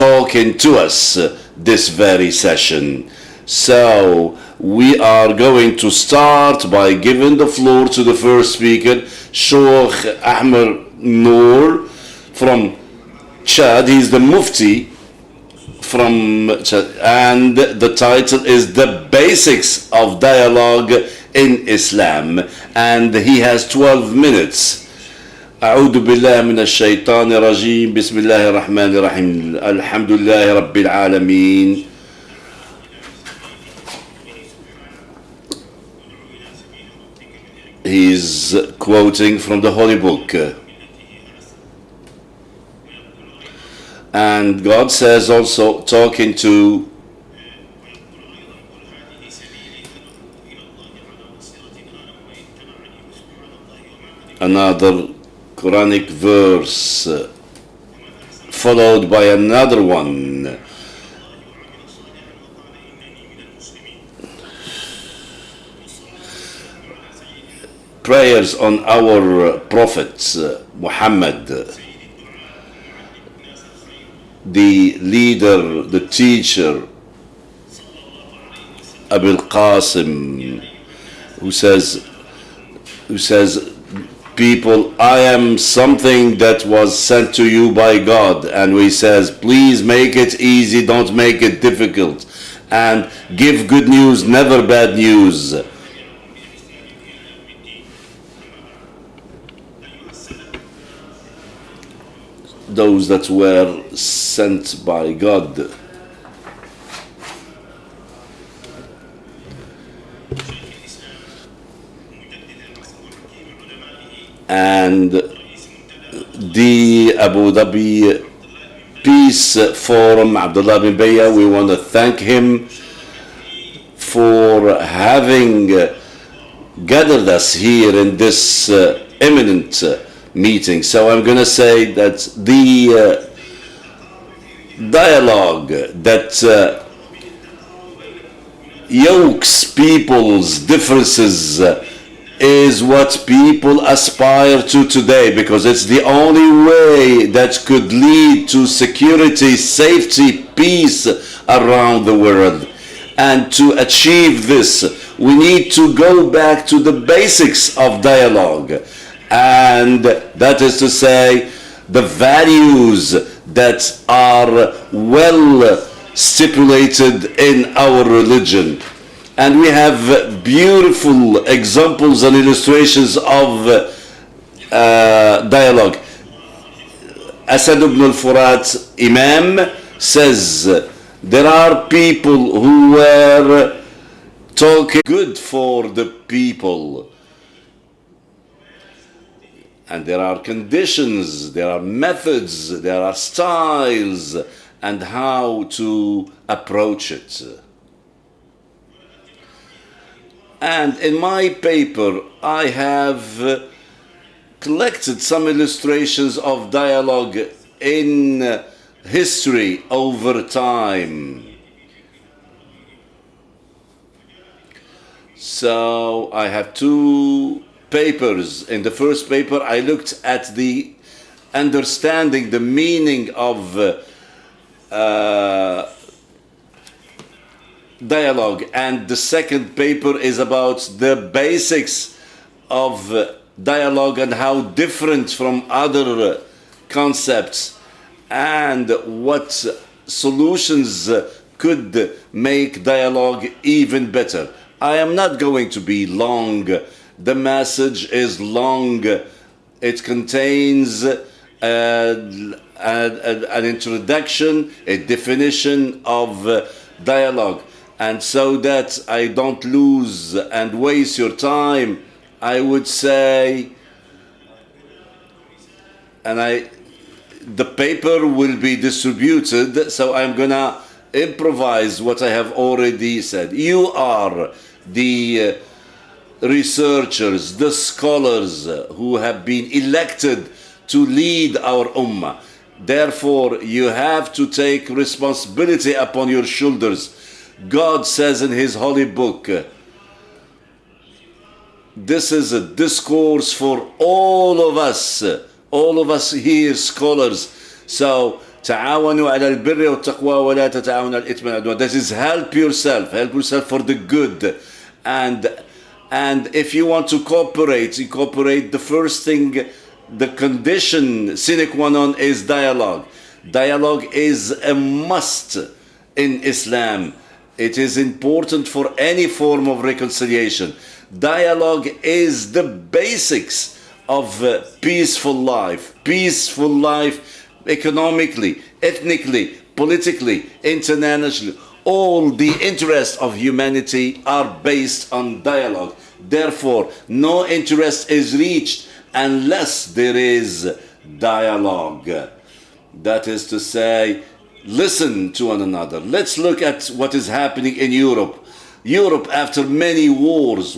talking to us this very session. So we are going to start by giving the floor to the first speaker, Sheikh Ahmed Noor from Chad. He's the Mufti from Chad, and the title is The Basics of Dialogue in Islam, and he has 12 minutes. أعوذ بالله من الشيطان الرجيم بسم الله الرحمن الرحيم الحمد لله رب العالمين. He's quoting from the Holy Book. And God says also, talking to another Quranic verse, followed by another one. Prayers on our Prophet Muhammad, the leader, the teacher, Abul Qasim, who says, people, I am something that was sent to you by God, and he says, please make it easy, don't make it difficult, and give good news, never bad news. Those that were sent by God. And the Abu Dhabi Peace Forum, Abdullah bin Bayya, we want to thank him for having gathered us here in this imminent meeting. So I'm going to say that the dialogue that yokes people's differences is what people aspire to today, because it's the only way that could lead to security, safety, peace around the world. And to achieve this, we need to go back to the basics of dialogue. And that is to say, the values that are well stipulated in our religion. And we have beautiful examples and illustrations of dialogue. Asad ibn al-Furat, Imam, says there are people who were talking good for the people. And there are conditions, there are methods, there are styles, and how to approach it. And in my paper, I have collected some illustrations of dialogue in history over time. So I have two papers. In the first paper, I looked at the understanding the meaning of dialogue, and the second paper is about the basics of dialogue and how different from other concepts and what solutions could make dialogue even better. I am not going to be long. The message is long. It contains an introduction, a definition of dialogue. And so that I don't lose and waste your time, I would say, the paper will be distributed, so I'm gonna improvise what I have already said. You are the researchers, the scholars who have been elected to lead our ummah. Therefore, you have to take responsibility upon your shoulders. God says in his holy book, this is a discourse for all of us here, scholars. So تعاونوا على البر والتقوى ولا تتعاونوا على الإثم والعدوان. That is help yourself for the good. And if you want to cooperate, the first thing, the condition sine qua non is dialogue. Dialogue is a must in Islam. It is important for any form of reconciliation. Dialogue is the basics of peaceful life. Peaceful life economically, ethnically, politically, internationally. All the interests of humanity are based on dialogue. Therefore, no interest is reached unless there is dialogue. That is to say, listen to one another. Let's look at what is happening in Europe. Europe, after many wars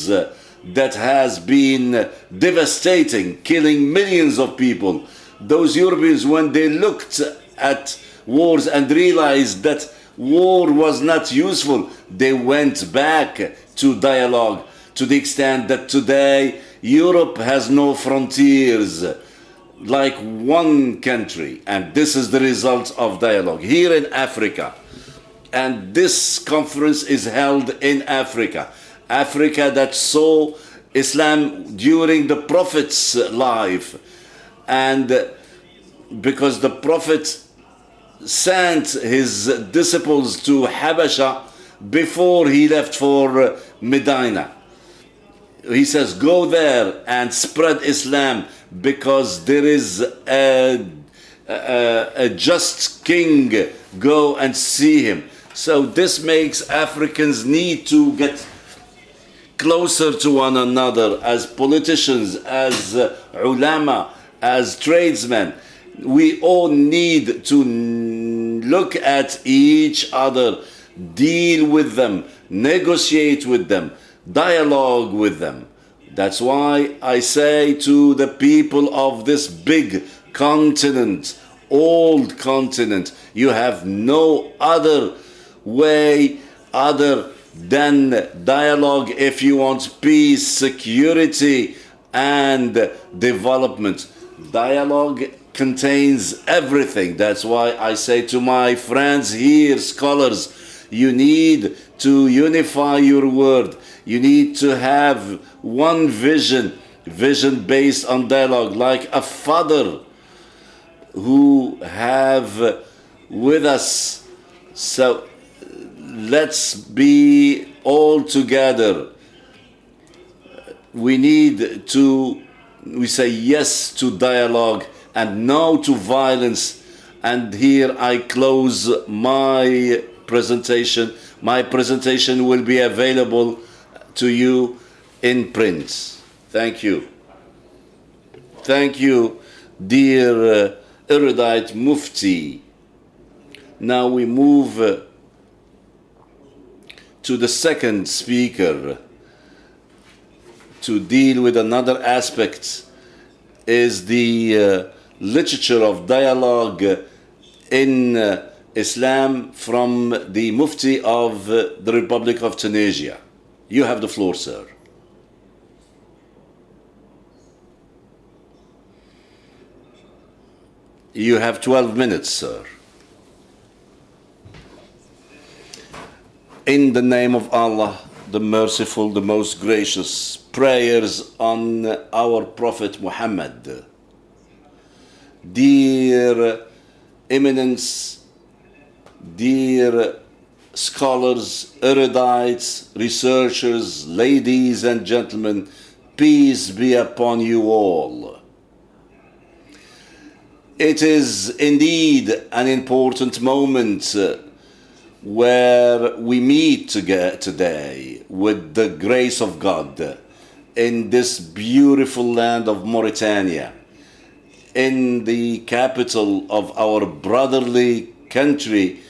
that has been devastating, killing millions of people. Those Europeans, when they looked at wars and realized that war was not useful, they went back to dialogue, to the extent that today Europe has no frontiers, like one country, and this is the result of dialogue. Here in Africa, and this conference is held in Africa, Africa that saw Islam during the Prophet's life, and because the Prophet sent his disciples to Habasha before he left for Medina. He says, go there and spread Islam, because there is a just king. Go and see him. So this makes Africans need to get closer to one another as politicians, as ulama, as tradesmen. We all need to look at each other, deal with them, negotiate with them, dialogue with them. That's why I say to the people of this big continent, old continent, you have no other way other than dialogue if you want peace, security, and development. Dialogue contains everything. That's why I say to my friends here, scholars, you need to unify your word. You need to have one vision based on dialogue, like a father who have with us. So let's be all together. We say yes to dialogue and no to violence. And here I close my presentation. My presentation will be available to you in print. Thank you. Thank you, dear erudite Mufti. Now we move to the second speaker to deal with another aspect, is the literature of dialogue in Islam from the Mufti of the Republic of Tunisia. You have the floor, sir. You have 12 minutes, sir. In the name of Allah, the merciful, the most gracious, prayers on our Prophet Muhammad. Dear eminence, dear scholars, erudites, researchers, ladies and gentlemen, peace be upon you all. It is indeed an important moment where we meet today with the grace of God in this beautiful land of Mauritania, in the capital of our brotherly country,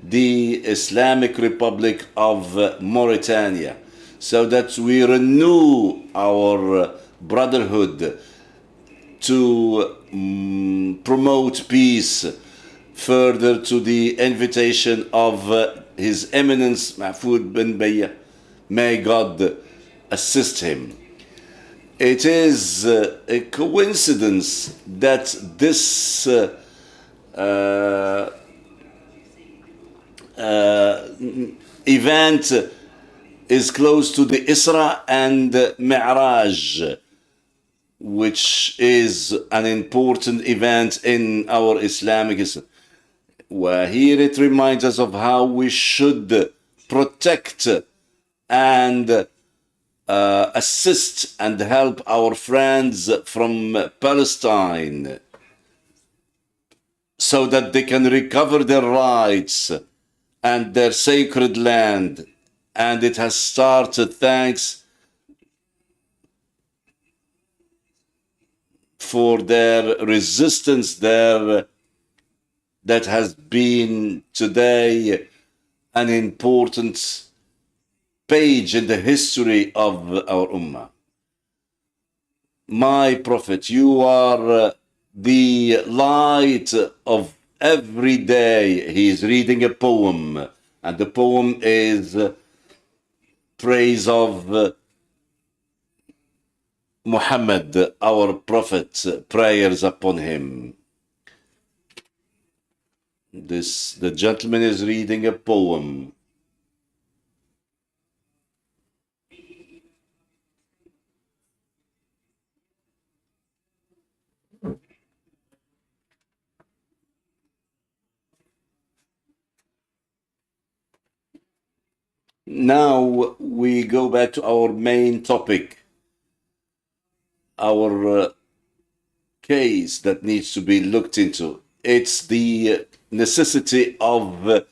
the Islamic Republic of Mauritania, so that we renew our brotherhood to promote peace, further to the invitation of His Eminence Mahfoud bin Bayya. May God assist him. It is a coincidence that this event is close to the Isra and Mi'raj, which is an important event in our Islamic Islam. Well, here it reminds us of how we should protect and assist and help our friends from Palestine so that they can recover their rights and their sacred land. And it has started thanks for their resistance there. That has been today an important page in the history of our Ummah. My Prophet, you are the light of every day. He is reading a poem, and the poem is praise of Muhammad, our Prophet, prayers upon him. The gentleman is reading a poem. Now we go back to our main topic, our case that needs to be looked into. It's the necessity of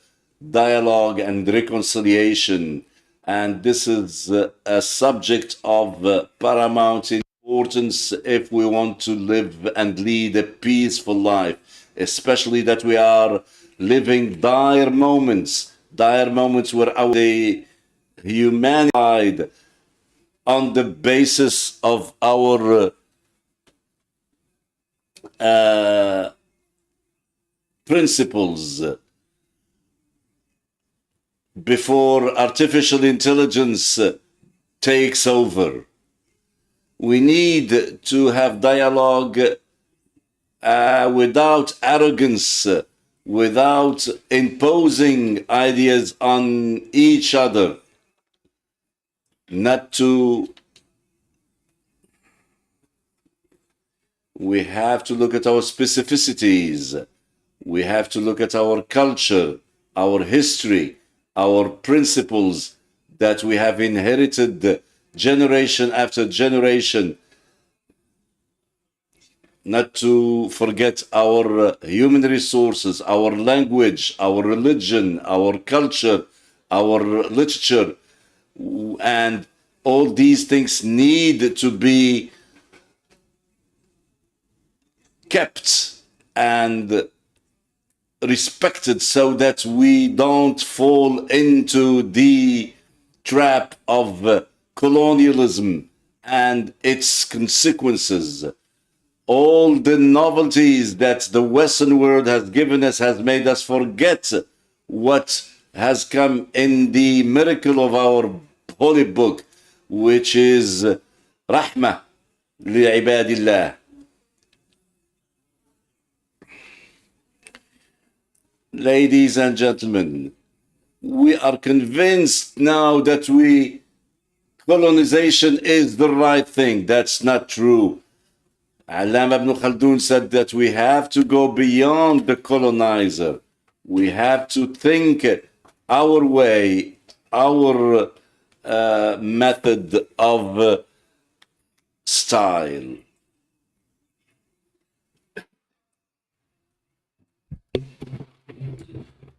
dialogue and reconciliation, and this is a subject of paramount importance if we want to live and lead a peaceful life, especially that we are living dire moments where our humanity on the basis of our principles before artificial intelligence takes over. We need to have dialogue without arrogance, without imposing ideas on each other, we have to look at our specificities. We have to look at our culture, our history, our principles that we have inherited generation after generation. Not to forget our human resources, our language, our religion, our culture, our literature, and all these things need to be kept and respected so that we don't fall into the trap of colonialism and its consequences. All the novelties that the Western world has given us has made us forget what has come in the miracle of our holy book, which is Rahmah li'ibadillah. Ladies and gentlemen, we are convinced now that colonization is the right thing. That's not true. Allama ibn Khaldun said that we have to go beyond the colonizer. We have to think our way, our method of style.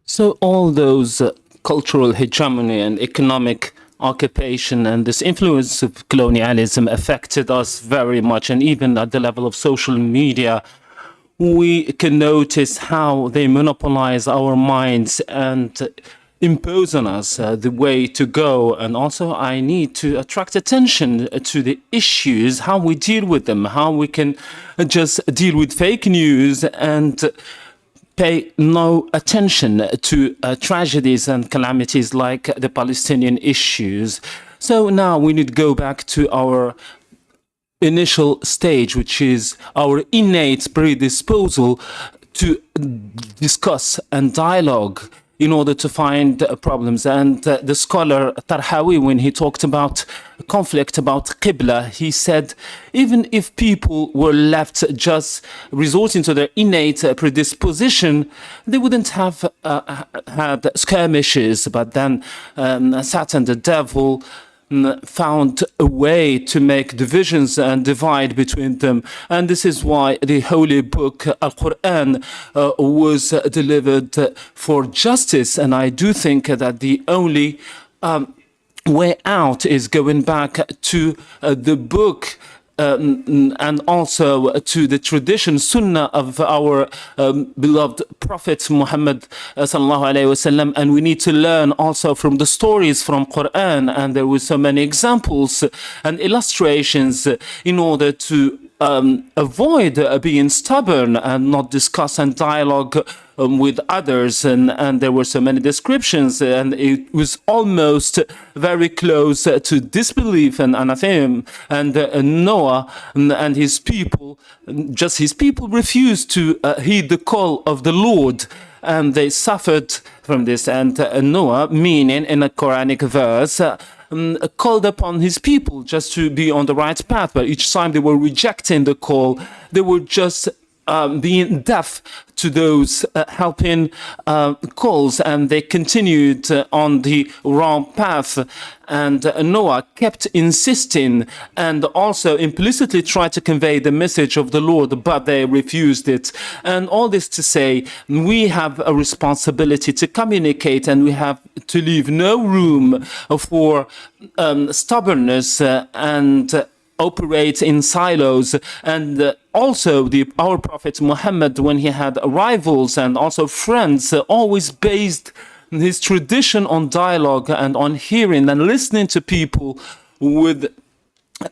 So all those cultural hegemony and economic occupation and this influence of colonialism affected us very much, and even at the level of social media we can notice how they monopolize our minds and impose on us the way to go. And also I need to attract attention to the issues, how we deal with them, how we can just deal with fake news and pay no attention to tragedies and calamities like the Palestinian issues. So now we need to go back to our initial stage, which is our innate predisposal to discuss and dialogue in order to find problems. And the scholar Tarhawi, when he talked about conflict about Qibla, he said, even if people were left just resorting to their innate predisposition, they wouldn't have had skirmishes. But then Satan, the devil, found a way to make divisions and divide between them. And this is why the holy book Al-Quran was delivered for justice. And I do think that the only way out is going back to the book and also to the tradition, sunnah of our beloved Prophet Muhammad sallallahu alaihi wasallam, and we need to learn also from the stories from Quran, and there were so many examples and illustrations in order to avoid being stubborn and not discuss and dialogue with others, and there were so many descriptions, and it was almost very close to disbelief and anathema. And Noah and his people, just his people, refused to heed the call of the Lord, and they suffered from this. And Noah, meaning in a Quranic verse, called upon his people just to be on the right path, but each time they were rejecting the call, they were just being deaf to those helping calls, and they continued on the wrong path. And Noah kept insisting and also implicitly tried to convey the message of the Lord, but they refused it. And all this to say, we have a responsibility to communicate, and we have to leave no room for stubbornness and operate in silos. And also our Prophet Muhammad, when he had rivals and also friends, always based his tradition on dialogue and on hearing and listening to people with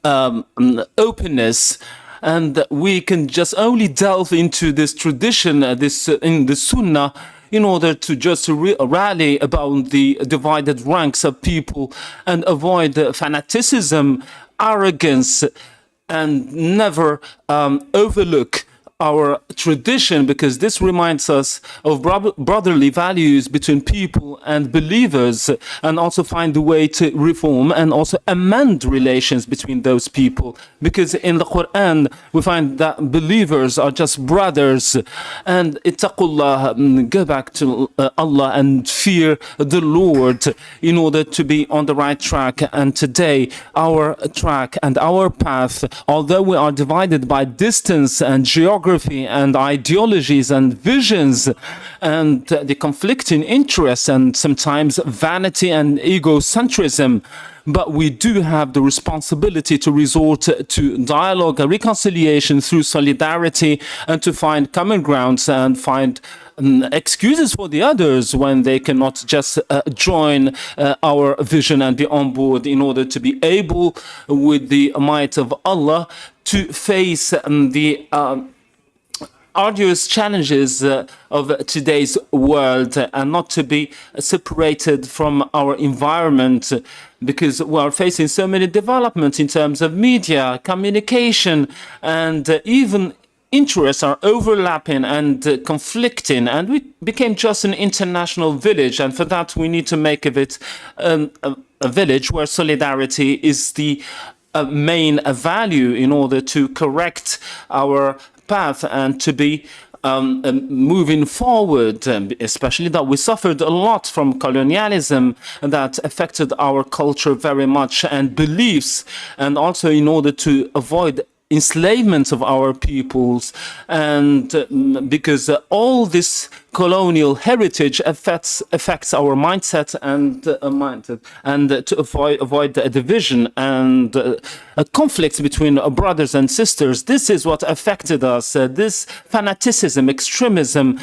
openness. And we can just only delve into this tradition, in the Sunnah, in order to just rally about the divided ranks of people and avoid fanaticism, arrogance, and never overlook our tradition, because this reminds us of brotherly values between people and believers, and also find a way to reform and also amend relations between those people, because in the Quran we find that believers are just brothers. And ittaqullah, go back to Allah and fear the Lord in order to be on the right track. And today our track and our path, although we are divided by distance and geography and ideologies and visions and the conflicting interests and sometimes vanity and egocentrism, but we do have the responsibility to resort to dialogue and reconciliation through solidarity, and to find common grounds and find excuses for the others when they cannot just join our vision and be on board, in order to be able, with the might of Allah, to face the arduous challenges of today's world, and not to be separated from our environment, because we are facing so many developments in terms of media, communication, and even interests are overlapping and conflicting, and we became just an international village. And for that we need to make of it a village where solidarity is the main value, in order to correct our path and to be moving forward, especially that we suffered a lot from colonialism that affected our culture very much and beliefs, and also in order to avoid enslavement of our peoples, and because all this colonial heritage affects our mindset and to avoid the division and conflicts between brothers and sisters. This is what affected us. This fanaticism, extremism,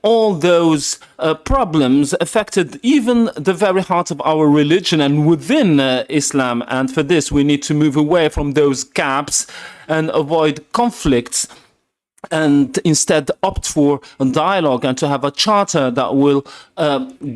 all those problems affected even the very heart of our religion and within Islam. And for this we need to move away from those gaps and avoid conflicts, and instead opt for dialogue and to have a charter that will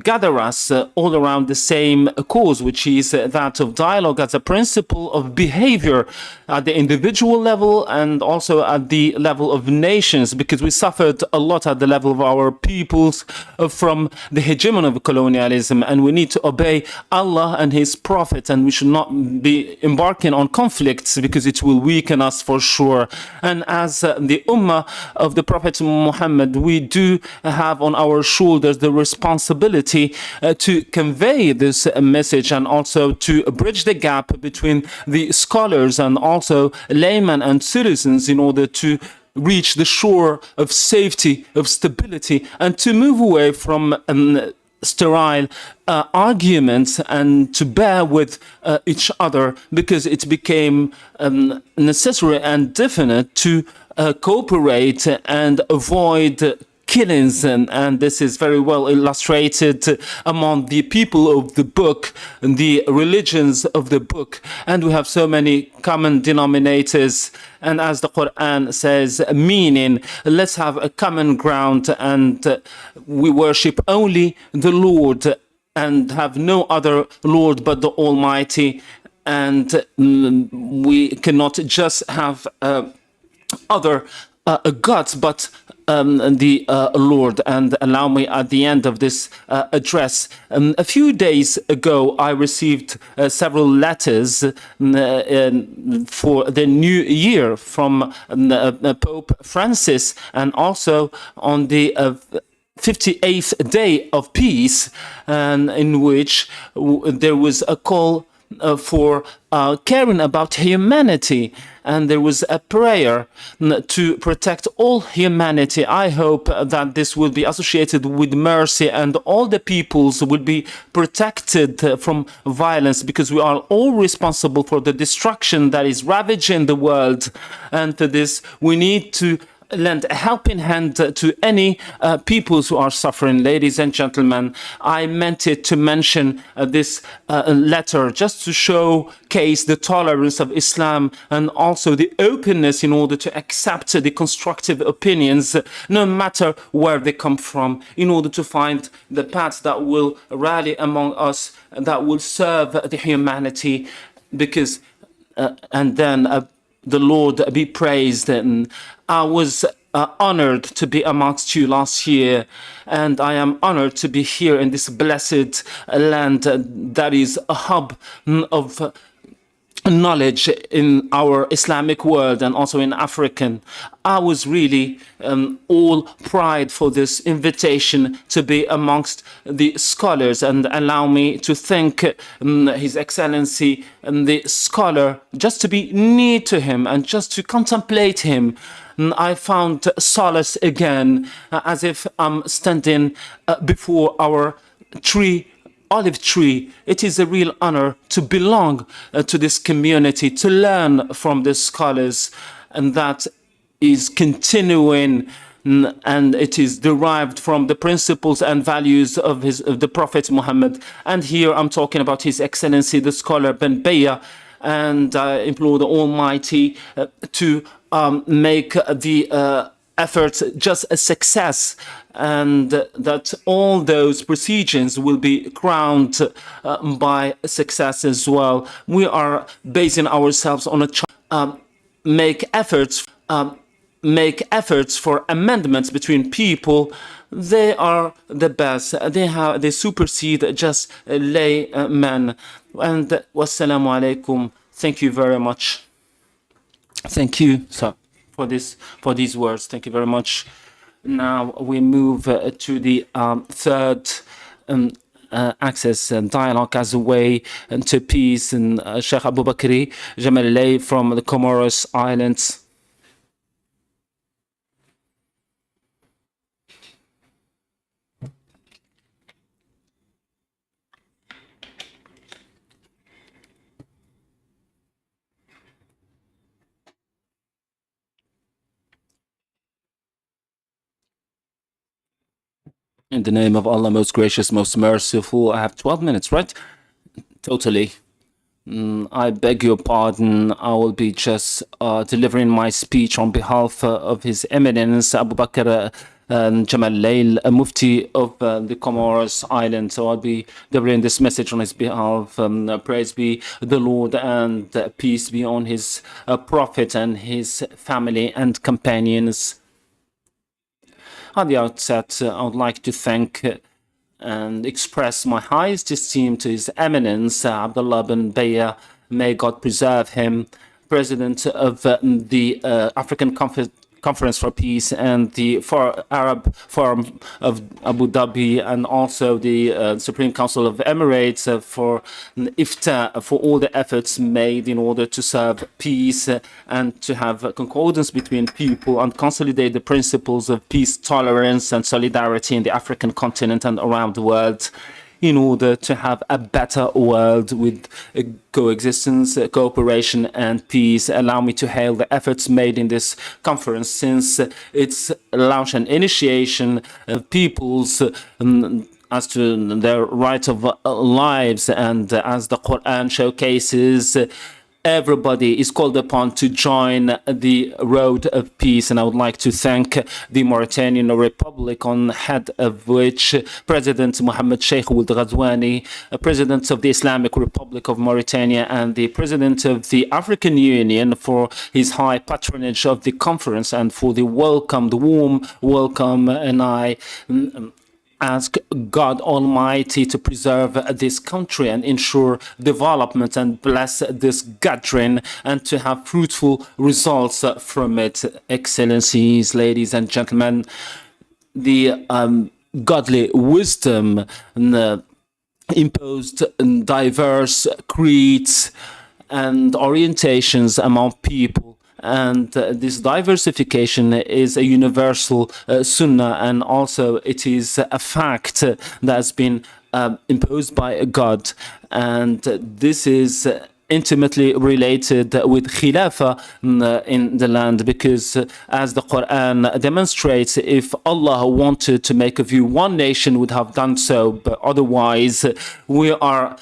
gather us all around the same cause, which is that of dialogue as a principle of behavior at the individual level and also at the level of nations, because we suffered a lot at the level of our peoples from the hegemony of colonialism, and we need to obey Allah and His Prophet, and we should not be embarking on conflicts because it will weaken us for sure. And as the Ummah of the Prophet Muhammad, we do have on our shoulders the responsibility to convey this message and also to bridge the gap between the scholars and also laymen and citizens in order to reach the shore of safety, of stability, and to move away from sterile arguments and to bear with each other, because it became necessary and definite to cooperate and avoid killings, and this is very well illustrated among the people of the book, the religions of the book, and we have so many common denominators. And as the Quran says, meaning, let's have a common ground and we worship only the Lord and have no other Lord but the Almighty, and we cannot just have other gods but the Lord. And allow me at the end of this address, a few days ago I received several letters for the new year from Pope Francis, and also on the 58th day of peace, and in which there was a call for caring about humanity, and there was a prayer to protect all humanity. I hope that this will be associated with mercy and all the peoples will be protected from violence, because we are all responsible for the destruction that is ravaging the world. And to this we need to lend a helping hand to any peoples who are suffering. Ladies and gentlemen, I meant it to mention this letter just to showcase the tolerance of Islam and also the openness in order to accept the constructive opinions, no matter where they come from, in order to find the path that will rally among us, that will serve the humanity. Because and then the Lord be praised. And I was honored to be amongst you last year, and I am honored to be here in this blessed land that is a hub of knowledge in our Islamic world and also in African. I was really all pride for this invitation to be amongst the scholars, and allow me to thank His Excellency the scholar, just to be near to him and just to contemplate him. I found solace again, as if I'm standing before our olive tree. It is a real honor to belong to this community, to learn from the scholars, and that is continuing, and it is derived from the principles and values of the Prophet Muhammad. And here I'm talking about His Excellency the scholar Ben Beya, and I implore the Almighty to make the efforts just a success, and that all those procedures will be crowned by success as well. We are basing ourselves on make efforts for amendments between people. They are the best. They supersede just laymen. And wassalamu alaikum. Thank you very much. Thank you, sir, for these words. Thank you very much. Now we move to the third access and dialogue as a way to peace. And Sheikh Abu Bakri Jamalilay from the Comoros Islands. In the name of Allah, most gracious, most merciful. I have 12 minutes, right? Totally. I beg your pardon. I will be just delivering my speech on behalf of His Eminence Abu Bakr Jamal Layl, a Mufti of the Comoros Island. So I'll be delivering this message on his behalf. Praise be the Lord and peace be on his Prophet and his family and companions. At the outset, I would like to thank and express my highest esteem to His Eminence Abdullah bin Baya. May God preserve him, President of the African Conference for Peace and the Arab Forum of Abu Dhabi, and also the Supreme Council of Emirates for IFTA, for all the efforts made in order to serve peace and to have concordance between people and consolidate the principles of peace, tolerance and solidarity in the African continent and around the world, in order to have a better world with coexistence, cooperation and peace. Allow me to hail the efforts made in this conference since its launch and initiation of peoples as to their right of lives, and as the Quran showcases, everybody is called upon to join the road of peace. And I would like to thank the Mauritanian Republic, on head of which President Mohammed Sheikh Ould Ghazouani, President of the Islamic Republic of Mauritania, and the President of the African Union, for his high patronage of the conference and for the welcome, the warm welcome. And I ask God Almighty to preserve this country and ensure development, and bless this gathering and to have fruitful results from it. Excellencies, ladies and gentlemen, the godly wisdom imposed diverse creeds and orientations among people, and this diversification is a universal sunnah, and also it is a fact that has been imposed by God, and this is intimately related with Khilafah in the land, because as the Quran demonstrates, if Allah wanted to make of you one nation, would have done so, but otherwise we are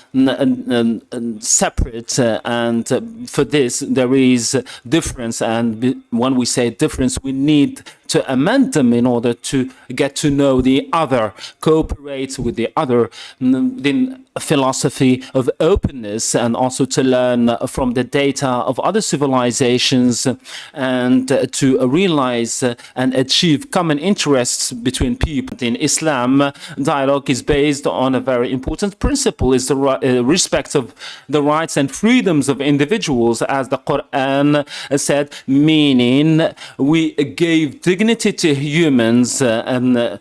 separate, and for this there is difference, and when we say difference, we need to amend them in order to get to know the other, cooperate with the other, in a philosophy of openness, and also to learn from the data of other civilizations, and to realize and achieve common interests between people. In Islam, dialogue is based on a very important principle, is the respect of the rights and freedoms of individuals, as the Quran said, meaning we gave dignity to humans and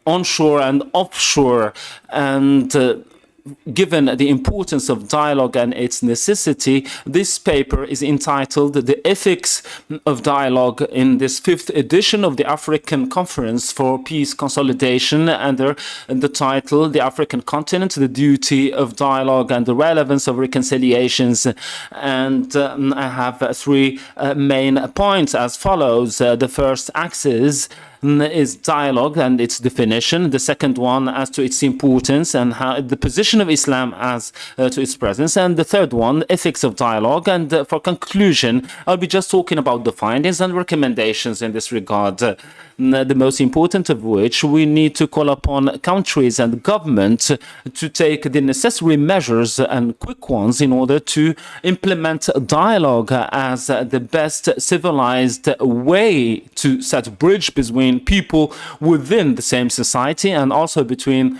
onshore and offshore, and given the importance of dialogue and its necessity, this paper is entitled The Ethics of Dialogue in this 5th edition of the African Conference for Peace Consolidation, under the title The African Continent, the Duty of Dialogue and the Relevance of Reconciliations. And I have 3 main points as follows. The first axis is dialogue and its definition. The second one as to its importance and how the position of Islam as to its presence. And the third one, ethics of dialogue. And for conclusion, I'll be just talking about the findings and recommendations in this regard. The most important of which, we need to call upon countries and government to take the necessary measures, and quick ones, in order to implement dialogue as the best civilized way to set a bridge between people within the same society, and also between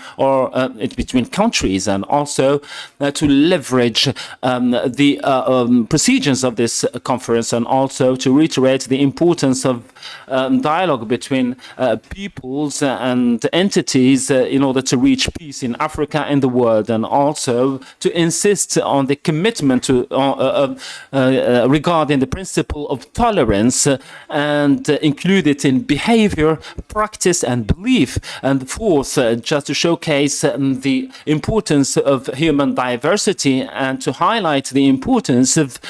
countries, and also to leverage the procedures of this conference, and also to reiterate the importance of dialogue between peoples and entities in order to reach peace in Africa and the world, and also to insist on the commitment to regarding the principle of tolerance, and include it in behavior, practice and belief. And fourth, just to showcase the importance of human diversity, and to highlight the importance of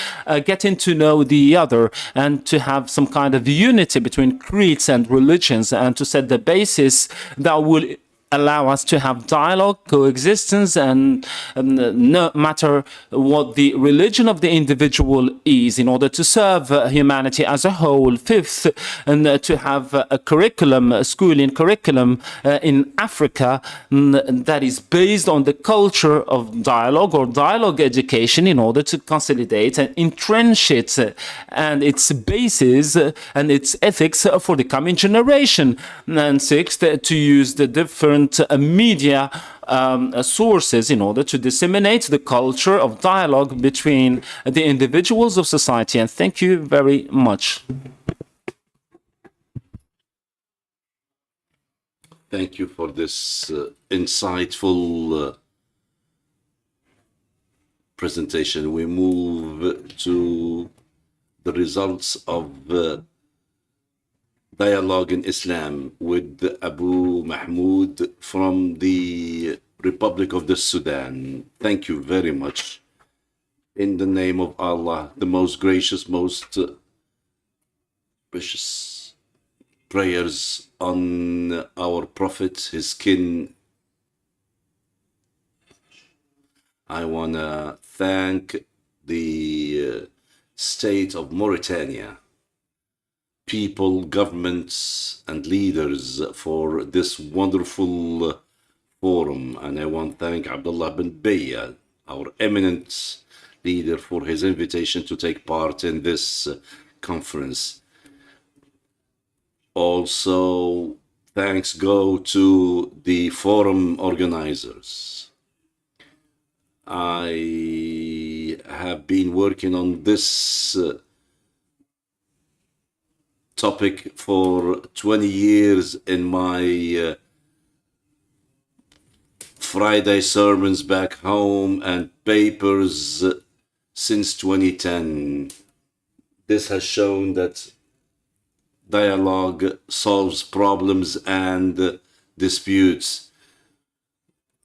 getting to know the other, and to have some kind of unity between creeds and religions, and to set the basis that will allow us to have dialogue, coexistence, and no matter what the religion of the individual is, in order to serve humanity as a whole. Fifth, and to have a curriculum, a schooling curriculum in Africa that is based on the culture of dialogue or dialogue education, in order to consolidate and entrench it and its basis and its ethics for the coming generation. And sixth, to use the different media sources in order to disseminate the culture of dialogue between the individuals of society. And thank you very much. Thank you for this insightful presentation. We move to the results of dialogue in Islam with Abu Mahmoud from the Republic of the Sudan. Thank you very much. In the name of Allah, the most gracious, most precious, prayers on our Prophet, his kin. I want to thank the state of Mauritania, people, governments, and leaders for this wonderful forum. And I want to thank Abdullah bin Bayya, our eminent leader, for his invitation to take part in this conference. Also, thanks go to the forum organizers. I have been working on this topic for 20 years in my Friday sermons back home and papers since 2010. This has shown that dialogue solves problems and disputes.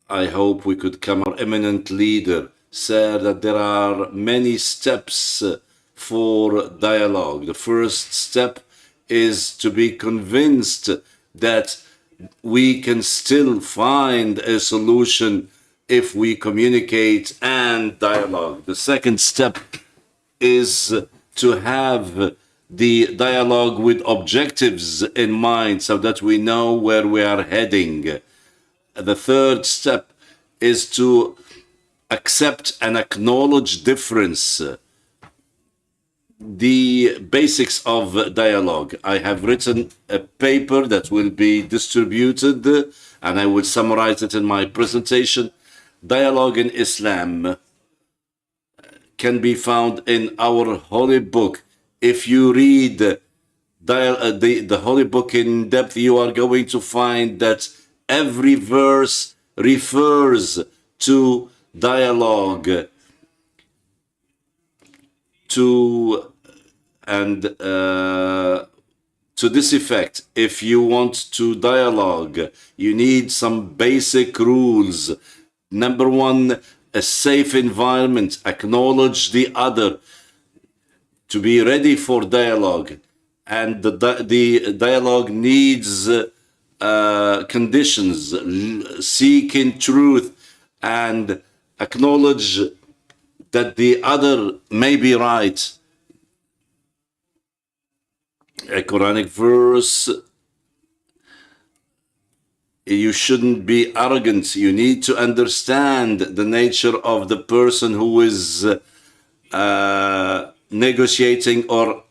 I hope we could come. Our eminent leader said that there are many steps for dialogue. The first step is to be convinced that we can still find a solution if we communicate and dialogue. The second step is to have the dialogue with objectives in mind so that we know where we are heading. The third step is to accept and acknowledge difference. The basics of dialogue. I have written a paper that will be distributed, and I will summarize it in my presentation. Dialogue in Islam can be found in our holy book. If you read the holy book in depth, you are going to find that every verse refers to dialogue, to this effect. If you want to dialogue, you need some basic rules. Number one, a safe environment. Acknowledge the other. To be ready for dialogue, and the dialogue needs conditions. Seeking truth and acknowledge that the other may be right. A Quranic verse. You shouldn't be arrogant. You need to understand the nature of the person who is negotiating or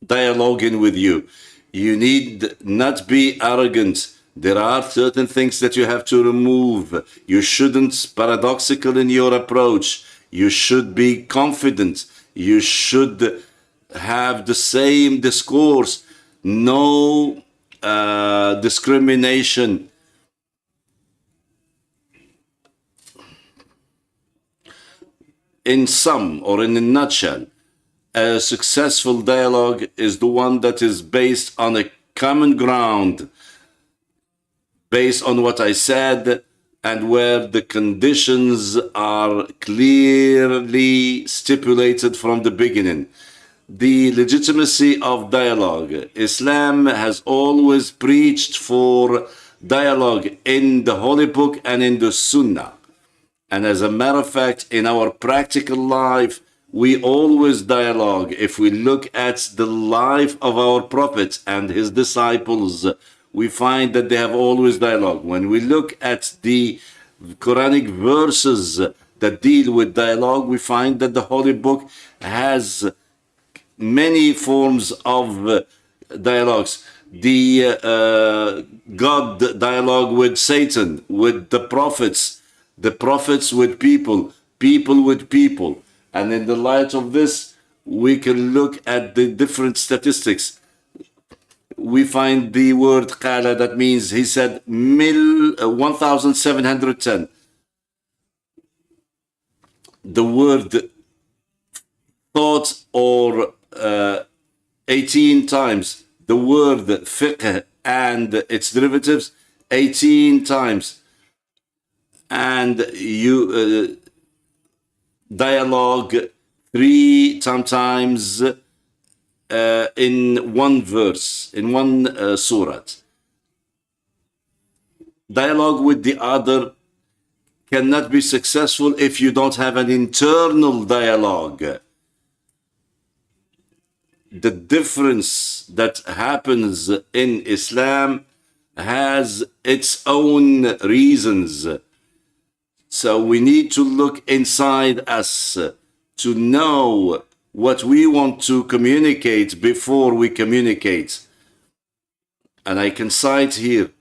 dialoguing with you. You need not be arrogant. There are certain things that you have to remove. You shouldn't paradoxical in your approach. You should be confident. You should have the same discourse. No discrimination. In sum, or in a nutshell, a successful dialogue is the one that is based on a common ground, based on what I said, and where the conditions are clearly stipulated from the beginning. The legitimacy of dialogue. Islam has always preached for dialogue in the Holy Book and in the Sunnah. And as a matter of fact, in our practical life, we always dialogue. If we look at the life of our Prophet and his disciples, we find that they have always dialogue. When we look at the Quranic verses that deal with dialogue, we find that the Holy Book has many forms of dialogues. The God dialogue with Satan, with the prophets with people, people with people. And in the light of this, we can look at the different statistics. We find the word qala, that means he said 1710. The word thought, or 18 times. The word fiqh and its derivatives 18 times. And you dialogue 3 times in one verse, in one surah. Dialogue with the other cannot be successful if you don't have an internal dialogue. The difference that happens in Islam has its own reasons. So we need to look inside us to know what we want to communicate before we communicate. And I can cite here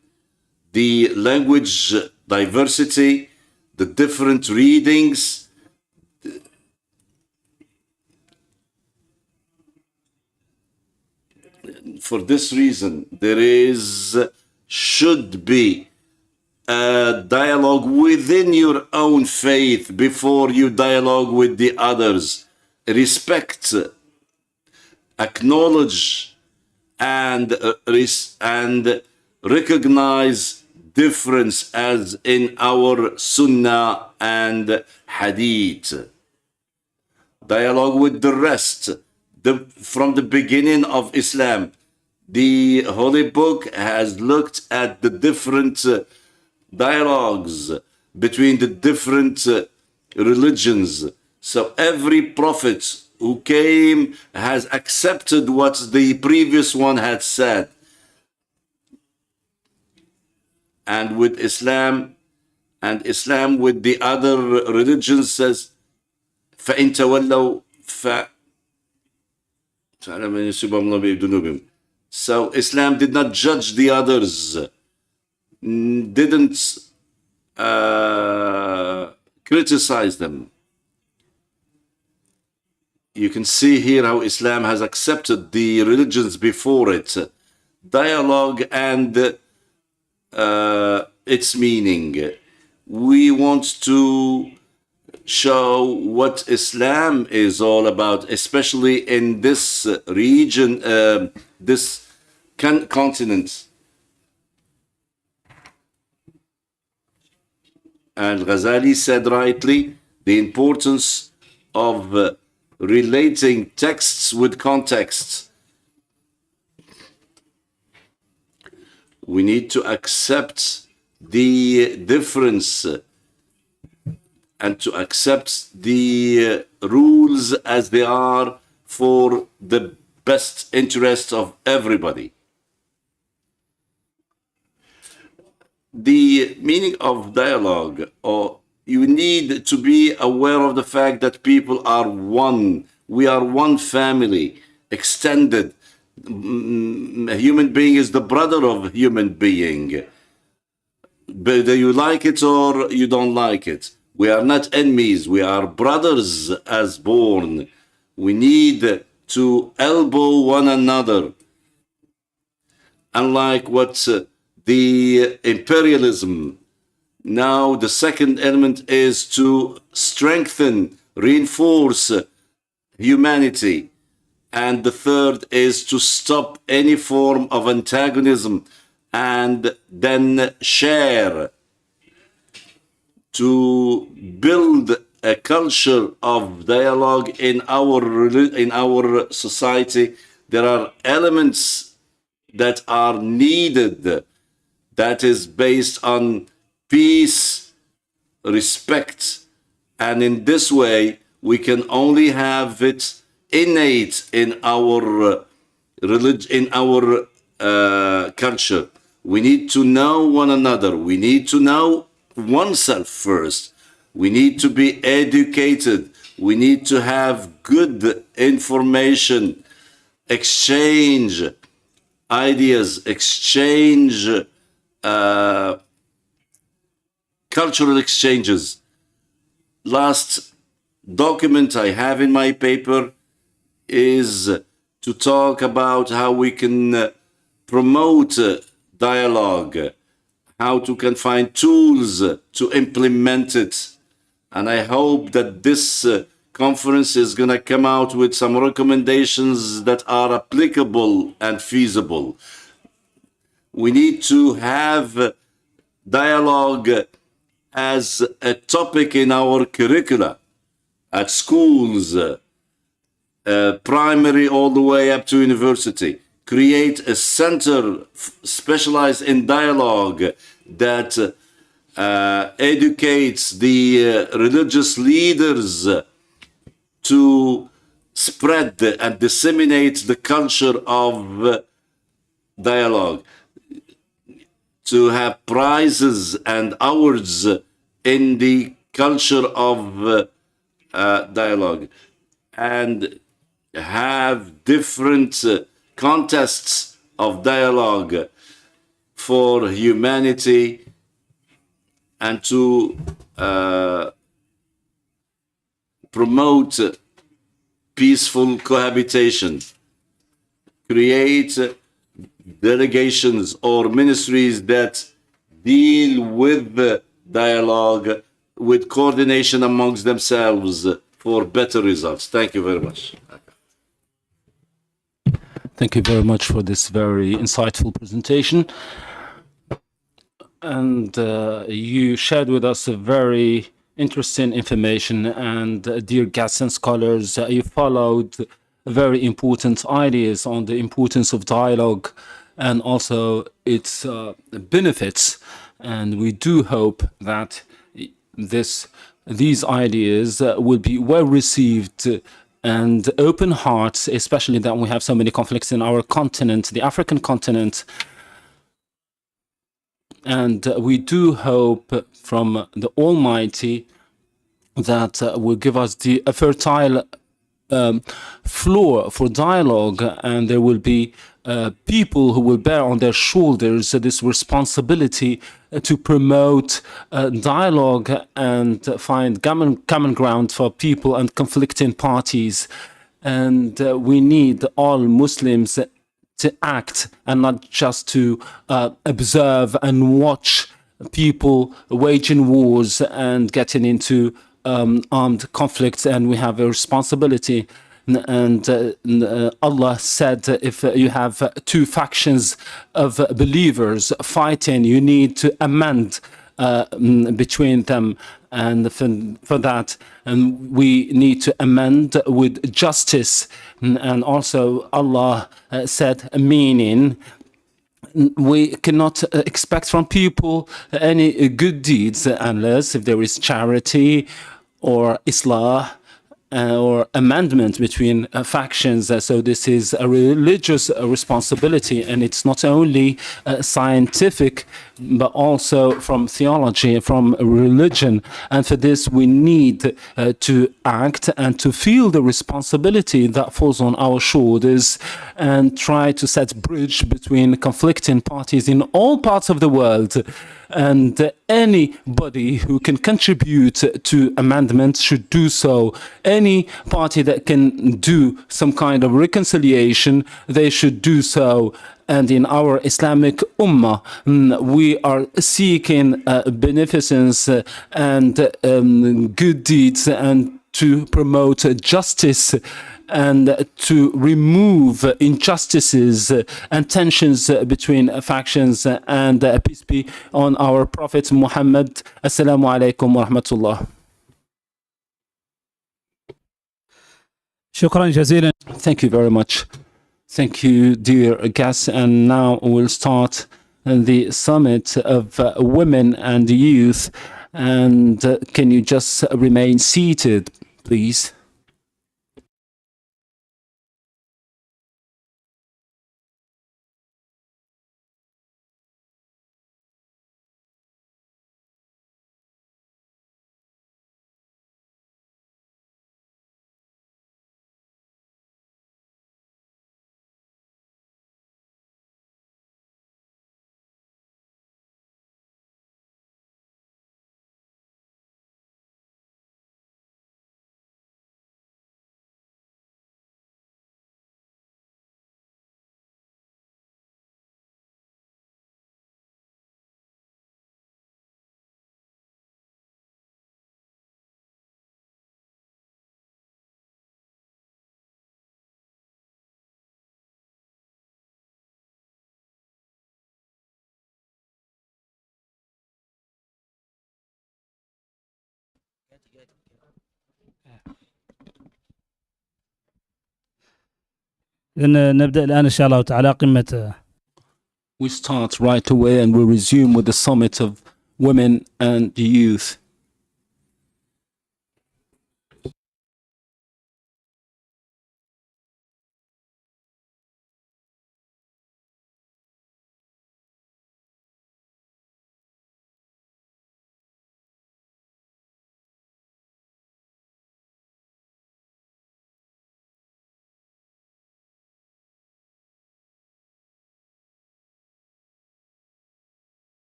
the language diversity, the different readings. For this reason, should be a dialogue within your own faith before you dialogue with the others. Respect, acknowledge, and recognize difference as in our Sunnah and Hadith. Dialogue with the rest. From the beginning of Islam, the Holy Book has looked at the different dialogues between the different religions. So every prophet who came has accepted what the previous one had said. And with Islam, with the other religions says, فَإِن تَوَلَّوْا So Islam did not judge the others, didn't criticize them. You can see here how Islam has accepted the religions before it. Dialogue and its meaning. We want to show what Islam is all about, especially in this region, this continent. Al-Ghazali said rightly the importance of relating texts with context. We need to accept the difference and to accept the rules as they are for the best interest of everybody. The meaning of dialogue, or you need to be aware of the fact that people are one. We are one family, extended. A human being is the brother of a human being. Whether you like it or you don't like it. We are not enemies. We are brothers as born. We need to elbow one another. Unlike what the imperialism. Now the second element is to strengthen, reinforce humanity. And the third is to stop any form of antagonism and then share, to build a culture of dialogue in our society. There are elements that are needed. that is based on peace, respect, and in this way we can only have it innate in our religion, in our culture. We need to know one another. We need to know oneself first. We need to be educated. We need to have good information, exchange ideas, exchange cultural exchanges. Last document I have in my paper is to talk about how we can promote dialogue, how to can find tools to implement it. And I hope that this conference is going to come out with some recommendations that are applicable and feasible. We need to have dialogue as a topic in our curricula at schools, primary all the way up to university. Create a center specialized in dialogue that educates the religious leaders to spread and disseminate the culture of dialogue, to have prizes and awards in the culture of dialogue, and have different contests of dialogue for humanity, and to promote peaceful cohabitation. Create delegations or ministries that deal with dialogue, with coordination amongst themselves for better results. Thank you very much. Thank you very much for this very insightful presentation. And you shared with us a very interesting information. And dear guests and scholars, you followed very important ideas on the importance of dialogue and also its benefits. And we do hope that these ideas will be well received and open hearts, especially that we have so many conflicts in our continent, the African continent. And we do hope from the Almighty that will give us a fertile floor for dialogue, and there will be people who will bear on their shoulders this responsibility to promote dialogue and find common ground for people and conflicting parties. And we need all Muslims to act and not just to observe and watch people waging wars and getting into armed conflicts. And we have a responsibility. And Allah said, if you have two factions of believers fighting, you need to amend between them. And for that, and we need to amend with justice. And also Allah said, meaning we cannot expect from people any good deeds unless if there is charity or islah or amendment between factions. So this is a religious responsibility, and it's not only scientific, but also from theology, from religion. And for this, we need to act and to feel the responsibility that falls on our shoulders and try to set bridge between conflicting parties in all parts of the world. And anybody who can contribute to amendments should do so. Any party that can do some kind of reconciliation, they should do so. And in our Islamic Ummah, we are seeking beneficence and good deeds, and to promote justice and to remove injustices and tensions between factions. And peace be on our Prophet Muhammad. Assalamu alaikum wa rahmatullah. شكرا جزيلا. Thank you very much. Thank you, dear guests. And now we'll start the summit of women and youth. And can you just remain seated, please? إذن نبدأ الآن إن شاء الله تعالى قمة. We start right away and we resume with the summit of women and youth.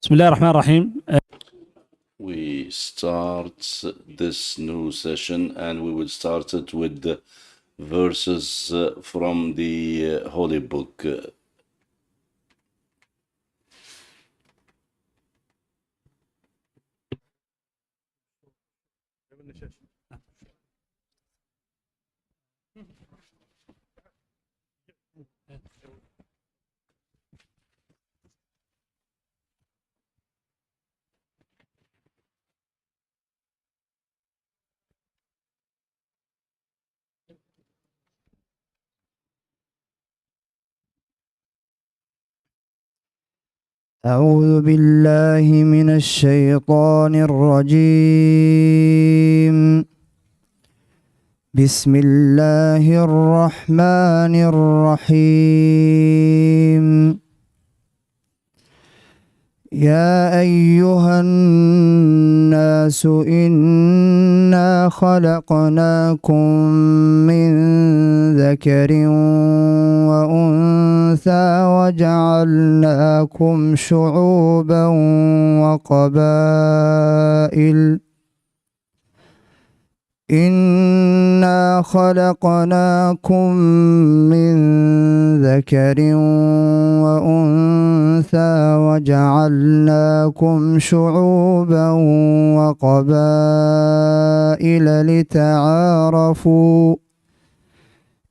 بسم الله الرحمن الرحيم. We start this new session and we will start it with the verses from the Holy Book. أعوذ بالله من الشيطان الرجيم. بسم الله الرحمن الرحيم. يا أيها الناس إنا خلقناكم من ذكر وأنثى وجعلناكم شعوبا وقبائل إنا خلقناكم من ذكر وأنثى وجعلناكم شعوبا وقبائل لتعارفوا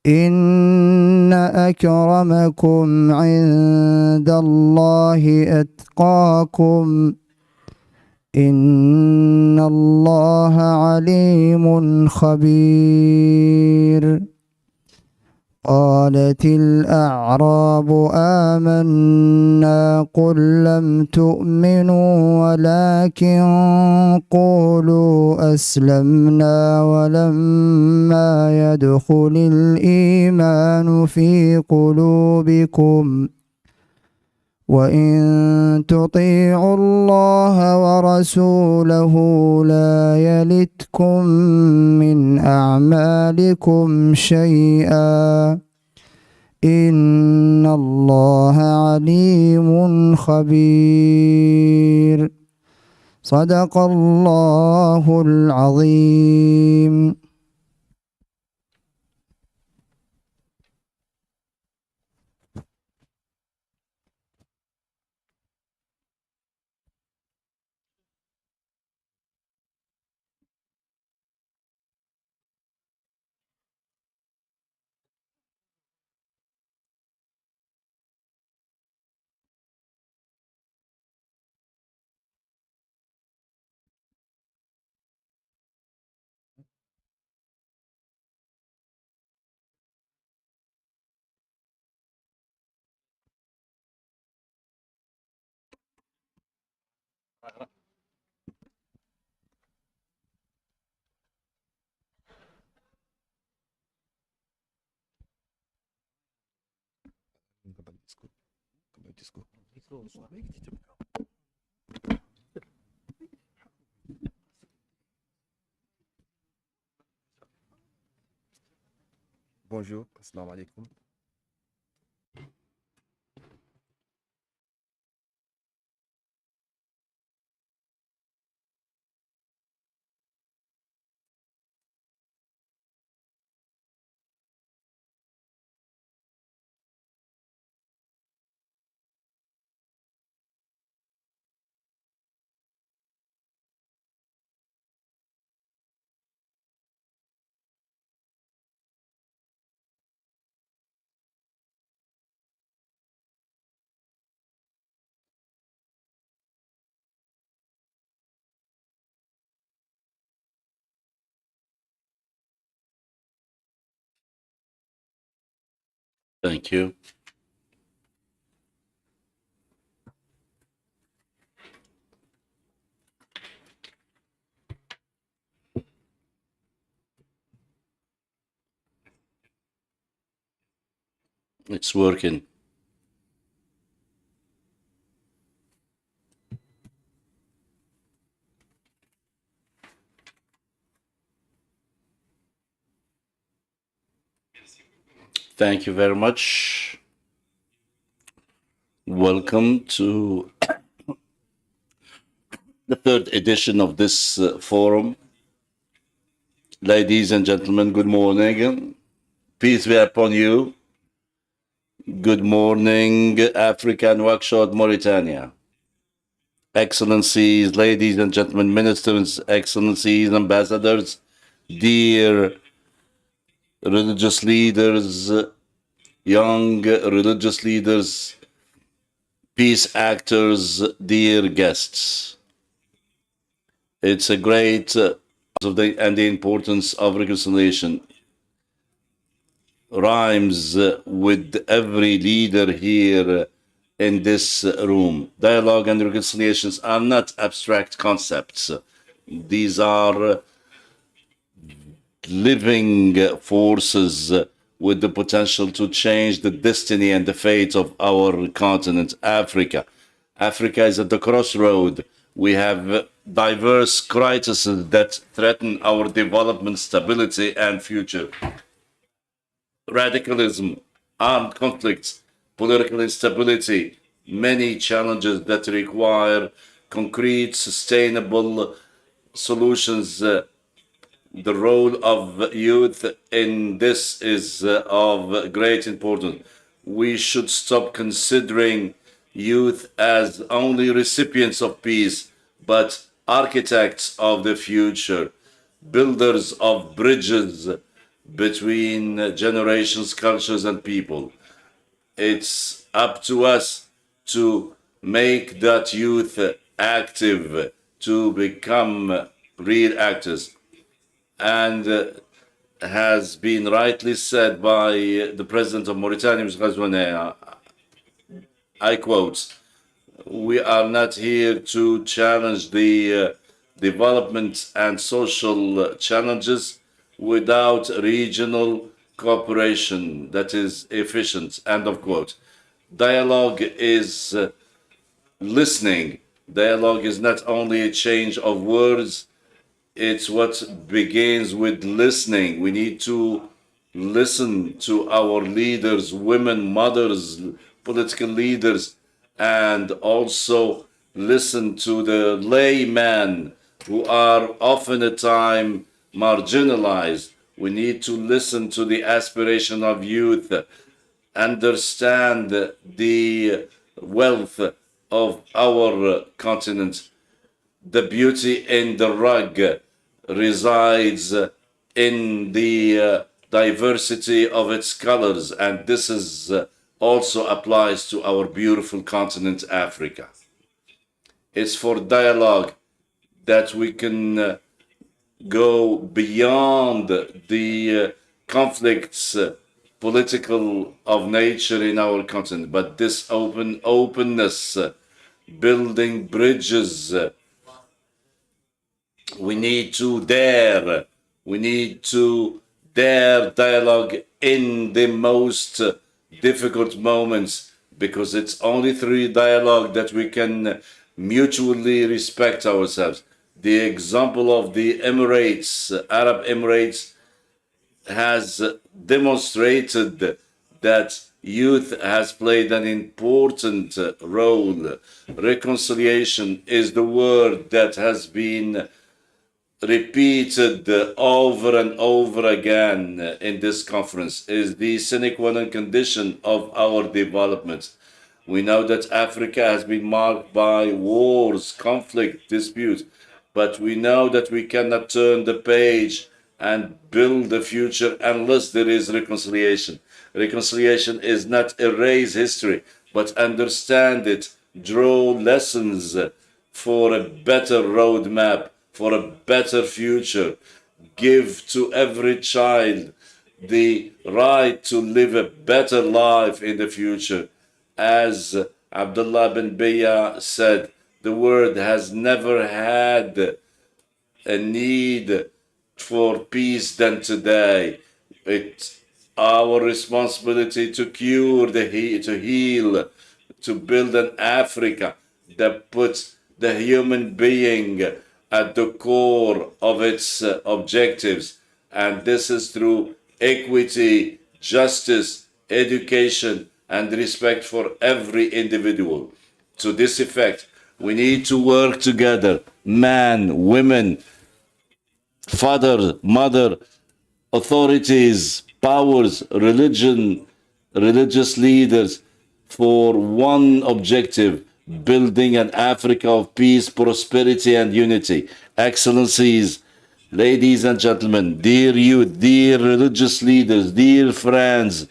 إن أكرمكم عند الله أتقاكم إن الله عليم خبير. قالت الأعراب آمنا قل لم تؤمنوا ولكن قولوا أسلمنا ولما يدخل الإيمان في قلوبكم وإن تطيعوا الله ورسوله لا يلتكم من أعمالكم شيئا إن الله عليم خبير. صدق الله العظيم. Bonjour, assalamu alaikum. Thank you. It's working. Thank you very much. Welcome to the third edition of this forum. Ladies and gentlemen, good morning. Peace be upon you. Good morning, Africa and Nouakchott, Mauritania. Excellencies, ladies and gentlemen, ministers, excellencies, ambassadors, dear religious leaders, young religious leaders, peace actors, dear guests. It's a great and the importance of reconciliation rhymes with every leader here in this room. Dialogue and reconciliations are not abstract concepts. These are living forces with the potential to change the destiny and the fate of our continent, Africa. Africa is at the crossroad. We have diverse crises that threaten our development, stability, and future. Radicalism, armed conflicts, political instability, many challenges that require concrete, sustainable solutions. The role of youth in this is of great importance. We should stop considering youth as only recipients of peace, but architects of the future, builders of bridges between generations, cultures, and people. It's up to us to make that youth active, to become real actors. And has been rightly said by the president of Mauritania, Mr. Ghazouani, I quote, "We are not here to challenge the development and social challenges without regional cooperation that is efficient," end of quote. Dialogue is listening. Dialogue is not only a change of words, it's what begins with listening. We need to listen to our leaders, women, mothers, political leaders, and also listen to the laymen who are often at time marginalized. We need to listen to the aspiration of youth, understand the wealth of our continent. The beauty in the rug resides in the diversity of its colors, and this is also applies to our beautiful continent, Africa. It's for dialogue that we can go beyond the conflicts, political of nature in our continent, but this openness, building bridges. We need to dare dialogue in the most difficult moments, because it's only through dialogue that we can mutually respect ourselves. The example of the Emirates, Arab Emirates, has demonstrated that youth has played an important role. Reconciliation is the word that has been repeated over and over again in this conference, is the sine qua non condition of our development. We know that Africa has been marked by wars, conflict, dispute, but we know that we cannot turn the page and build the future unless there is reconciliation. Reconciliation is not erase history, but understand it, draw lessons for a better roadmap, for a better future. Give to every child the right to live a better life in the future. As Abdullah bin Biya said, the world has never had a need for peace than today. It's our responsibility to cure, to heal, to build an Africa that puts the human being at the core of its objectives. And this is through equity, justice, education, and respect for every individual. To this effect, We need to work together, man, women, father, mother, authorities, powers, religion, religious leaders, for one objective: building an Africa of peace, prosperity, and unity. Excellencies, ladies and gentlemen, dear youth, dear religious leaders, dear friends,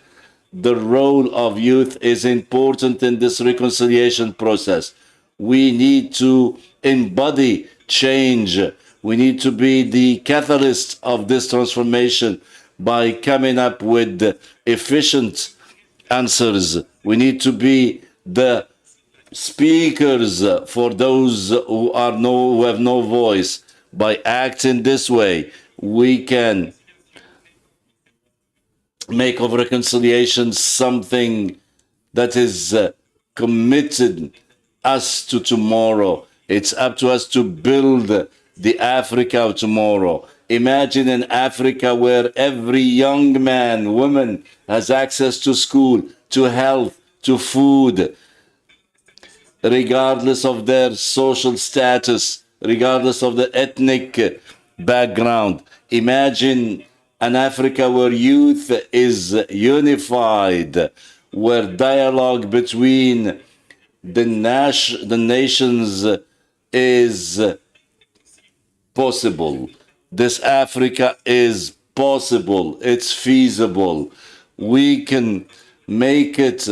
the role of youth is important in this reconciliation process. We need to embody change. We need to be the catalyst of this transformation by coming up with efficient answers. We need to be the speakers for those who have no voice. By acting this way, we can make of reconciliation something that is committed us to tomorrow. It's up to us to build the Africa of tomorrow. Imagine an Africa where every young man, woman has access to school, to health, to food, regardless of their social status, regardless of the ethnic background. Imagine an Africa where youth is unified, where dialogue between the nations is possible. This Africa is possible. It's feasible. We can make it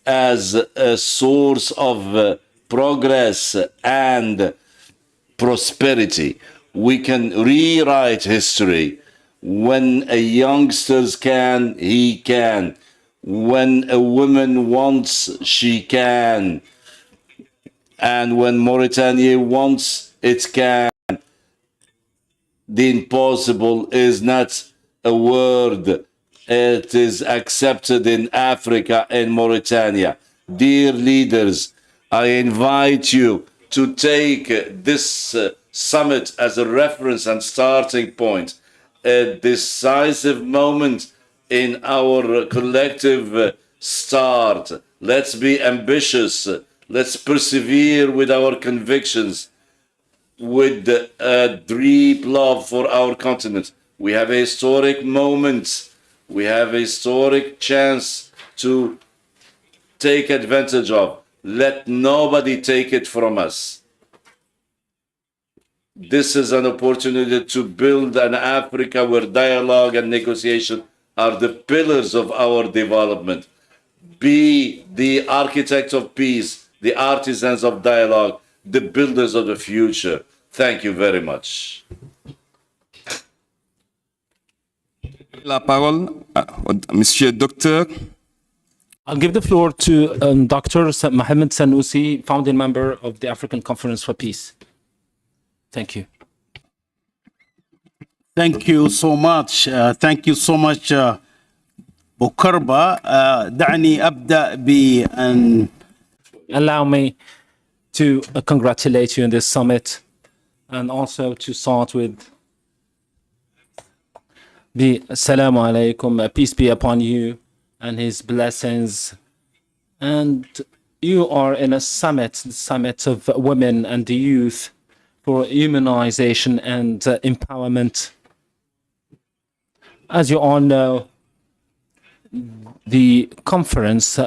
as a source of progress and prosperity. We can rewrite history. When a youngster can, he can. When a woman wants, she can. And when Mauritania wants, it can. The impossible is not a word. It is accepted in Africa and Mauritania. Dear leaders, I invite you to take this summit as a reference and starting point, a decisive moment in our collective start. Let's be ambitious. Let's persevere with our convictions, with a deep love for our continent. We have a historic moment. We have a historic chance to take advantage of. Let nobody take it from us. This is an opportunity to build an Africa where dialogue and negotiation are the pillars of our development. Be the architect of peace, the artisans of dialogue, the builders of the future. Thank you very much. La parole à Monsieur Docteur. I'll give the floor to Dr. Mohamed Sanusi, founding member of the African Conference for Peace. Thank you. Thank you so much. Thank you so much, بوكربا. دعني أبدأ بأن Allow me to congratulate you in this summit and also to start with the Assalamu alaikum, peace be upon you and his blessings. And you are in a summit, the summit of women and the youth for humanization and empowerment. As you all know, the conference,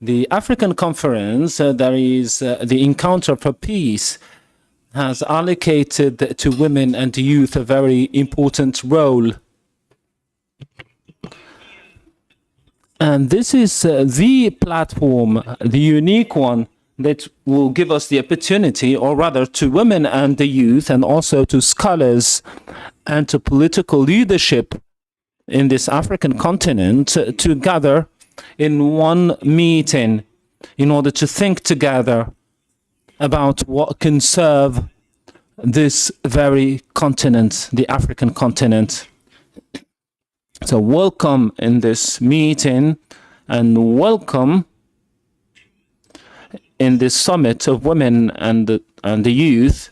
the African conference, there is the Encounter for Peace, has allocated to women and youth a very important role. And this is the platform, the unique one, that will give us the opportunity, or rather to women and the youth, and also to scholars and to political leadership in this African continent, to gather in one meeting in order to think together about what can serve this very continent, the African continent. So welcome in this meeting and welcome in this summit of women and the youth.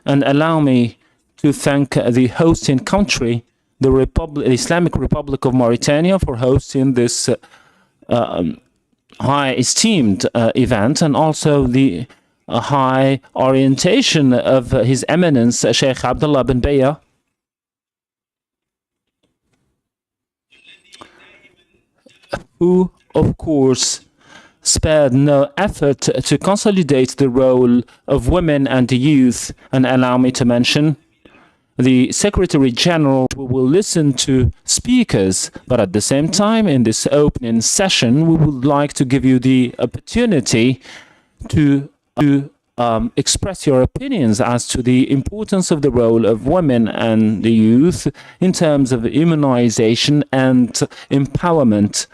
And allow me to thank the hosting country, the Islamic Republic of Mauritania, for hosting this high esteemed event, and also the a high orientation of His Eminence Sheikh Abdullah bin Baya, who, of course, spared no effort to consolidate the role of women and youth. And allow me to mention the Secretary General will listen to speakers, but at the same time, in this opening session, we would like to give you the opportunity to express your opinions as to the importance of the role of women and the youth in terms of immunization and empowerment.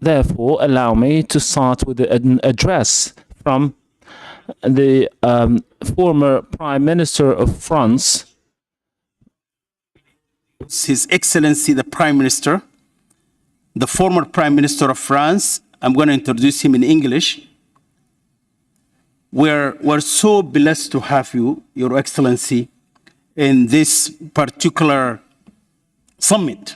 Therefore, allow me to start with an address from the former Prime Minister of France, His Excellency the Prime Minister, the former Prime Minister of France. I'm going to introduce him in English. We're so blessed to have you, Your Excellency, in this particular summit.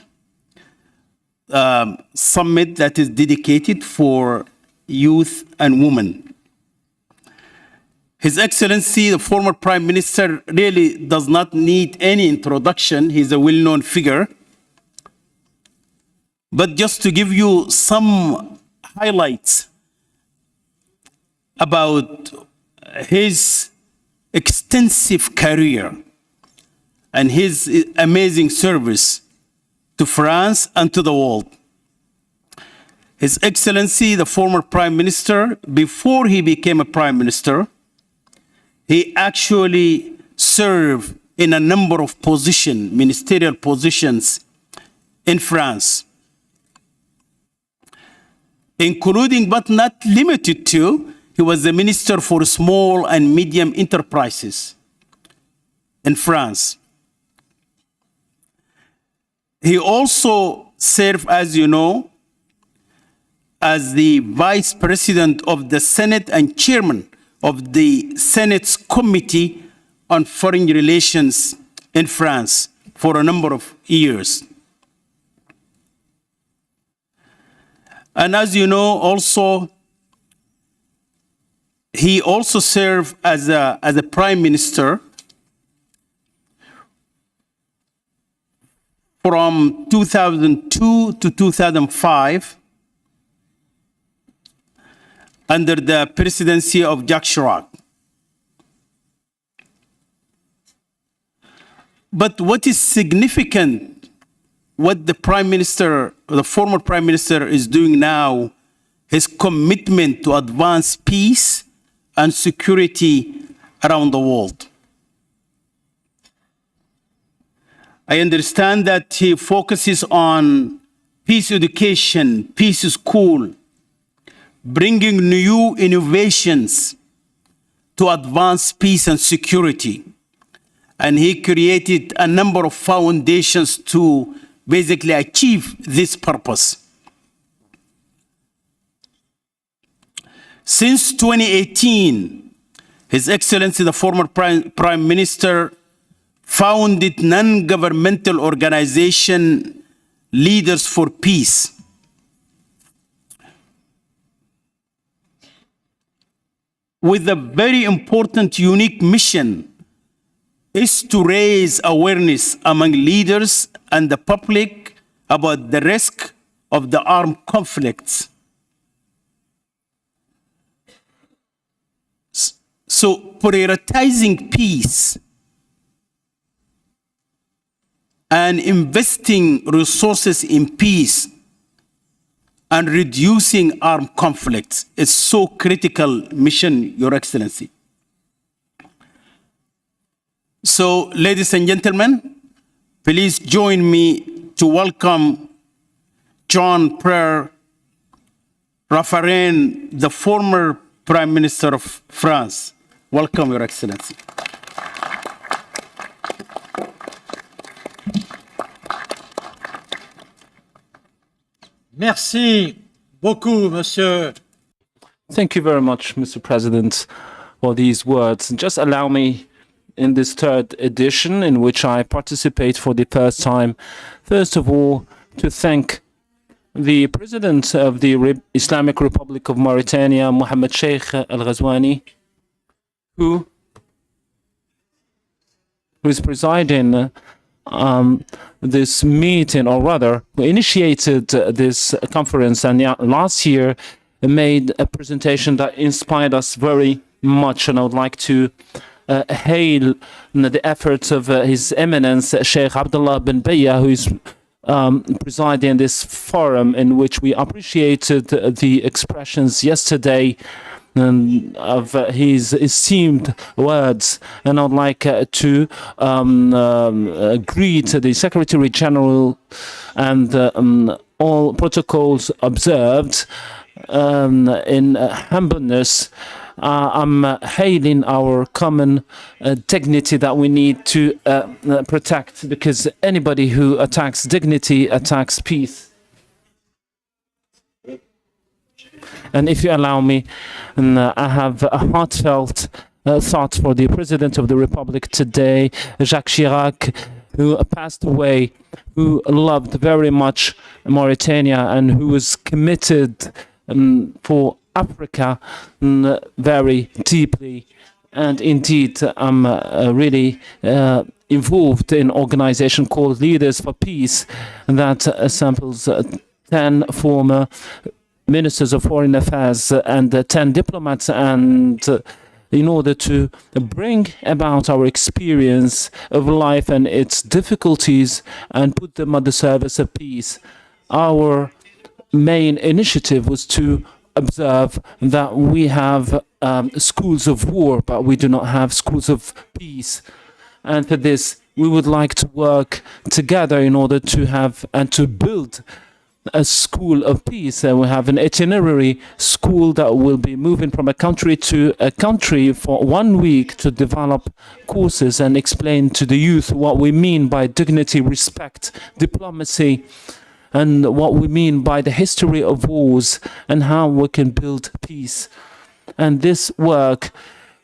Summit that is dedicated for youth and women. His Excellency, the former Prime Minister, really does not need any introduction. He's a well-known figure. But just to give you some highlights about his extensive career and his amazing service to France and to the world. His Excellency, the former Prime Minister, before he became a Prime Minister, he actually served in a number of positions, ministerial positions in France, including but not limited to, he was the Minister for Small and Medium Enterprises in France. He also served, as you know, as the Vice President of the Senate and Chairman of the Senate's Committee on Foreign Relations in France for a number of years. And as you know, also, he also served as a Prime Minister from 2002 to 2005 under the presidency of Jacques Chirac. But what is significant, what the Prime Minister, the former Prime Minister is doing now, his commitment to advance peace and security around the world. I understand that he focuses on peace education, peace school, bringing new innovations to advance peace and security. And he created a number of foundations to basically achieve this purpose. Since 2018, His Excellency, the former Prime Minister, founded non-governmental organization Leaders for Peace. With a very important, unique mission is to raise awareness among leaders and the public about the risk of the armed conflicts. So prioritizing peace and investing resources in peace and reducing armed conflicts is so critical mission, Your Excellency. So, ladies and gentlemen, please join me to welcome Jean-Pierre Raffarin, the former Prime Minister of France. Welcome, Your Excellency. Merci beaucoup, Monsieur. Thank you very much, Mr. President, for these words. And just allow me, in this third edition, in which I participate for the first time, first of all, to thank The President of the Islamic Republic of Mauritania, Mohammed Sheikh Al-Ghazwani, who is presiding this meeting, or rather, who initiated this conference, and last year made a presentation that inspired us very much. And I would like to hail the efforts of His Eminence Sheikh Abdullah bin Bayya, who is presiding this forum, in which we appreciated the expressions yesterday of his esteemed words. And I would like to greet the Secretary General and all protocols observed in humbleness. I'm hailing our common dignity that we need to protect, because anybody who attacks dignity attacks peace. And if you allow me, I have a heartfelt thought for the President of the Republic today, Jacques Chirac, who passed away, who loved very much Mauritania and who was committed for Africa very deeply. And indeed, I'm really involved in an organization called Leaders for Peace that assembles 10 former ministers of foreign affairs and 10 diplomats, and in order to bring about our experience of life and its difficulties and put them at the service of peace. Our main initiative was to observe that we have schools of war, but we do not have schools of peace. And for this, we would like to work together in order to have and to build a school of peace. And we have an itinerary school that will be moving from a country to a country for 1 week to develop courses and explain to the youth what we mean by dignity, respect, diplomacy, and what we mean by the history of wars and how we can build peace. And this work,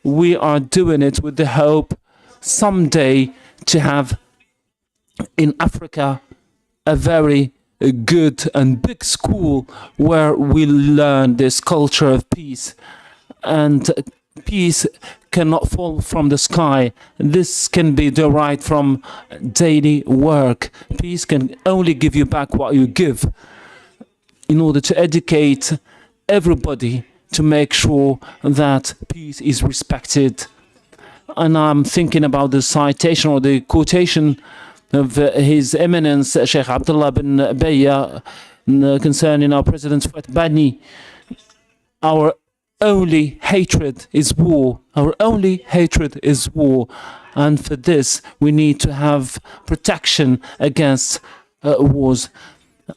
we are doing it with the hope someday to have in Africa a very good and big school where we learn this culture of peace. And peace cannot fall from the sky. This can be derived from daily work. Peace can only give you back what you give, in order to educate everybody to make sure that peace is respected. And I'm thinking about the citation or the quotation of His Eminence Sheikh Abdullah bin Bayya concerning our President Fouad Bani. Our only hatred is war. Our only hatred is war. And for this, we need to have protection against wars.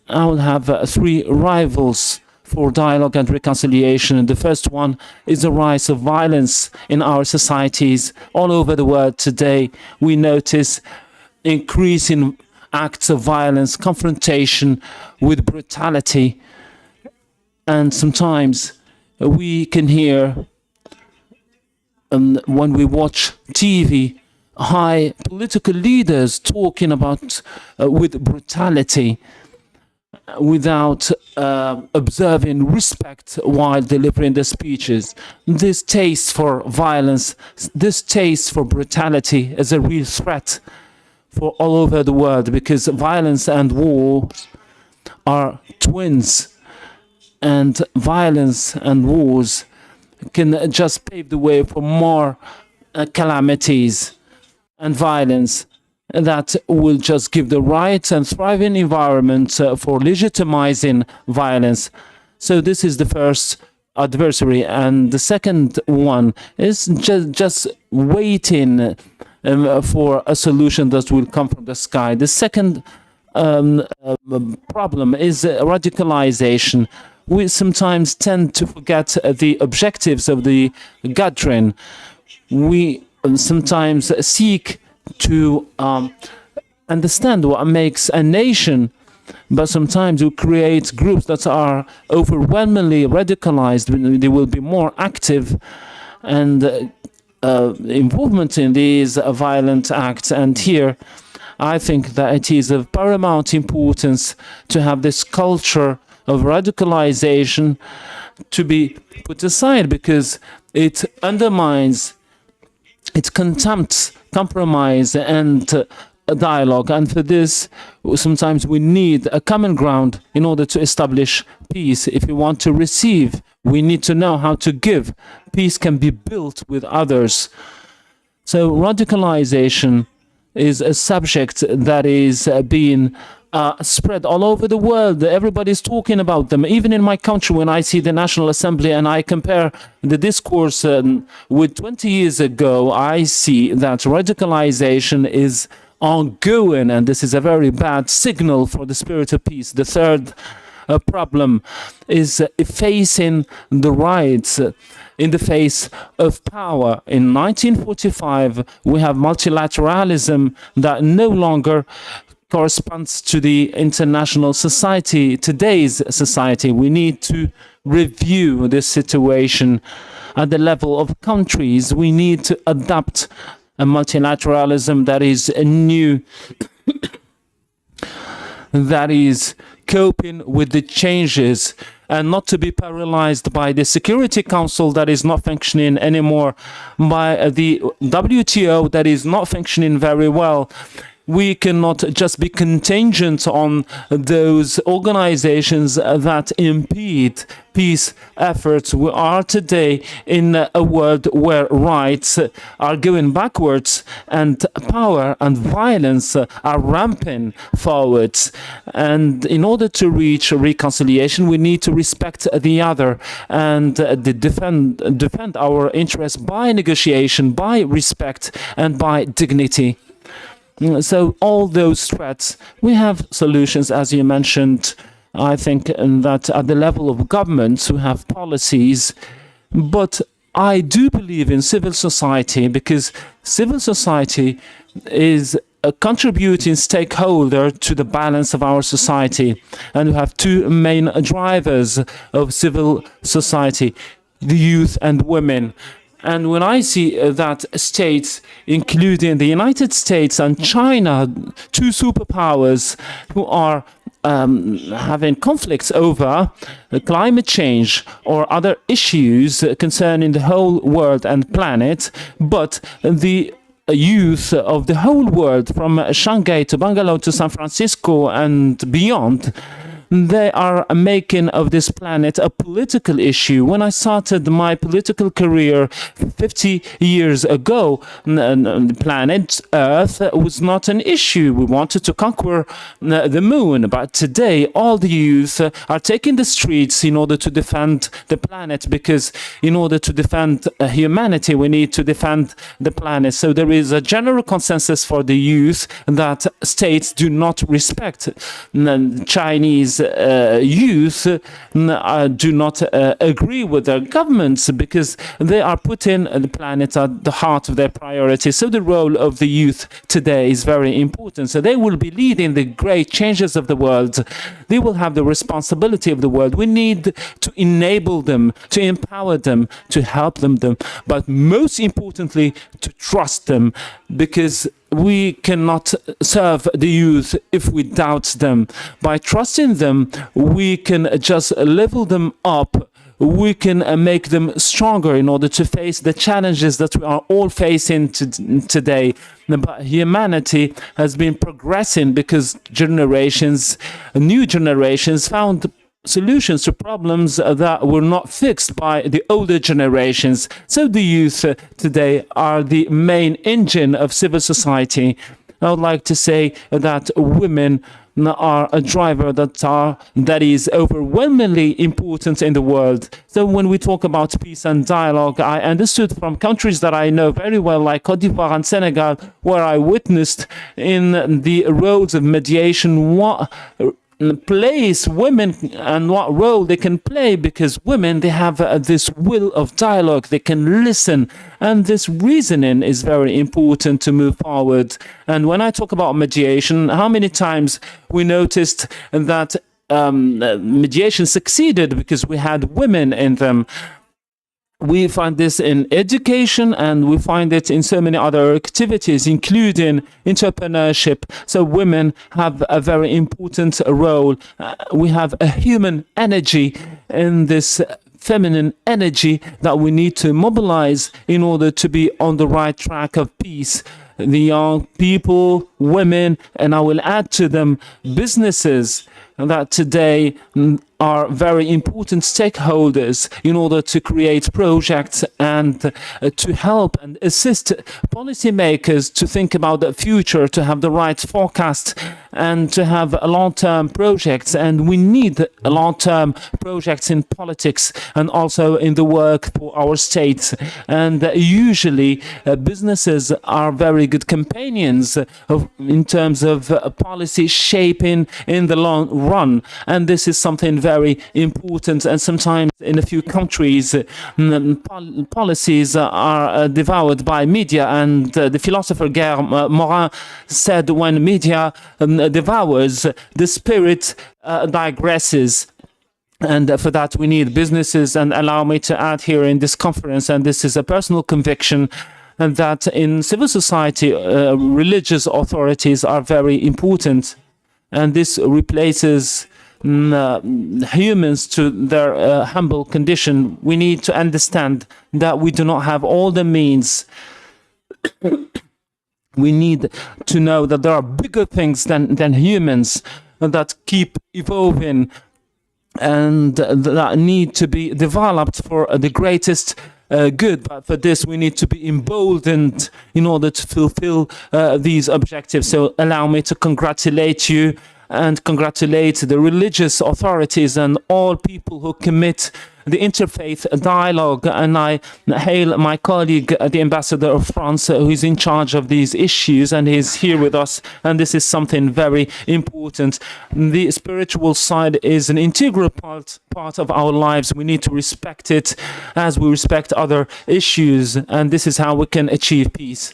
I will have 3 rivals for dialogue and reconciliation. And the first one is the rise of violence in our societies. All over the world today, we notice increasing acts of violence, confrontation with brutality. And sometimes we can hear, when we watch TV, high political leaders talking about with brutality, without observing respect while delivering their speeches. This taste for violence, this taste for brutality is a real threat for all over the world, because violence and war are twins, and violence and wars can just pave the way for more calamities and violence that will just give the right and thriving environment for legitimizing violence. So this is the first adversary, and the second one is just waiting for a solution that will come from the sky. The second problem is radicalization. We sometimes tend to forget the objectives of the gathering. We sometimes seek to understand what makes a nation, but sometimes we create groups that are overwhelmingly radicalized. They will be more active and involvement in these violent acts. And here I think that it is of paramount importance to have this culture of radicalization to be put aside, because it undermines, it contempts compromise and dialogue. And for this, sometimes we need a common ground in order to establish peace. If we want to receive, we need to know how to give. Peace can be built with others. So radicalization is a subject that is being spread all over the world. Everybody's talking about them. Even in my country, when I see the National Assembly and I compare the discourse with 20 years ago, I see that radicalization is ongoing, and this is a very bad signal for the spirit of peace. The third problem is effacing the rights in the face of power. In 1945, we have multilateralism that no longer corresponds to the international society, today's society. We need to review this situation at the level of countries. We need to adopt a multilateralism that is new, that is coping with the changes, and not to be paralyzed by the Security Council that is not functioning anymore, by the WTO that is not functioning very well. We cannot just be contingent on those organizations that impede peace efforts. We are today in a world where rights are going backwards and power and violence are ramping forwards. And in order to reach reconciliation, we need to respect the other and defend our interests by negotiation, by respect, and by dignity. So all those threats, we have solutions, as you mentioned. I think that at the level of governments, we have policies, but I do believe in civil society, because civil society is a contributing stakeholder to the balance of our society. And we have two main drivers of civil society, the youth and women. And when I see that states, including the United States and China, two superpowers who are having conflicts over climate change or other issues concerning the whole world and planet, but the youth of the whole world, from Shanghai to Bangalore to San Francisco and beyond, they are making of this planet a political issue. When I started my political career 50 years ago, the planet Earth was not an issue. We wanted to conquer the moon. But today, all the youth are taking the streets in order to defend the planet, because in order to defend humanity, we need to defend the planet. So there is a general consensus for the youth that states do not respect Chinese youth do not agree with their governments, because they are putting the planet at the heart of their priorities. So the role of the youth today is very important. So they will be leading the great changes of the world. They will have the responsibility of the world. We need to enable them, to empower them, to help them, but most importantly, to trust them, because we cannot serve the youth if we doubt them. By trusting them, we can just level them up. We can make them stronger in order to face the challenges that we are all facing today. But humanity has been progressing because new generations found solutions to problems that were not fixed by the older generations. So the youth today are the main engine of civil society. I would like to say that women are a driver that is overwhelmingly important in the world. So when we talk about peace and dialogue, I understood from countries that I know very well, like Côte d'Ivoire and Senegal, where I witnessed in the roles of mediation what place women and what role they can play, because women, they have this will of dialogue, they can listen, and this reasoning is very important to move forward. And when I talk about mediation, how many times we noticed that mediation succeeded because we had women in them. We find this in education, and we find it in so many other activities, including entrepreneurship. So women have a very important role. We have a human energy in this feminine energy that we need to mobilize in order to be on the right track of peace. The young people, women, and I will add to them businesses that today are very important stakeholders in order to create projects and to help and assist policymakers to think about the future, to have the right forecast and to have long-term projects. And we need long-term projects in politics and also in the work for our states. And usually businesses are very good companions in terms of policy shaping in the long run. And this is something very important. And sometimes in a few countries, policies are devoured by media. And the philosopher Guerre Morin said, when media devours, the spirit digresses. And for that, we need businesses. And allow me to add here in this conference, and this is a personal conviction, and that in civil society, religious authorities are very important. And this replaces humans to their humble condition. We need to understand that we do not have all the means. We need to know that there are bigger things than humans that keep evolving and that need to be developed for the greatest good. But for this, we need to be emboldened in order to fulfill these objectives. So allow me to congratulate you and congratulate the religious authorities and all people who commit the interfaith dialogue. And I hail my colleague, the ambassador of France, who is in charge of these issues and is here with us. And this is something very important. The spiritual side is an integral part of our lives. We need to respect it as we respect other issues. And this is how we can achieve peace.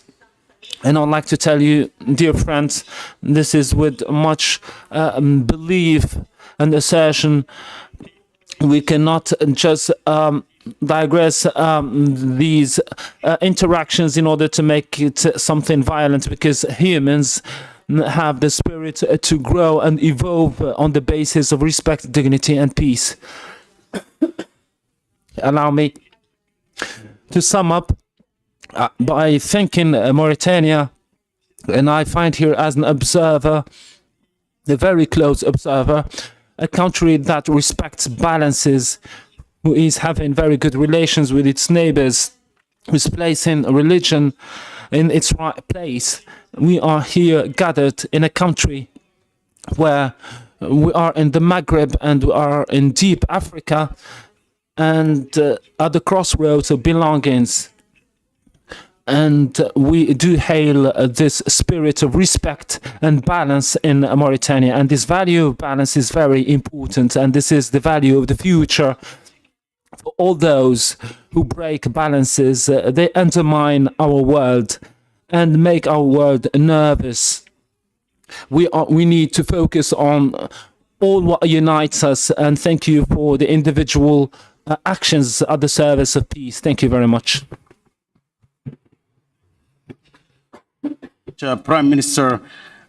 And I'd like to tell you, dear friends, this is with much belief and assertion. We cannot just digress these interactions in order to make it something violent, because humans have the spirit to grow and evolve on the basis of respect, dignity, and peace. Allow me to sum up by thanking Mauritania, and I find here as an observer, a very close observer, a country that respects balances, who is having very good relations with its neighbors, who is placing religion in its right place. We are here gathered in a country where we are in the Maghreb and we are in deep Africa and at the crossroads of belongings. And we do hail this spirit of respect and balance in Mauritania. And this value of balance is very important. And this is the value of the future. For all those who break balances, they undermine our world and make our world nervous. We need to focus on all what unites us. And thank you for the individual actions at the service of peace. Thank you very much. Prime Minister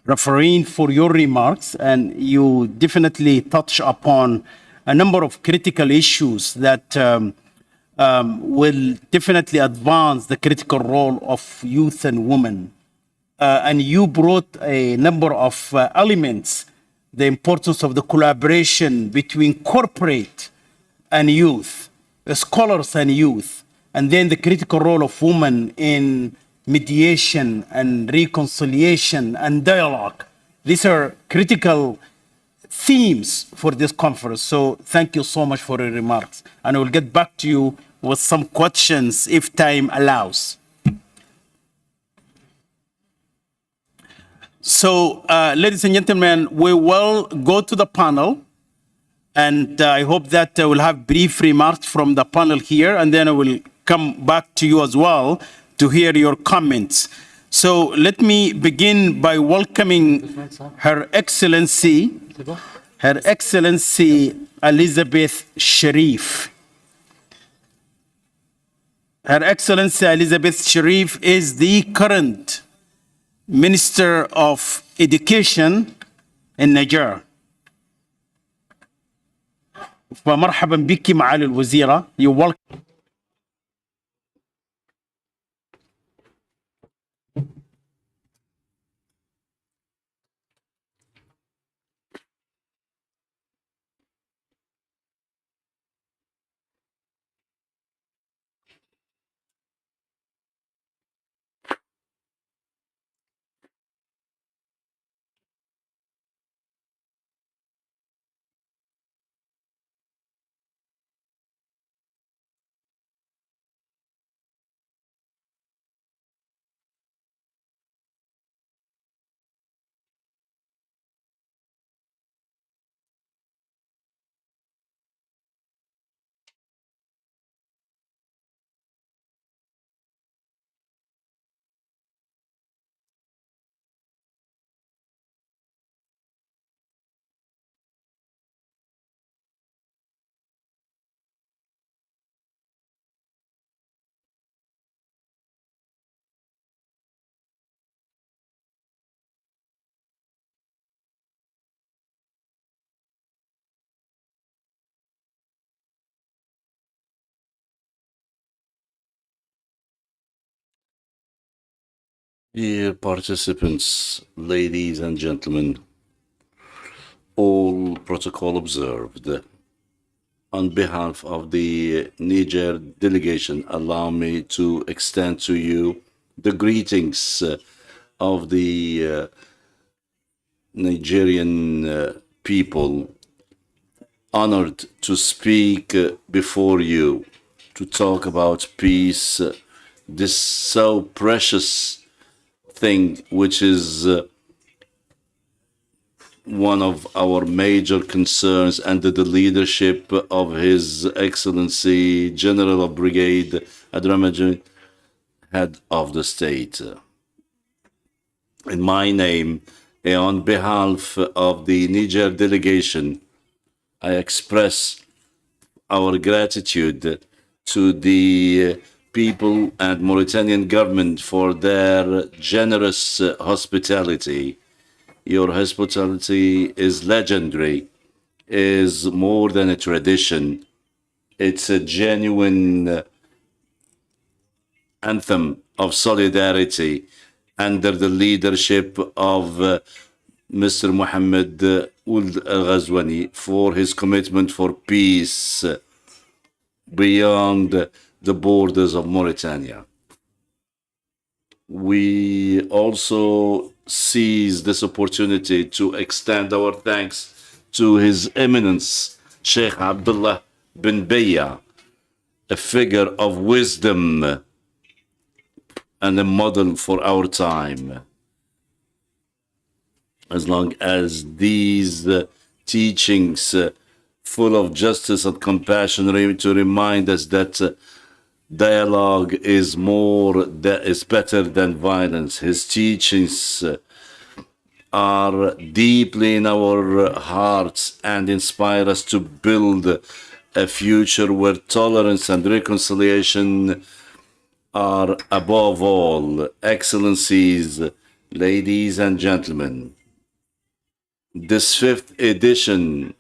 Raffarin, for your remarks, and you definitely touch upon a number of critical issues that will definitely advance the critical role of youth and women. And you brought a number of elements, the importance of the collaboration between corporate and youth, scholars and youth, and then the critical role of women in mediation and reconciliation and dialogue. These are critical themes for this conference. So thank you so much for your remarks. And I will get back to you with some questions if time allows. So, ladies and gentlemen, we will go to the panel. And I hope that we'll have brief remarks from the panel here. And then I will come back to you as well to hear your comments. So let me begin by welcoming Her Excellency Elizabeth Sharif. Her Excellency Elizabeth Sharif is the current Minister of Education in Niger. فمرحبا بك معالي الوزيرة. You welcome. Dear participants, ladies and gentlemen, all protocol observed. On behalf of the Niger delegation, allow me to extend to you the greetings of the Nigerian people, honored to speak before you, to talk about peace, this so precious thing which is one of our major concerns under the leadership of His Excellency General of Brigade Adramaji, head of the state. In my name, and on behalf of the Niger delegation, I express our gratitude to the people and Mauritanian government for their generous hospitality. Your hospitality is legendary, is more than a tradition. It's a genuine anthem of solidarity under the leadership of Mr. Mohammed Ould Al-Ghazwani for his commitment for peace beyond the borders of Mauritania. We also seize this opportunity to extend our thanks to His Eminence Sheikh Abdullah bin Bayya, a figure of wisdom and a model for our time. As long as these teachings full of justice and compassion to remind us that dialogue is better than violence. His teachings are deeply in our hearts and inspire us to build a future where tolerance and reconciliation are above all. Excellencies, ladies and gentlemen, this 5th edition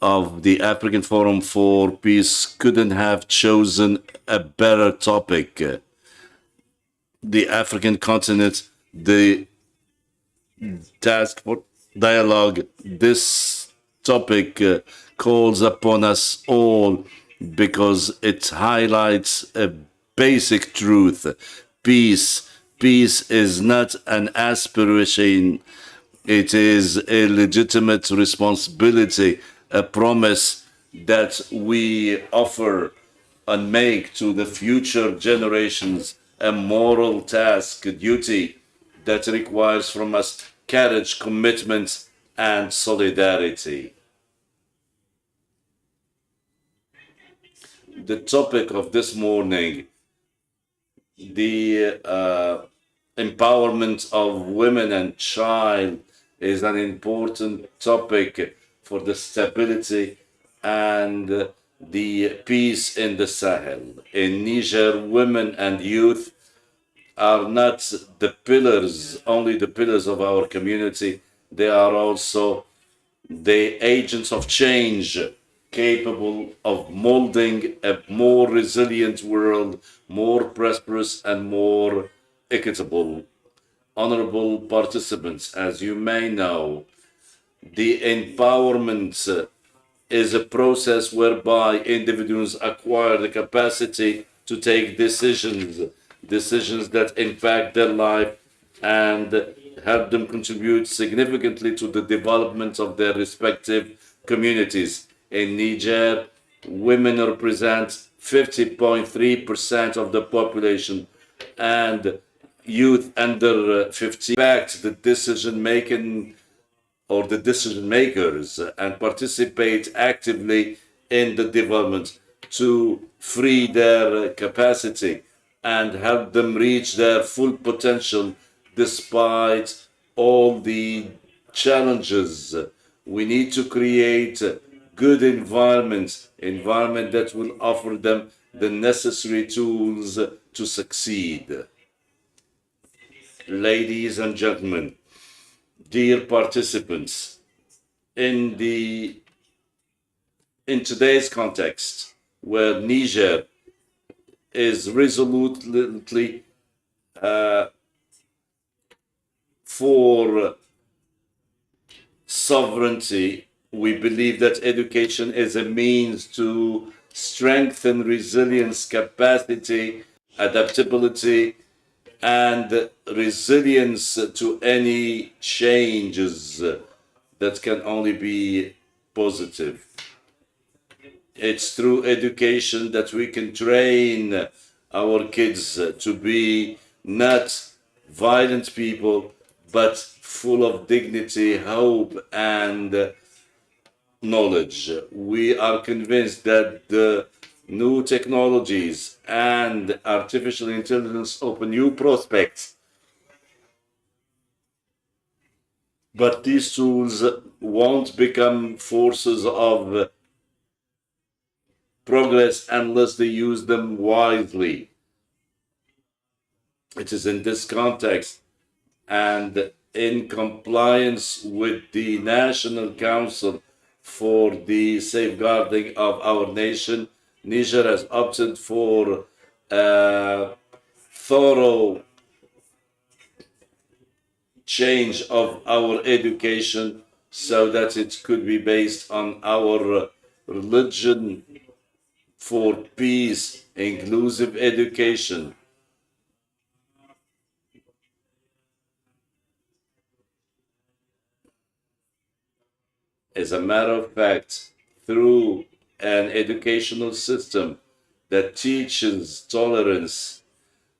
of the African Forum for Peace couldn't have chosen a better topic. The African continent, the task for dialogue, this topic calls upon us all because it highlights a basic truth. Peace is not an aspiration. It is a legitimate responsibility, a promise that we offer and make to the future generations, a moral task, a duty that requires from us courage, commitment, and solidarity. The topic of this morning, the empowerment of women and child, is an important topic for the stability and the peace in the Sahel. In Niger, women and youth are not the pillars, only the pillars of our community. They are also the agents of change, capable of molding a more resilient world, more prosperous and more equitable. Honorable participants, as you may know, the empowerment is a process whereby individuals acquire the capacity to take decisions that impact their life and help them contribute significantly to the development of their respective communities. In Niger, women represent 50.3% of the population, and youth under 50 impact the decision making or the decision makers and participate actively in the development to free their capacity and help them reach their full potential despite all the challenges. We need to create a good environment that will offer them the necessary tools to succeed. Ladies and gentlemen, dear participants, in today's context, where Niger is resolutely for sovereignty, we believe that education is a means to strengthen resilience, capacity, adaptability, and resilience to any changes that can only be positive. It's through education that we can train our kids to be not violent people, but full of dignity, hope, and knowledge. We are convinced that the new technologies and artificial intelligence open new prospects, but these tools won't become forces of progress unless they use them wisely. It is in this context and in compliance with the National Council for the Safeguarding of Our Nation, Niger has opted for a thorough change of our education so that it could be based on our religion for peace, inclusive education. As a matter of fact, through an educational system that teaches tolerance,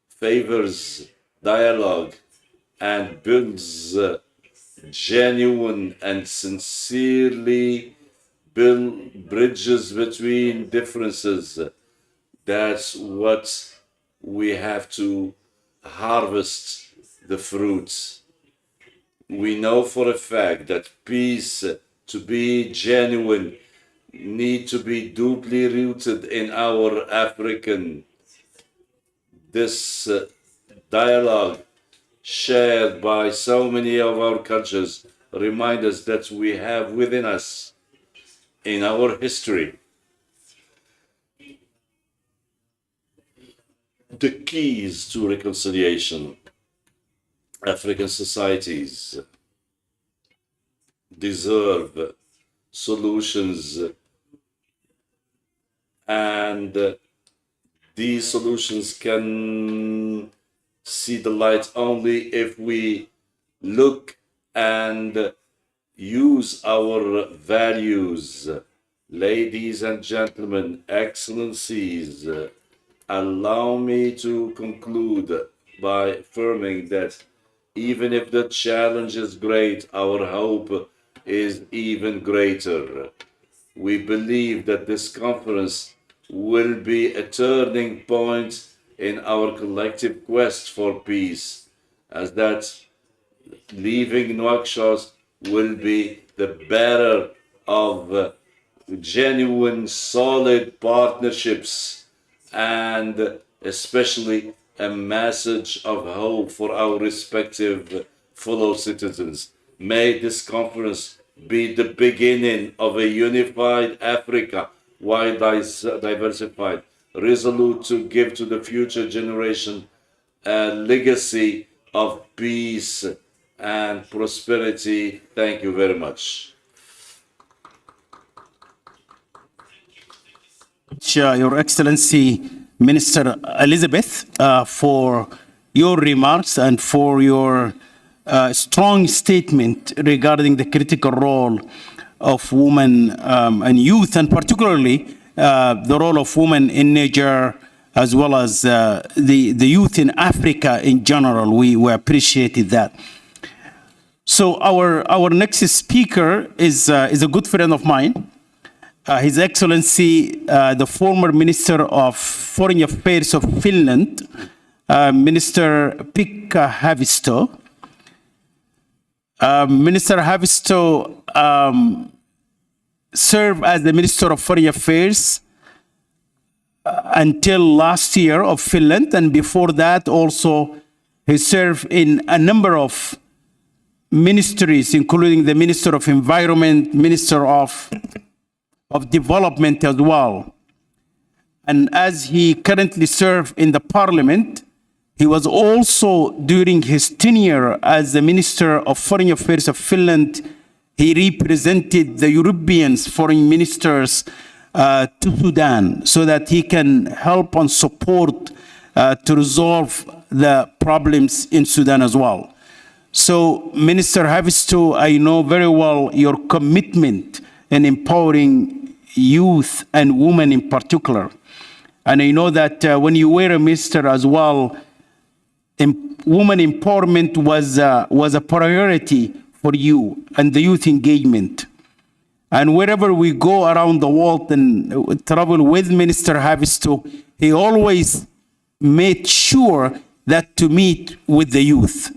favors dialogue, and builds genuine and sincerely build bridges between differences. That's what we have to harvest the fruits. We know for a fact that peace, to be genuine, need to be deeply rooted in our African. This dialogue shared by so many of our cultures remind us that we have within us, in our history, the keys to reconciliation. African societies deserve solutions, and these solutions can see the light only if we look and use our values. Ladies and gentlemen, excellencies, allow me to conclude by affirming that even if the challenge is great, our hope is even greater. We believe that this conference will be a turning point in our collective quest for peace, as that leaving Nouakchott will be the bearer of genuine, solid partnerships, and especially a message of hope for our respective fellow citizens. May this conference be the beginning of a unified Africa, wide diversified, resolute to give to the future generation a legacy of peace and prosperity. Thank you very much. Your Excellency, Minister Elizabeth, for your remarks and for your strong statement regarding the critical role of women and youth, and particularly the role of women in Niger, as well as the youth in Africa in general. We appreciated that. So our next speaker is a good friend of mine, His Excellency, the former Minister of Foreign Affairs of Finland, Minister Pekka Haavisto. Minister Haavisto served as the Minister of Foreign Affairs until last year of Finland, and before that also he served in a number of ministries, including the Minister of Environment, Minister of Development as well. And as he currently serves in the Parliament, he was also, during his tenure as the Minister of Foreign Affairs of Finland, he represented the European foreign ministers to Sudan, so that he can help and support to resolve the problems in Sudan as well. So, Minister Haavisto, I know very well your commitment in empowering youth and women in particular. And I know that when you were a minister as well, women empowerment was a priority for you and the youth engagement. And wherever we go around the world and travel with Minister Haavisto, he always made sure that to meet with the youth.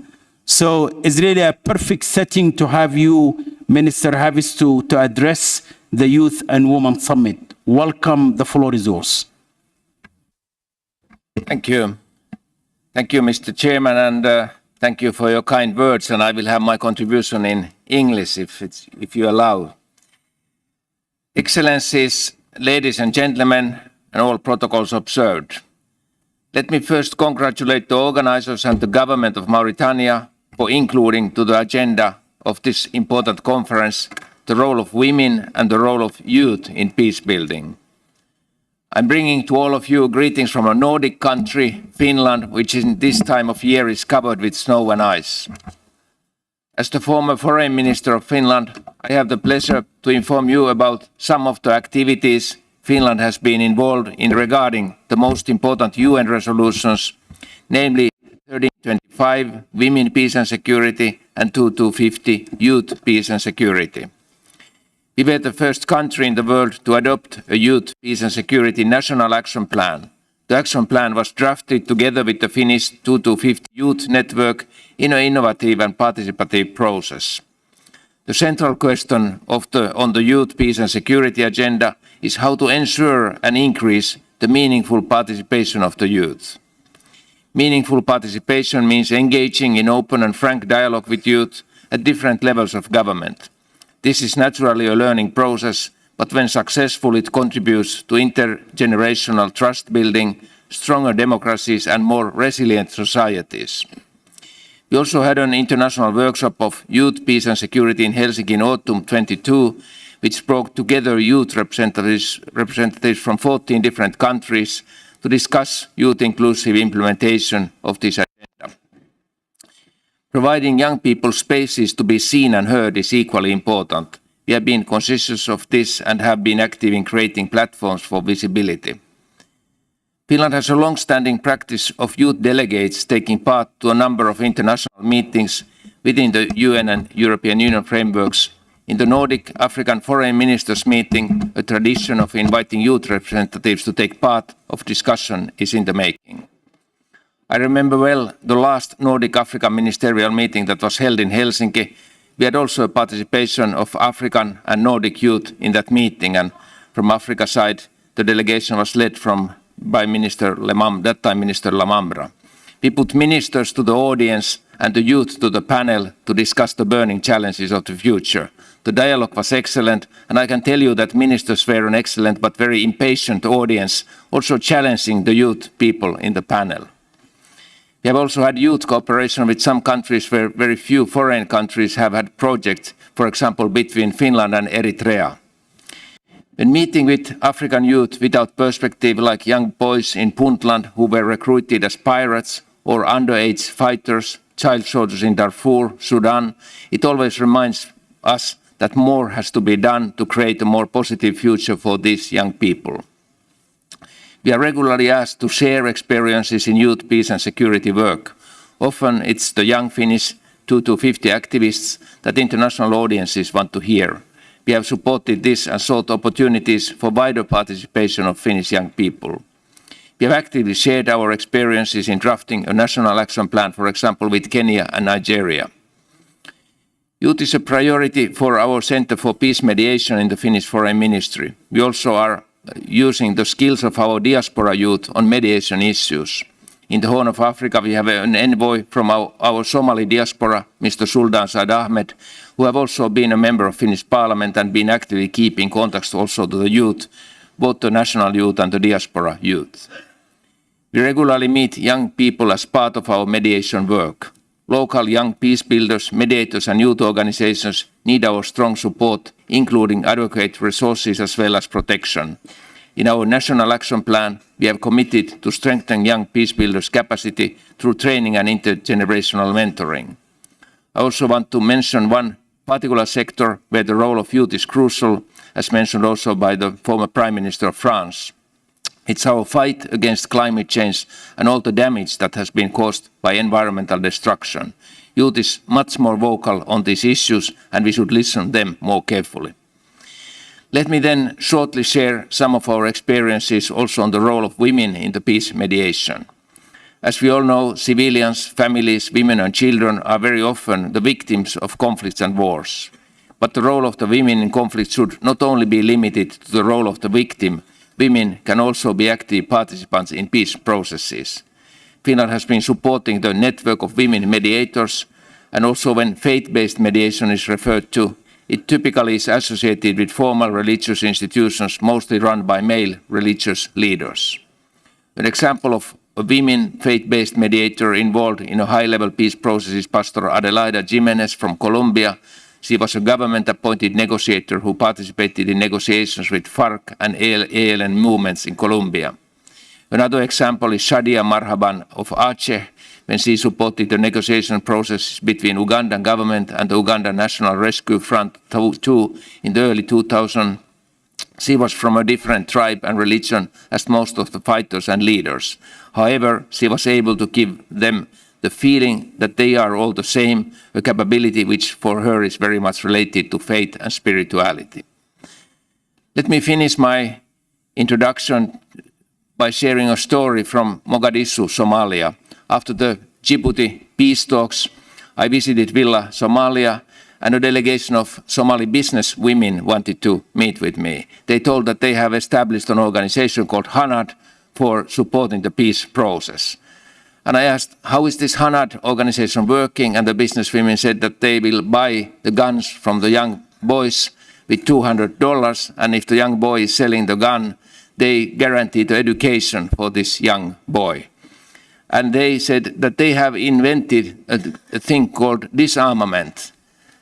So it's really a perfect setting to have you, Minister Haavisto, to address the Youth and Women Summit. Welcome, the floor is yours. Thank you. Thank you, Mr. Chairman, and thank you for your kind words, and I will have my contribution in English, if you allow. Excellencies, ladies and gentlemen, and all protocols observed. Let me first congratulate the organizers and the government of Mauritania for including to the agenda of this important conference the role of women and the role of youth in peace building. I'm bringing to all of you greetings from a Nordic country, Finland, which in this time of year is covered with snow and ice. As the former Foreign Minister of Finland, I have the pleasure to inform you about some of the activities Finland has been involved in regarding the most important UN resolutions, namely 1325, Women, Peace and Security, and 2250, Youth, Peace and Security. We were the first country in the world to adopt a Youth, Peace and Security National Action Plan. The action plan was drafted together with the Finnish 2250 Youth Network in an innovative and participative process. The central question on the Youth, Peace and Security agenda is how to ensure and increase the meaningful participation of the youth. Meaningful participation means engaging in open and frank dialogue with youth at different levels of government. This is naturally a learning process, but when successful, it contributes to intergenerational trust building, stronger democracies, and more resilient societies. We also had an international workshop of Youth, Peace and Security in Helsinki in autumn 22, which brought together youth representatives from 14 different countries to discuss youth-inclusive implementation of this agenda. Providing young people spaces to be seen and heard is equally important. We have been conscious of this and have been active in creating platforms for visibility. Finland has a long-standing practice of youth delegates taking part to a number of international meetings within the UN and European Union frameworks. In the Nordic African Foreign Ministers meeting, a tradition of inviting youth representatives to take part of discussion is in the making. I remember well the last Nordic African ministerial meeting that was held in Helsinki, We had also a participation of African and Nordic youth in that meeting, and from Africa side, the delegation was led by Minister that time Minister Lamambra. We put ministers to the audience and the youth to the panel to discuss the burning challenges of the future. The dialogue was excellent, and I can tell you that ministers were an excellent but very impatient audience, also challenging the youth people in the panel. We have also had youth cooperation with some countries where very few foreign countries have had projects, for example, between Finland and Eritrea. When meeting with African youth without perspective, like young boys in Puntland who were recruited as pirates, or underage fighters, child soldiers in Darfur, Sudan, it always reminds us that more has to be done to create a more positive future for these young people. We are regularly asked to share experiences in youth peace and security work. Often it's the young Finnish 2 to 50 activists that international audiences want to hear. We have supported this and sought opportunities for wider participation of Finnish young people. We have actively shared our experiences in drafting a national action plan, for example, with Kenya and Nigeria. Youth is a priority for our Center for Peace Mediation in the Finnish Foreign Ministry. We also are using the skills of our diaspora youth on mediation issues. In the Horn of Africa, we have an envoy from our Somali diaspora, Mr. Sultan Said Ahmed, who have also been a member of Finnish Parliament and been actively keeping contacts also to the youth, both the national youth and the diaspora youth. We regularly meet young people as part of our mediation work. Local young peace builders, mediators and youth organizations need our strong support, including adequate resources as well as protection. In our National Action Plan, we have committed to strengthen young peace builders' capacity through training and intergenerational mentoring. I also want to mention one particular sector where the role of youth is crucial, as mentioned also by the former Prime Minister of France. It's our fight against climate change and all the damage that has been caused by environmental destruction. Youth is much more vocal on these issues, and we should listen to them more carefully. Let me then shortly share some of our experiences also on the role of women in the peace mediation. As we all know, civilians, families, women and children are very often the victims of conflicts and wars. But the role of the women in conflict should not only be limited to the role of the victim. Women can also be active participants in peace processes. Finland has been supporting the network of women mediators, and also when faith-based mediation is referred to, it typically is associated with formal religious institutions mostly run by male religious leaders. An example of a women faith-based mediator involved in a high-level peace process is Pastor Adelaida Jimenez from Colombia. She was a government-appointed negotiator who participated in negotiations with FARC and ELN movements in Colombia. Another example is Shadia Marhaban of Aceh, when she supported the negotiation process between Ugandan government and the Ugandan National Rescue Front 2 in the early 2000s. She was from a different tribe and religion as most of the fighters and leaders. However, she was able to give them the feeling that they are all the same, a capability which for her is very much related to faith and spirituality. Let me finish my introduction by sharing a story from Mogadishu, Somalia. After the Djibouti peace talks, I visited Villa Somalia, and a delegation of Somali business women wanted to meet with me. They told that they have established an organization called Hanad for supporting the peace process. And I asked, how is this Hanad organization working? And the business women said that they will buy the guns from the young boys with $200, and if the young boy is selling the gun, they guarantee the education for this young boy. And they said that they have invented a thing called disarmament.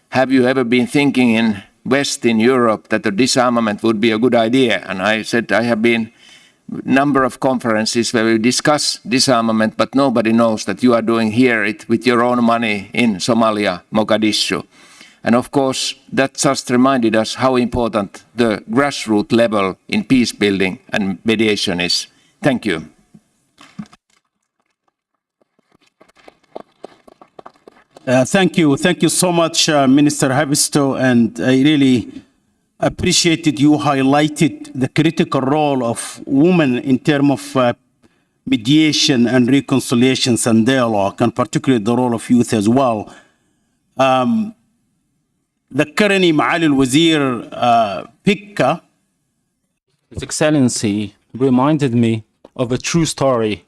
Have you ever been thinking in West in Europe that the disarmament would be a good idea? And I said I have been number of conferences where we discuss disarmament, but nobody knows that you are doing here it with your own money in Somalia, Mogadishu. And of course, that just reminded us how important the grassroots level in peace building and mediation is. Thank you. Thank you so much, Minister Havisto, and I really appreciated you highlighted the critical role of women in terms of mediation and reconciliations and dialogue, and particularly the role of youth as well. ذكرني معالي الوزير بيكا. His Excellency reminded me of a true story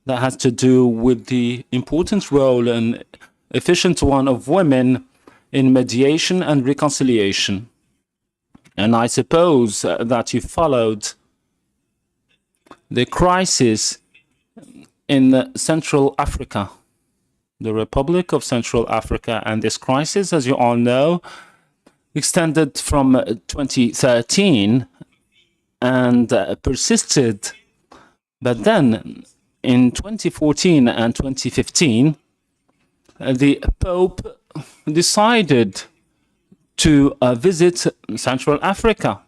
that has to do with the important role and efficient one of women in mediation and reconciliation. And I suppose that you followed the crisis in Central Africa, the Republic of Central Africa. And this crisis, as you all know, extended from 2013 and persisted. But then in 2014 and 2015, the Pope decided to visit Central Africa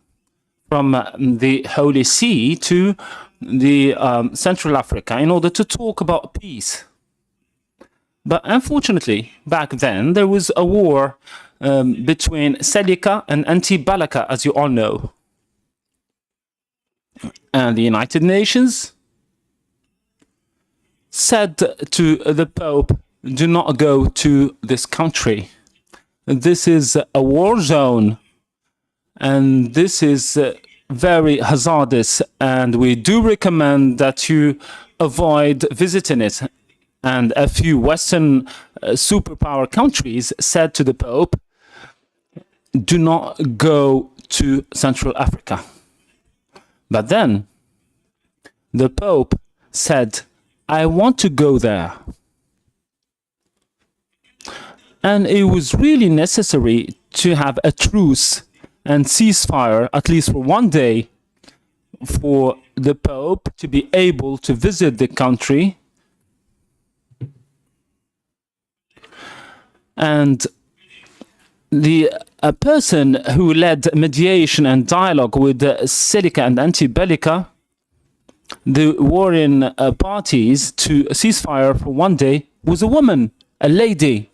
from the Holy See to the Central Africa in order to talk about peace. But unfortunately, back then, there was a war between Selika and Anti-Balaka, as you all know. And the United Nations said to the Pope, do not go to this country. This is a war zone, and this is very hazardous, and we do recommend that you avoid visiting it. And a few Western superpower countries said to the Pope, do not go to Central Africa. But then the Pope said, I want to go there. And it was really necessary to have a truce and ceasefire, at least for one day, for the Pope to be able to visit the country. And the person who led mediation and dialogue with Selika and Anti-Balaka, the warring parties, to ceasefire for one day, was a woman, a lady.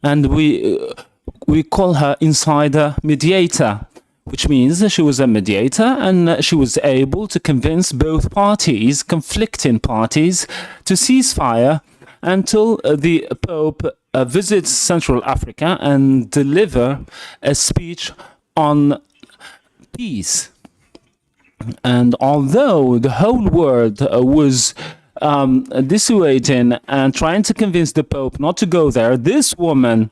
And we call her insider mediator, which means she was a mediator and she was able to convince both parties, conflicting parties, to ceasefire until the Pope visits Central Africa and deliver a speech on peace. And although the whole world was dissuading and trying to convince the Pope not to go there, this woman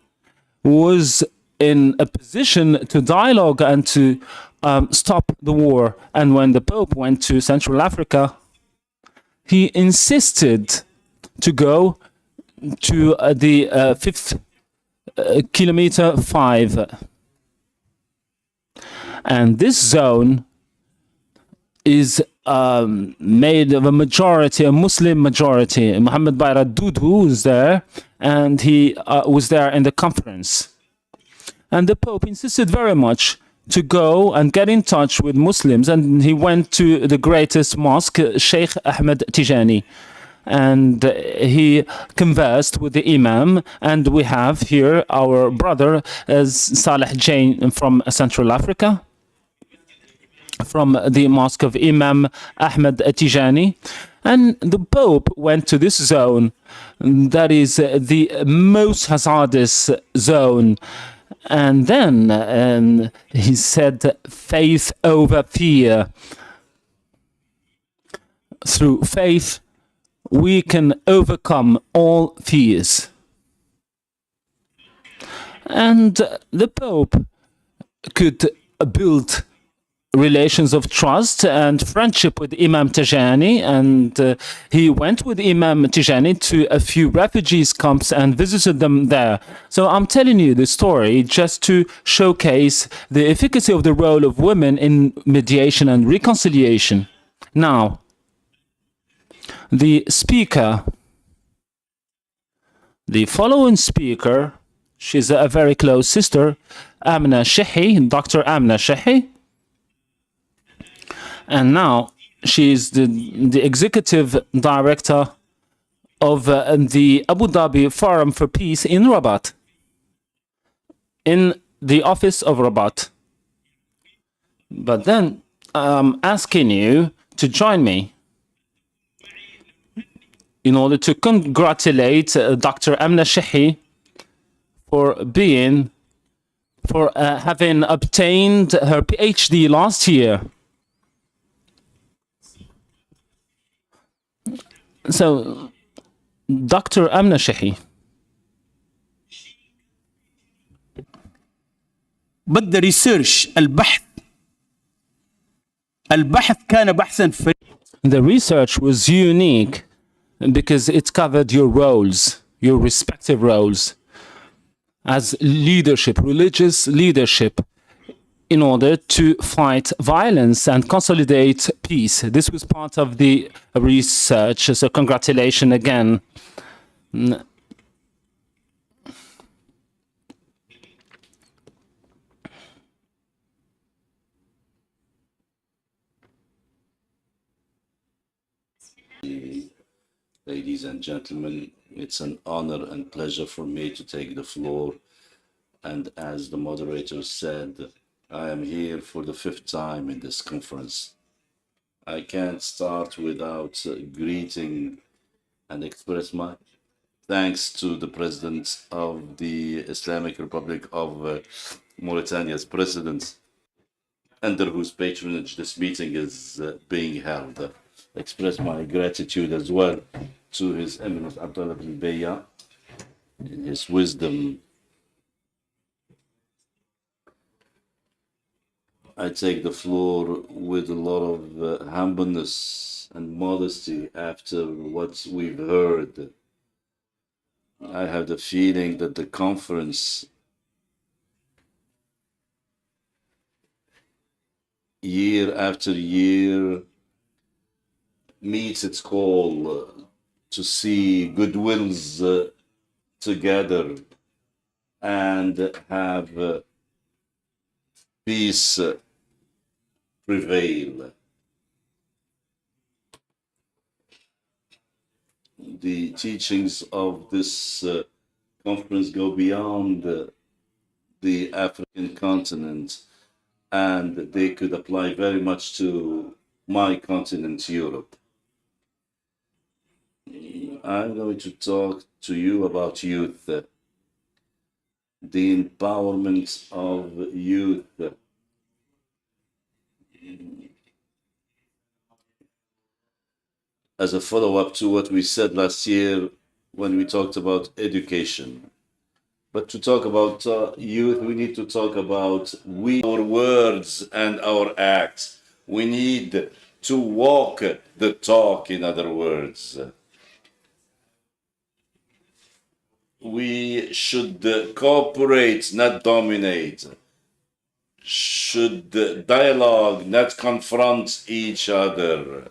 was in a position to dialogue and to stop the war. And when the Pope went to Central Africa, he insisted to go to the 5th kilometer 5. And this zone is made of a majority, a Muslim majority. Mohammed Bayrat Dudu is there, and he was there in the conference. And the Pope insisted very much to go and get in touch with Muslims, and he went to the greatest mosque, Sheikh Ahmed Tijani, and he conversed with the Imam. And we have here our brother Saleh Jain from Central Africa, from the mosque of Imam Ahmed Tijani. And the Pope went to this zone that is the most hazardous zone. And then he said, faith over fear. Through faith, we can overcome all fears. And the Pope could build relations of trust and friendship with Imam Tijani, and he went with Imam Tijani to a few refugees camps and visited them there. So I'm telling you the story just to showcase the efficacy of the role of women in mediation and reconciliation. Now, the following speaker, she's a very close sister, Amna Shehi, Dr. Amna Shehi. And now she is the executive director of the Abu Dhabi Forum for Peace in Rabat, in the office of Rabat. But then I'm asking you to join me in order to congratulate Dr. Amna Shehi for being for having obtained her PhD last year. So, Dr. Amna Shehi. But the research, البحث كان بحثا The research was unique because it covered your roles, your respective roles as leadership, religious leadership, in order to fight violence and consolidate peace. This was part of the research, so congratulations again. Ladies and gentlemen, it's an honor and pleasure for me to take the floor. And as the moderator said, I am here for the 5th time in this conference. I can't start without greeting and express my thanks to the President of the Islamic Republic of Mauritania's President, under whose patronage this meeting is being held. Express my gratitude as well to His Eminence Abdullah bin Beya, in his wisdom. I take the floor with a lot of humbleness and modesty after what we've heard. I have the feeling that the conference year after year meets its call to see goodwills together and have peace prevail. The teachings of this conference go beyond the African continent, and they could apply very much to my continent, Europe. I'm going to talk to you about youth, the empowerment of youth. As a follow-up to what we said last year when we talked about education. But to talk about youth, we need to talk about our words and our acts. We need to walk the talk, in other words. We should cooperate, not dominate. Should dialogue, not confront each other.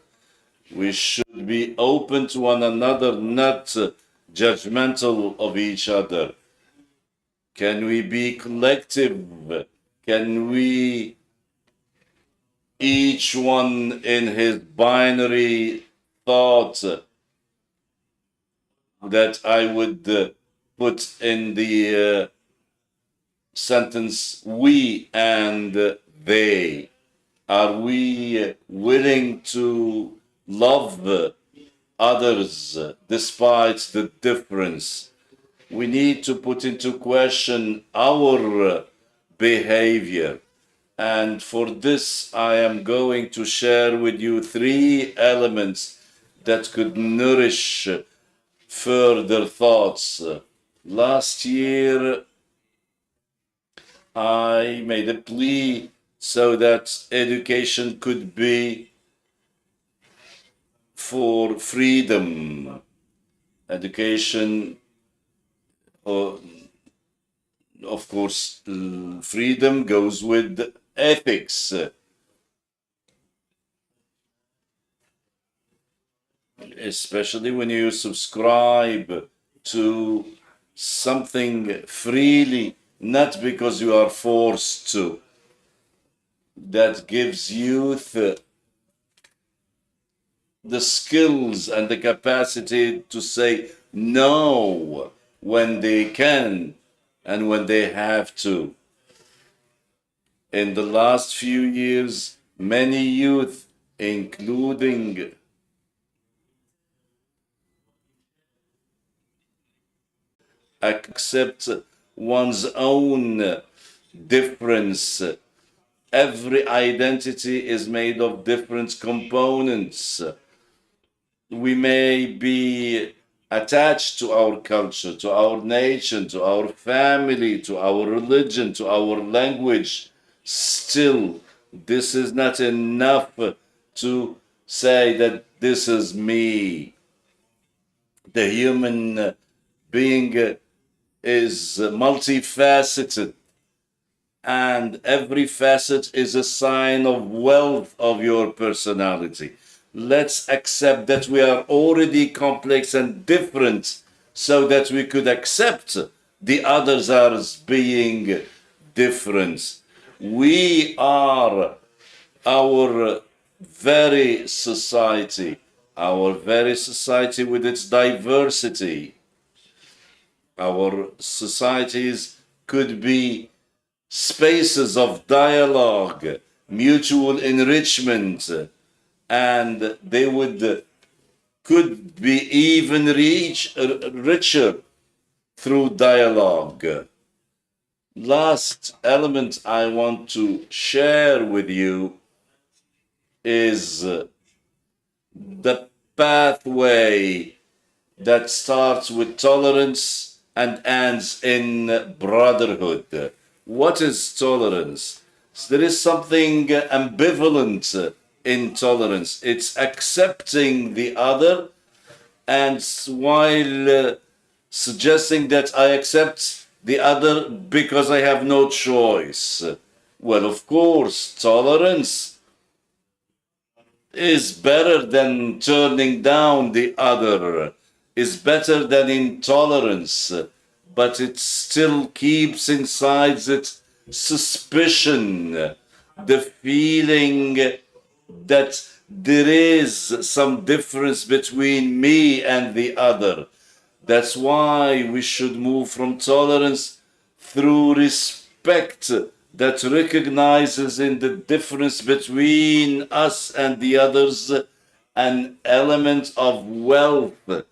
We should be open to one another, not judgmental of each other. Can we be collective? Can we, each one in his binary thought that I would put in the sentence we and they? Are we willing to love others despite the difference? We need to put into question our behavior. And for this, I am going to share with you 3 elements that could nourish further thoughts. Last year, I made a plea so that education could be for freedom. Education, of course, freedom goes with ethics. Especially when you subscribe to something freely, not because you are forced to. That gives youth the skills and the capacity to say no when they can and when they have to. In the last few years, many youth, including accept one's own difference. Every identity is made of different components. We may be attached to our culture, to our nation, to our family, to our religion, to our language. Still, this is not enough to say that this is me. The human being is multifaceted, and every facet is a sign of wealth of your personality. Let's accept that we are already complex and different so that we could accept the others as being different. We are our very society with its diversity. Our societies could be spaces of dialogue, mutual enrichment, and they could be even richer through dialogue. Last element I want to share with you is the pathway that starts with tolerance and ends in brotherhood. What is tolerance? There is something ambivalent in tolerance. It's accepting the other, and while suggesting that I accept the other because I have no choice. Well, of course, tolerance is better than turning down the other, is better than intolerance, but it still keeps inside it suspicion, the feeling that there is some difference between me and the other. That's why we should move from tolerance through respect that recognizes in the difference between us and the others an element of wealth.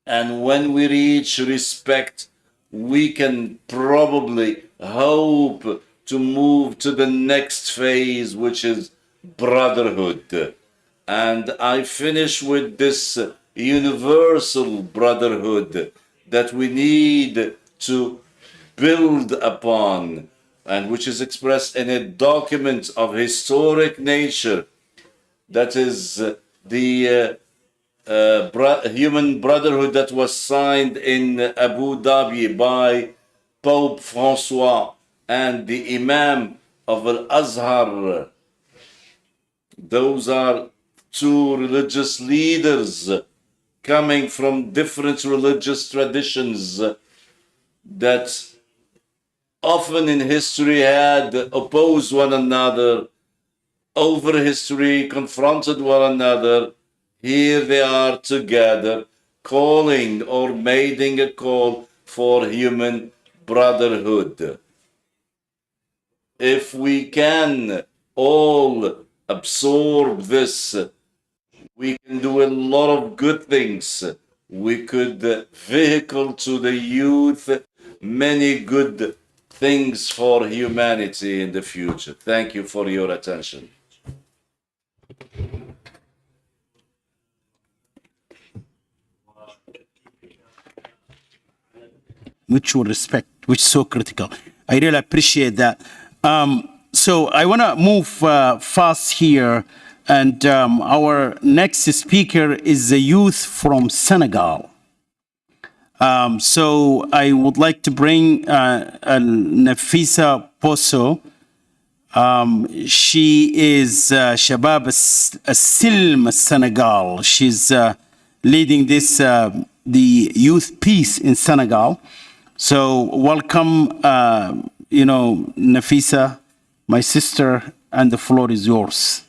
And when we reach respect, we can probably hope to move to the next phase, which is brotherhood. And I finish with this universal brotherhood that we need to build upon, and which is expressed in a document of historic nature, that is the human brotherhood that was signed in Abu Dhabi by Pope Francois and the Imam of Al-Azhar. Those are two religious leaders coming from different religious traditions that often in history had opposed one another, over history confronted one another. Here they are together, calling or making a call for human brotherhood. If we can all absorb this, we can do a lot of good things. We could vehicle to the youth many good things for humanity in the future. Thank you for your attention. Mutual respect, which is so critical. I really appreciate that. So I want to move fast here, and our next speaker is the youth from Senegal. So I would like to bring Nafisa Poso. She is Shabab السلم Senegal. She's leading this the youth peace in Senegal. So welcome, Nafisa, my sister, and the floor is yours.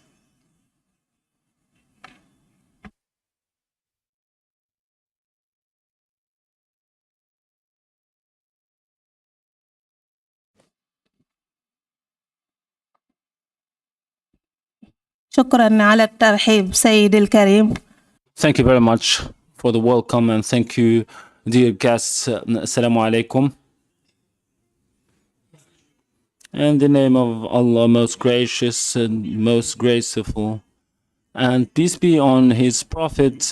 شكرا على الترحيب سيدي الكريم. Thank you very much for the welcome, and thank you, dear guests. Assalamu alaikum. In the name of Allah, most gracious and most graceful, and peace be on his Prophet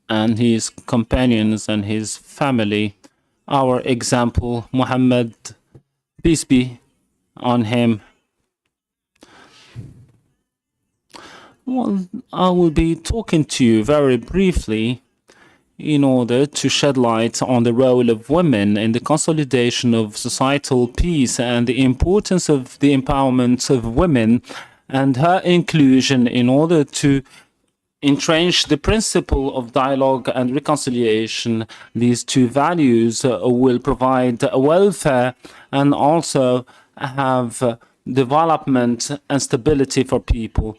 and his companions and his family, our example, Muhammad, peace be on him. Well, I will be talking to you very briefly in order to shed light on the role of women in the consolidation of societal peace and the importance of the empowerment of women and her inclusion in order to entrench the principle of dialogue and reconciliation. These two values will provide welfare and also have development and stability for people.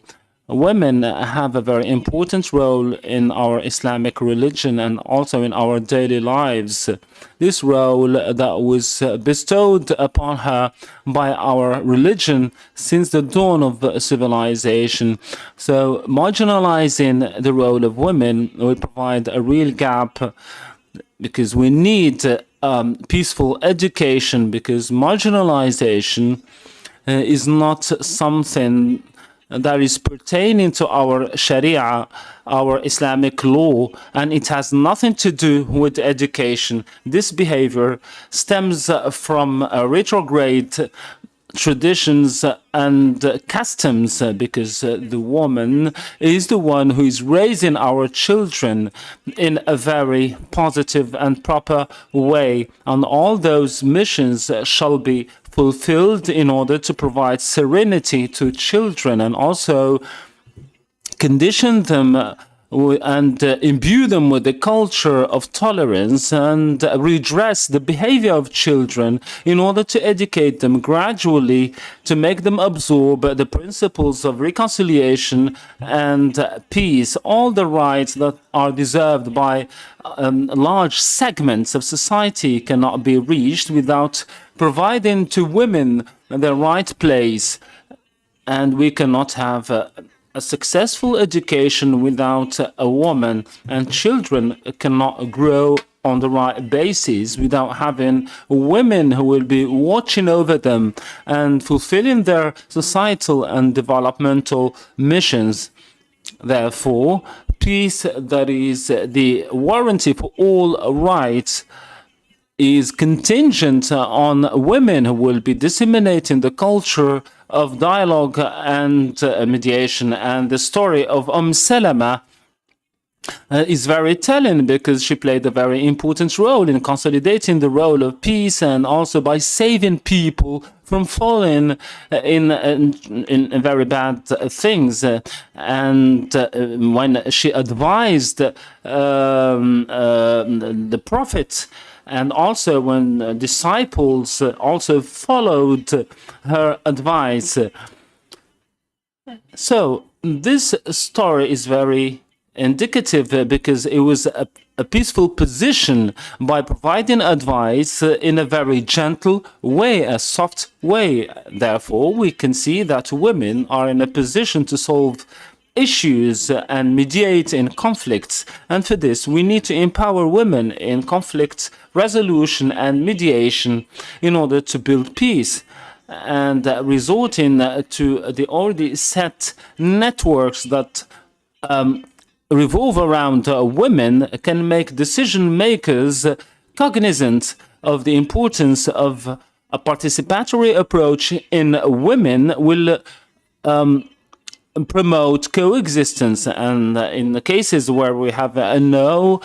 Women have a very important role in our Islamic religion and also in our daily lives. This role that was bestowed upon her by our religion since the dawn of civilization. So marginalizing the role of women will provide a real gap because we need peaceful education, because marginalization is not something that is pertaining to our Sharia, our Islamic law, and it has nothing to do with education. This behavior stems from retrograde traditions and customs because the woman is the one who is raising our children in a very positive and proper way, and all those missions shall be fulfilled in order to provide serenity to children and also condition them and imbue them with the culture of tolerance and redress the behavior of children in order to educate them gradually, to make them absorb the principles of reconciliation and peace, all the rights that are deserved by large segments of society cannot be reached without providing to women the right place. And we cannot have a successful education without a woman, and children cannot grow on the right basis without having women who will be watching over them and fulfilling their societal and developmental missions. Therefore, peace, that is the warranty for all rights, is contingent on women who will be disseminating the culture of dialogue and mediation. And the story of Salama is very telling because she played a very important role in consolidating the role of peace and also by saving people from falling in very bad things. And when she advised the Prophet, and also when disciples also followed her advice. So this story is very indicative because it was a peaceful position by providing advice in a very gentle way, a soft way. Therefore, we can see that women are in a position to solve issues and mediate in conflicts. And for this, we need to empower women in conflict resolution and mediation in order to build peace. And resorting to the already set networks that revolve around women can make decision makers cognizant of the importance of a participatory approach in women will promote coexistence. And in the cases where we have no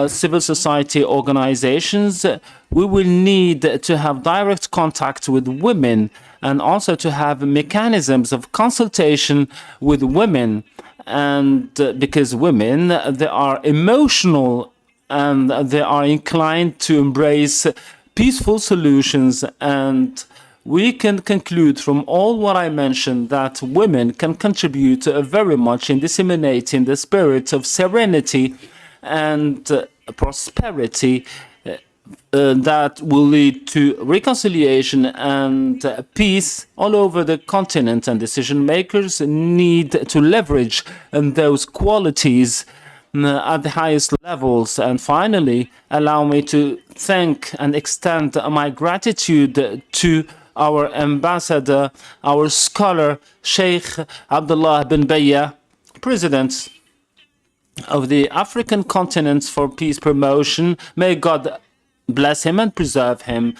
civil society organizations, we will need to have direct contact with women and also to have mechanisms of consultation with women. And because women, they are emotional and they are inclined to embrace peaceful solutions, and we can conclude from all what I mentioned that women can contribute very much in disseminating the spirit of serenity and prosperity that will lead to reconciliation and peace all over the continent. And decision makers need to leverage those qualities at the highest levels. And finally, allow me to thank and extend my gratitude to our ambassador, our scholar, Sheikh Abdullah bin Baya, President of the African Continent for Peace Promotion. May God bless him and preserve him.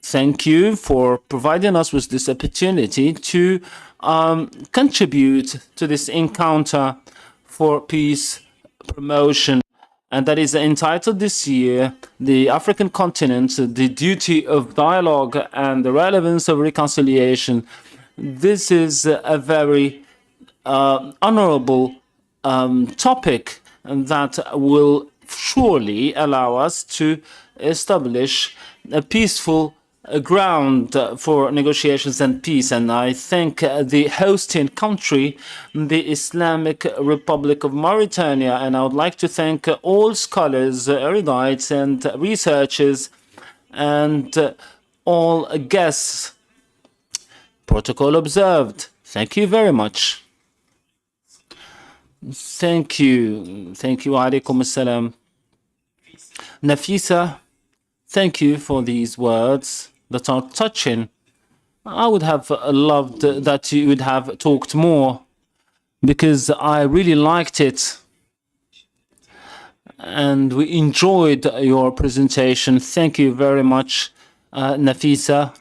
Thank you for providing us with this opportunity to contribute to this encounter for peace promotion. And that is entitled this year, The African Continent, the Duty of Dialogue and the Relevance of Reconciliation. This is a very honorable topic that will surely allow us to establish a peaceful ground for negotiations and peace. And I thank the hosting country, the Islamic Republic of Mauritania, and I would like to thank all scholars, erudites, and researchers, and all guests. Protocol observed. Thank you very much. Thank you. Thank you. Alaikum assalam. Nafisa, thank you for these words that are touching. I would have loved that you would have talked more because I really liked it. And we enjoyed your presentation. Thank you very much, Nafisa.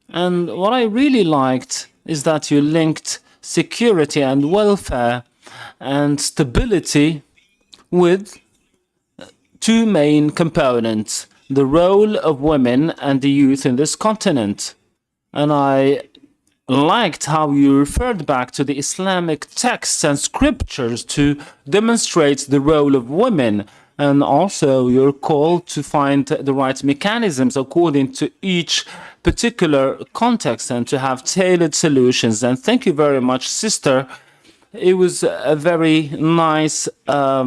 And what I really liked is that you linked security and welfare and stability with two main components: the role of women and the youth in this continent. And I liked how you referred back to the Islamic texts and scriptures to demonstrate the role of women, and also your call to find the right mechanisms according to each particular context and to have tailored solutions. And thank you very much, sister. It was a very nice or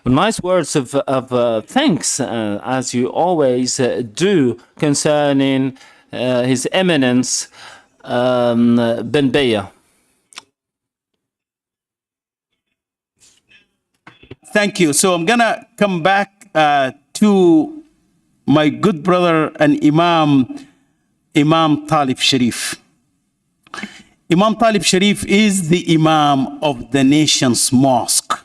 nice words of thanks, as you always do, concerning His Eminence Ben Baya. Thank you. So I'm gonna come back to my good brother and Imam Talib Sharif. Imam Talib Sharif is the Imam of the nation's mosque.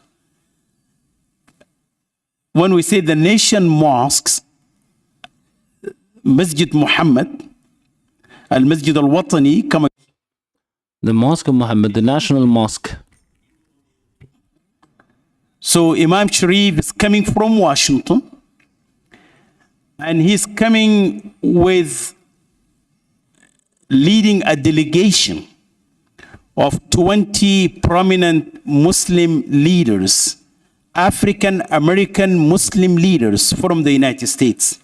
When we say the nation mosques, Masjid Muhammad, Al-Masjid Al-Watani, the Mosque of Muhammad, the national mosque. So Imam Sharif is coming from Washington, and he's coming with leading a delegation of 20 prominent Muslim leaders, African American Muslim leaders from the United States.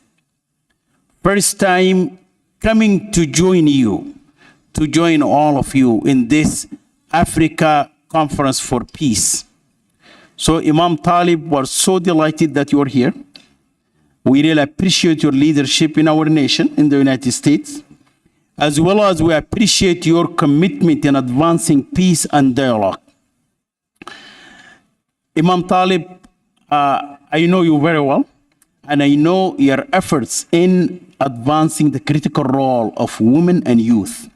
First time coming to join you, to join all of you in this Africa Conference for Peace. So Imam Talib, we're so delighted that you're here. We really appreciate your leadership in our nation, in the United States, as well as we appreciate your commitment in advancing peace and dialogue. Imam Talib, I know you very well, and I know your efforts in advancing the critical role of women and youth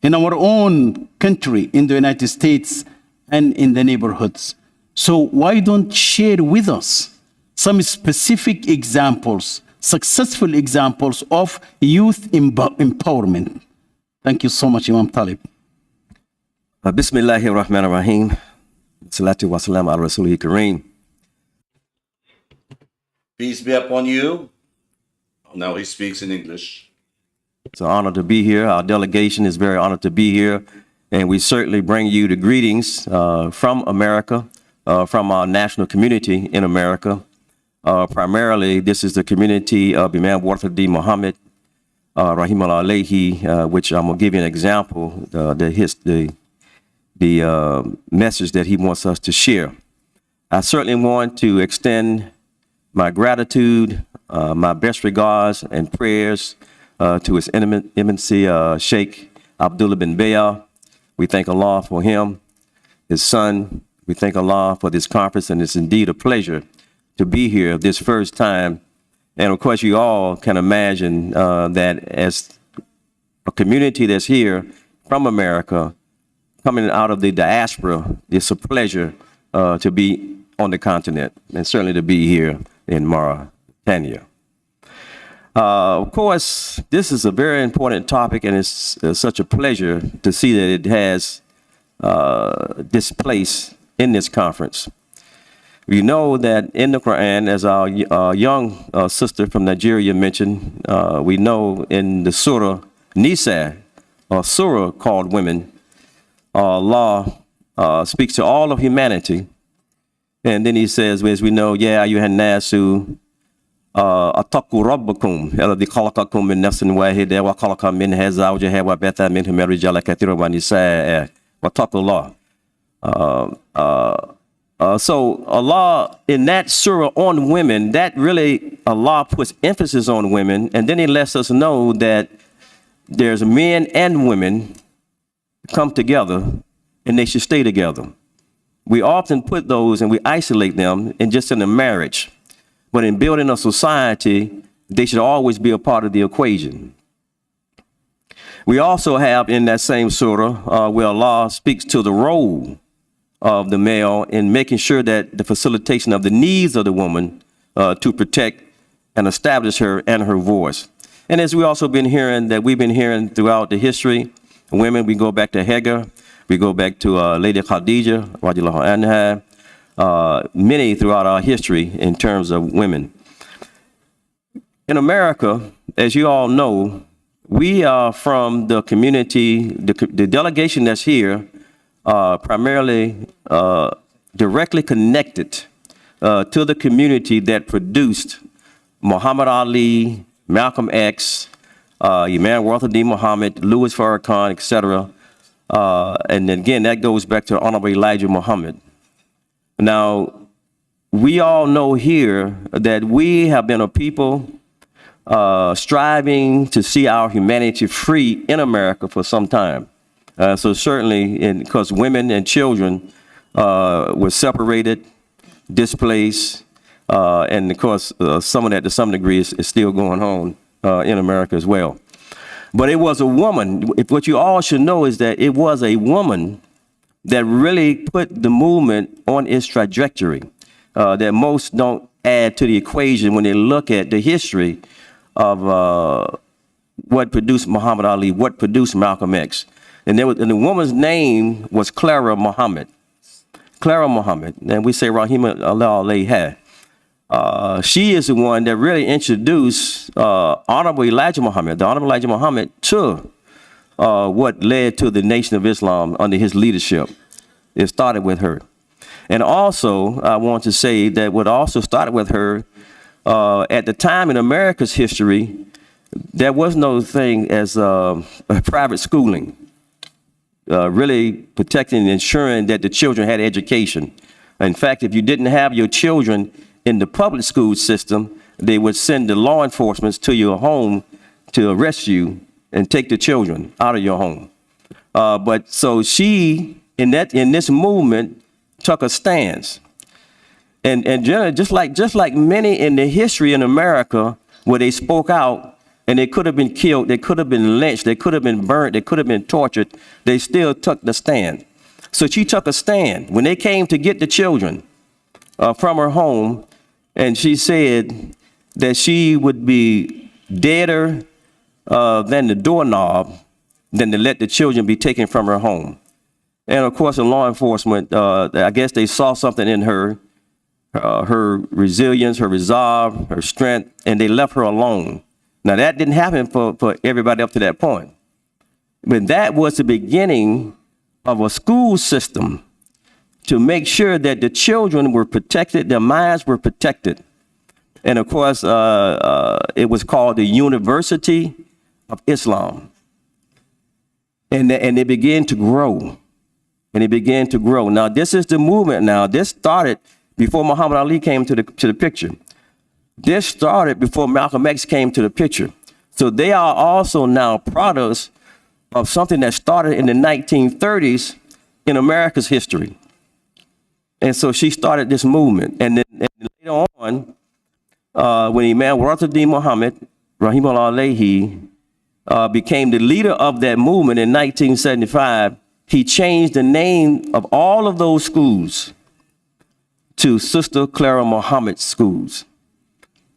in our own country, in the United States, and in the neighborhoods. So why don't share with us some specific examples, successful examples of youth empowerment? Thank you so much, Imam Talib. Bismillahir Rahmanir Rahim. Salatu wa salam ala Rasulih Kareem. Peace be upon you. Now he speaks in English. It's an honor to be here. Our delegation is very honored to be here. And we certainly bring you the greetings from America, from our national community in America. Primarily, this is the community of Imam Warthadi Muhammad, Rahimullah Alayhi, which I'm going to give you an example, the message that he wants us to share. I certainly want to extend my gratitude, my best regards and prayers to His Eminency, Sheikh Abdullah bin Baya. We thank Allah for him, his son. We thank Allah for this conference, and it's indeed a pleasure to be here this first time And of course, you all can imagine that as a community that's here from America, coming out of the diaspora, it's a pleasure to be on the continent and certainly to be here in Mauritania. Of course, this is a very important topic, and it's such a pleasure to see that it has this place in this conference. We know that in the Quran, as our young sister from Nigeria mentioned, we know in the Surah Nisa, a surah called Women, Allah speaks to all of humanity. And then he says, as we know, Ya ayyuhan nasu attaqu rabbakum alladhi khalaqakum min nafsin wahida wa khalaqa minha zawjaha wa batha minhum rijalan kathiran wa nisaa wa taqullah. So Allah, in that surah on women, that really Allah puts emphasis on women, and then he lets us know that there's men and women come together and they should stay together. We often put those and we isolate them in just in a marriage, but in building a society, they should always be a part of the equation. We also have in that same surah where Allah speaks to the role of the male in making sure that the facilitation of the needs of the woman to protect and establish her and her voice. And as we also been hearing that we've been hearing throughout the history, women, we go back to Hagar, we go back to Lady Khadija, radiallahu anha, many throughout our history in terms of women. In America, as you all know, we are from the community, the delegation that's here, primarily directly connected to the community that produced Muhammad Ali, Malcolm X, Imam Walter Muhammad, Louis Farrakhan, etc. And then again, that goes back to Honorable Elijah Muhammad. Now, we all know here that we have been a people striving to see our humanity free in America for some time. So certainly, because women and children were separated, displaced, and of course, some of that to some degree is still going on in America as well. But it was a woman. What you all should know is that it was a woman that really put the movement on its trajectory that most don't add to the equation when they look at the history of what produced Muhammad Ali, what produced Malcolm X. And the woman's name was Clara Muhammad. Clara Muhammad, and we say Rahima Allah alayha. She is the one that really introduced Honorable Elijah Muhammad, the Honorable Elijah Muhammad, to what led to the Nation of Islam under his leadership. It started with her. And also, I want to say that what also started with her, at the time in America's history, there was no thing as private schooling. Really protecting and ensuring that the children had education. In fact, if you didn't have your children in the public school system, they would send the law enforcement to your home to arrest you and take the children out of your home. But so she, in this movement, took a stance. And generally, just like many in the history in America, where they spoke out, and they could have been killed, they could have been lynched, they could have been burnt, they could have been tortured, they still took the stand. So she took a stand. When they came to get the children from her home, and she said that she would be deader than the doorknob than to let the children be taken from her home. And of course, in law enforcement, I guess they saw something in her, her resilience, her resolve, her strength, and they left her alone. Now, that didn't happen for everybody up to that point. But that was the beginning of a school system to make sure that the children were protected, their minds were protected. And of course, it was called the University of Islam. And they began to grow. And it began to grow. Now, this is the movement now. This started before Muhammad Ali came to the picture. This started before Malcolm X came to the picture. So they are also now products of something that started in the 1930s in America's history. And so she started this movement. And then later on, when Imam Waratuddin Muhammad, Rahimahullah Alayhi, became the leader of that movement in 1975, he changed the name of all of those schools to Sister Clara Muhammad schools.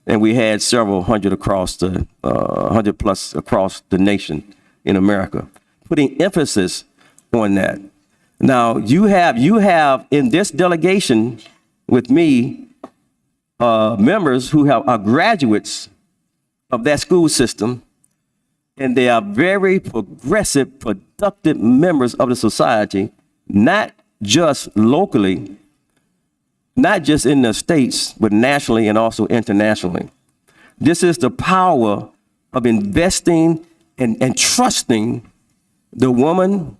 And we had several hundred across the, 100 plus across the nation in America, putting emphasis on that. Now, you have in this delegation with me, members who are graduates of that school system, and they are very progressive, productive members of the society, not just locally, not just in the States, but nationally and also internationally. This is the power of investing and trusting the woman,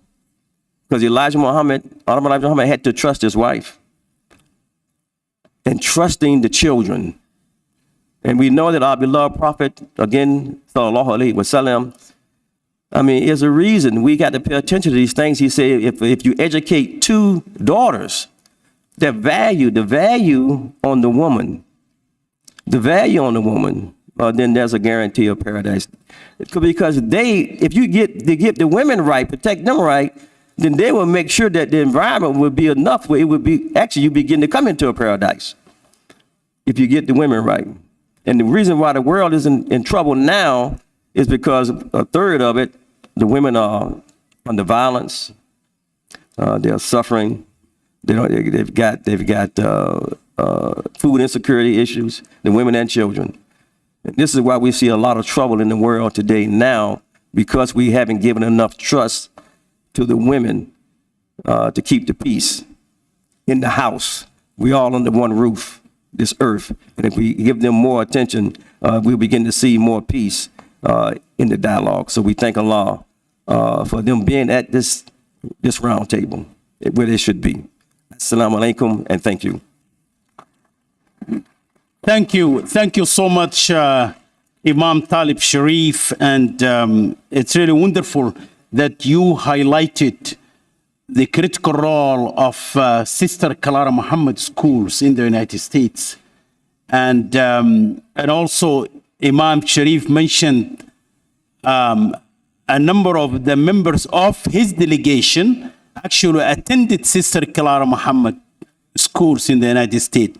because Elijah Muhammad had to trust his wife, and trusting the children. And we know that our beloved prophet, again, sallallahu alaihi wasallam, I mean, there's a reason we got to pay attention to these things. He said, if you educate 2 daughters, the value on the woman, then there's a guarantee of paradise. Because if you get the women right, protect them right, then they will make sure that the environment will be enough where it would be, actually you begin to come into a paradise if you get the women right. And the reason why the world is in trouble now is because a third of it, the women are under violence, they're suffering, they've got food insecurity issues, the women and children. And this is why we see a lot of trouble in the world today now, because we haven't given enough trust to the women to keep the peace in the house. We all under one roof, this earth. And if we give them more attention, we'll begin to see more peace in the dialogue. So we thank Allah for them being at this round table where they should be. Assalamu alaikum, and thank you. Thank you so much, Imam Talib Sharif, and it's really wonderful that you highlighted the critical role of Sister Clara Muhammad schools in the United States. And also Imam Sharif mentioned a number of the members of his delegation actually attended Sister Clara Muhammad schools in the United States.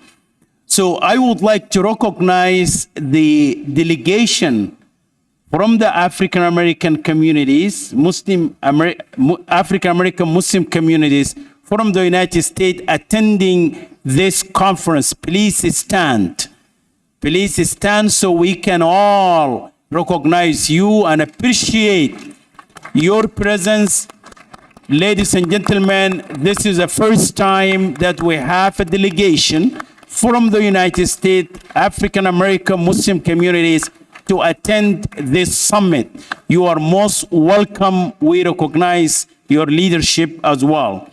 So I would like to recognize the delegation from the African American communities, African American Muslim communities from the United States attending this conference. Please stand. Please stand so we can all recognize you and appreciate your presence. Ladies and gentlemen, this is the first time that we have a delegation from the United States, African American Muslim communities to attend this summit. You are most welcome. We recognize your leadership as well.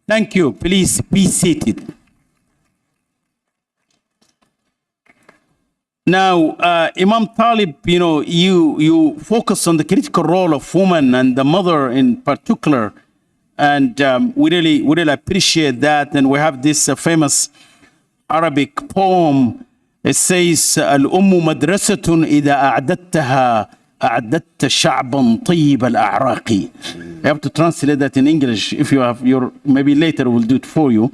Thank you. Please be seated. Now, Imam Talib, you focus on the critical role of women and the mother in particular, and we really appreciate that. And we have this famous Arabic poem. It says, "الأم مدرسة إذا أعددتها أعددت شعبا طيب الأعراق." I have to translate that in English. If you have maybe later we'll do it for you.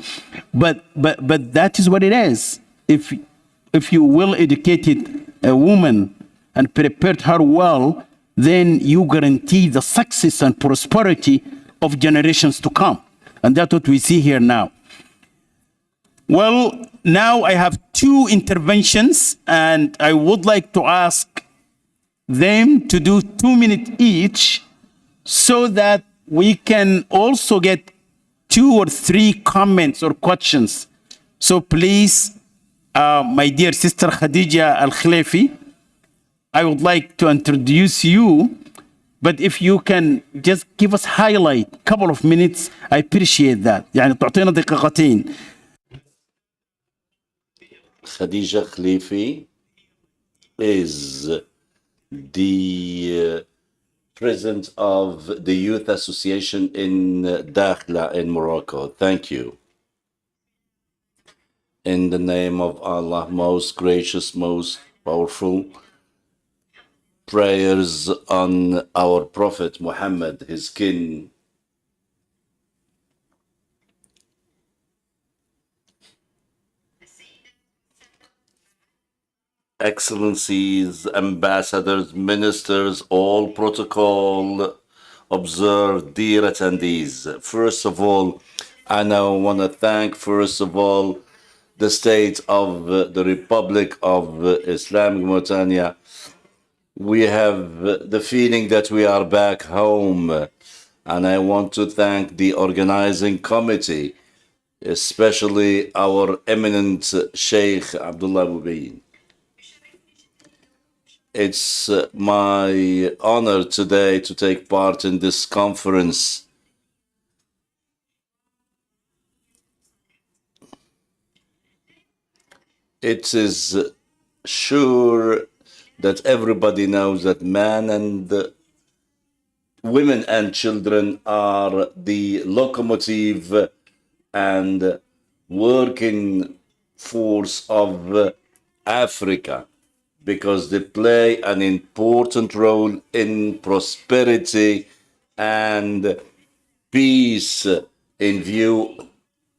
But that is what it is. If you well educated a woman and prepared her well, then you guarantee the success and prosperity of generations to come. And that's what we see here now. Well, now I have 2 interventions, and I would like to ask them to do 2 minutes each so that we can also get 2 or 3 comments or questions. So please, my dear sister Khadija Al-Khlefi, I would like to introduce you, but if you can just give us highlight, couple of minutes, I appreciate that. يعني تعطينا دقيقتين. Khadija Khlefi is the president of the Youth Association in Dakhla in Morocco. Thank you. In the name of Allah, most gracious, most powerful, prayers on our Prophet Muhammad, his kin, excellencies, ambassadors, ministers, all protocol observed, dear attendees. First of all, I now want to thank, first of all, the state of the Republic of Islamic Mauritania. We have the feeling that we are back home, and I want to thank the organizing committee, especially our eminent Sheikh Abdullah Mubayin. It's my honor today to take part in this conference. It is sure that everybody knows that women and children are the locomotive and working force of Africa, because they play an important role in prosperity and peace in view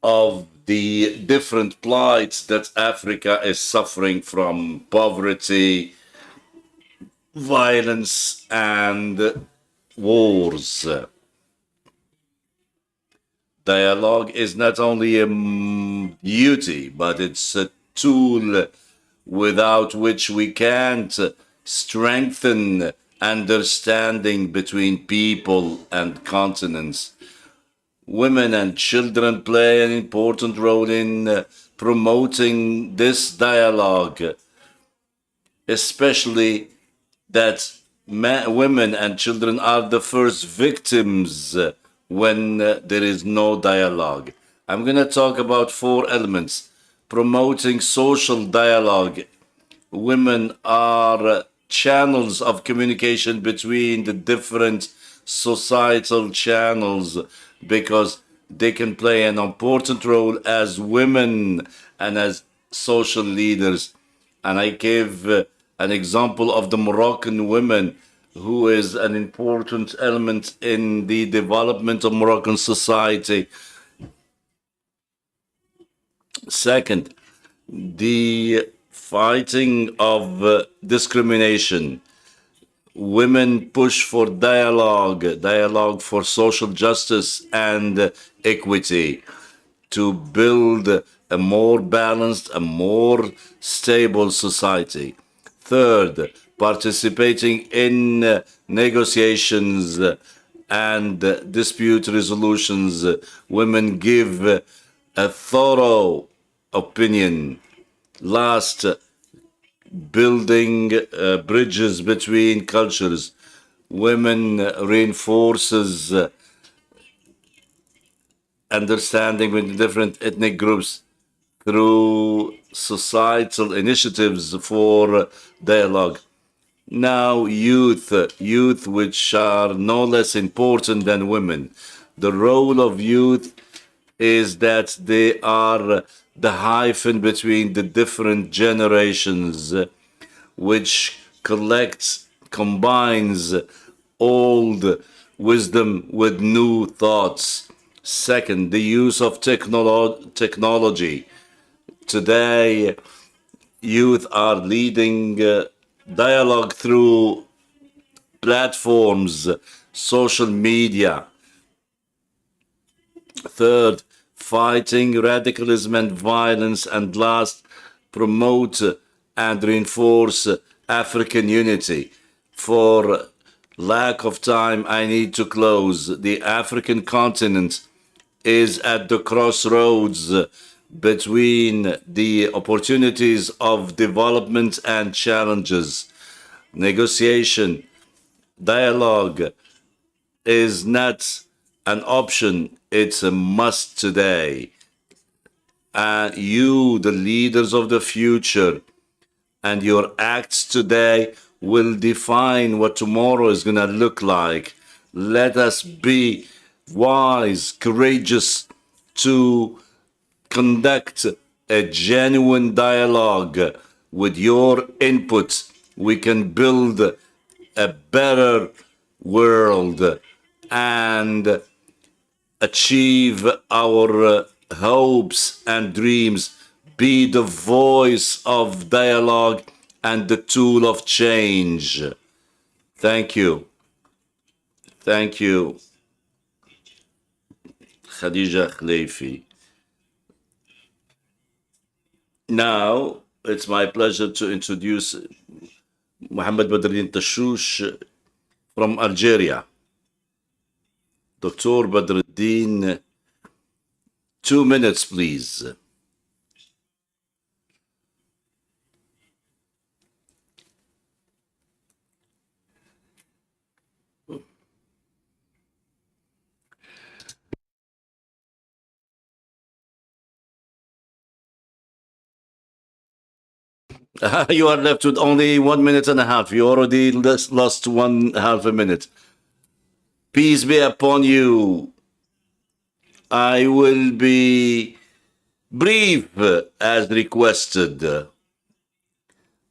of the different plights that Africa is suffering from: poverty, violence, and wars. Dialogue is not only a duty, but it's a tool without which we can't strengthen understanding between people and continents. Women and children play an important role in promoting this dialogue, especially that women and children are the first victims when there is no dialogue. I'm going to talk about 4 elements. Promoting social dialogue. Women are channels of communication between the different societal channels, because they can play an important role as women and as social leaders. And I gave an example of the Moroccan women, who is an important element in the development of Moroccan society. Second, the fighting of discrimination. Women push for dialogue for social justice and equity, to build a more balanced, a more stable society. Third, participating in negotiations and dispute resolutions. Women give a thorough opinion. Last, building bridges between cultures. Women reinforces understanding with different ethnic groups through societal initiatives for dialogue. Now, youth which are no less important than women. The role of youth is that they are the hyphen between the different generations, which combines old wisdom with new thoughts. Second, the use of technology. Today, youth are leading dialogue through platforms, social media. Third, fighting radicalism and violence. And last, promote and reinforce African unity. For lack of time, I need to close. The African continent is at the crossroads between the opportunities of development and challenges. Negotiation, dialogue is not an option, it's a must today. And you, the leaders of the future, and your acts today will define what tomorrow is going to look like. Let us be wise, courageous to conduct a genuine dialogue. With your input, we can build a better world and achieve our hopes and dreams. Be the voice of dialogue and the tool of change. Thank you. Thank you. Khadija Khleifi. Now, it's my pleasure to introduce Mohammed Badruddin Tashoush from Algeria. Dr. Badruddin, 2 minutes, please. You are left with only 1 minute and a half. You already lost 1/2 a minute. Peace be upon you. I will be brief as requested.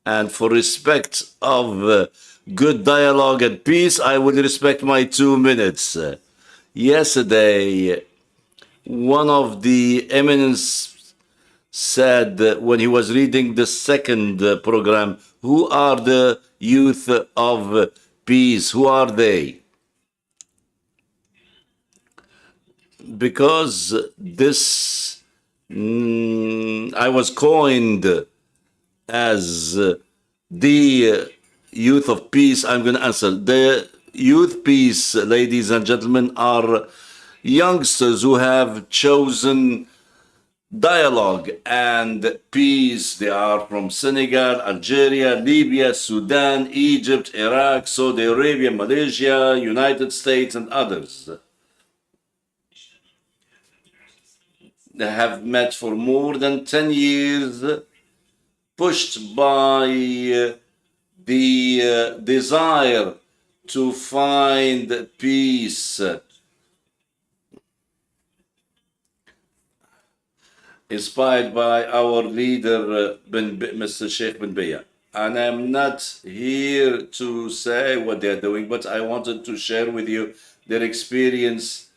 And for respect of good dialogue and peace, I will respect my 2 minutes. Yesterday, one of the eminence said when he was reading the second program, who are the youth of peace? Who are they? Because this, I was coined as the youth of peace. I'm going to answer. The youth peace, ladies and gentlemen, are youngsters who have chosen dialogue and peace. They are from Senegal, Algeria, Libya, Sudan, Egypt, Iraq, Saudi Arabia, Malaysia, United States, and others. They have met for more than 10 years, pushed by the desire to find peace, inspired by our leader, Mr. Sheikh bin Baya. And I'm not here to say what they're doing, but I wanted to share with you their experience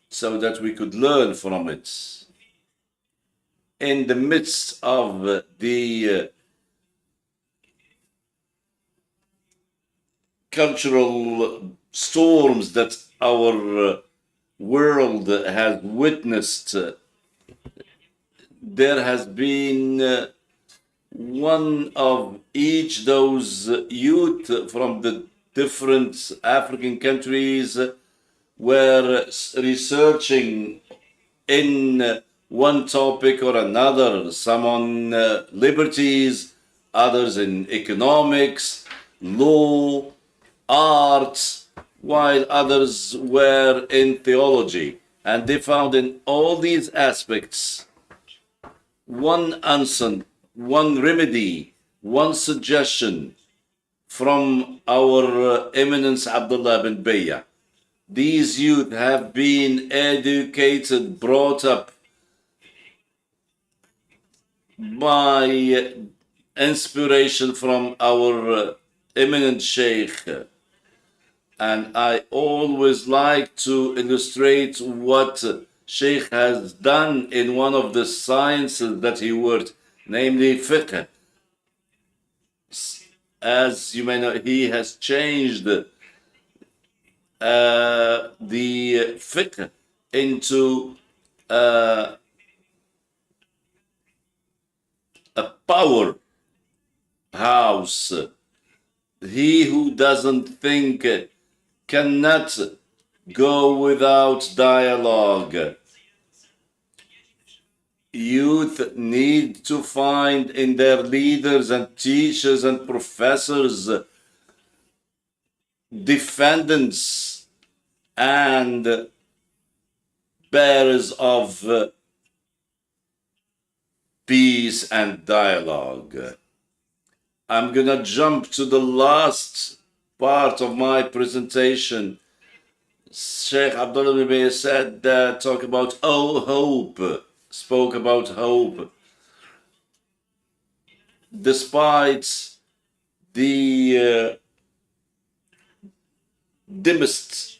so that we could learn from it. In the midst of the cultural storms that our world has witnessed, there has been one of each those youth from the different African countries were researching in one topic or another, some on liberties, others in economics, law, arts, while others were in theology. And they found in all these aspects one answer, one remedy, one suggestion from our eminence Abdullah bin Baya. These youth have been educated, brought up by inspiration from our eminent Sheikh. And I always like to illustrate what Sheikh has done in one of the sciences that he worked, namely fiqh. As you may know, he has changed the fiqh into a power house. He who doesn't think cannot go without dialogue. Youth need to find in their leaders and teachers and professors defendants and bearers of peace and dialogue. I'm gonna jump to the last part of my presentation. Sheikh Abdullah bin Baya said that spoke about hope. despite the dimmest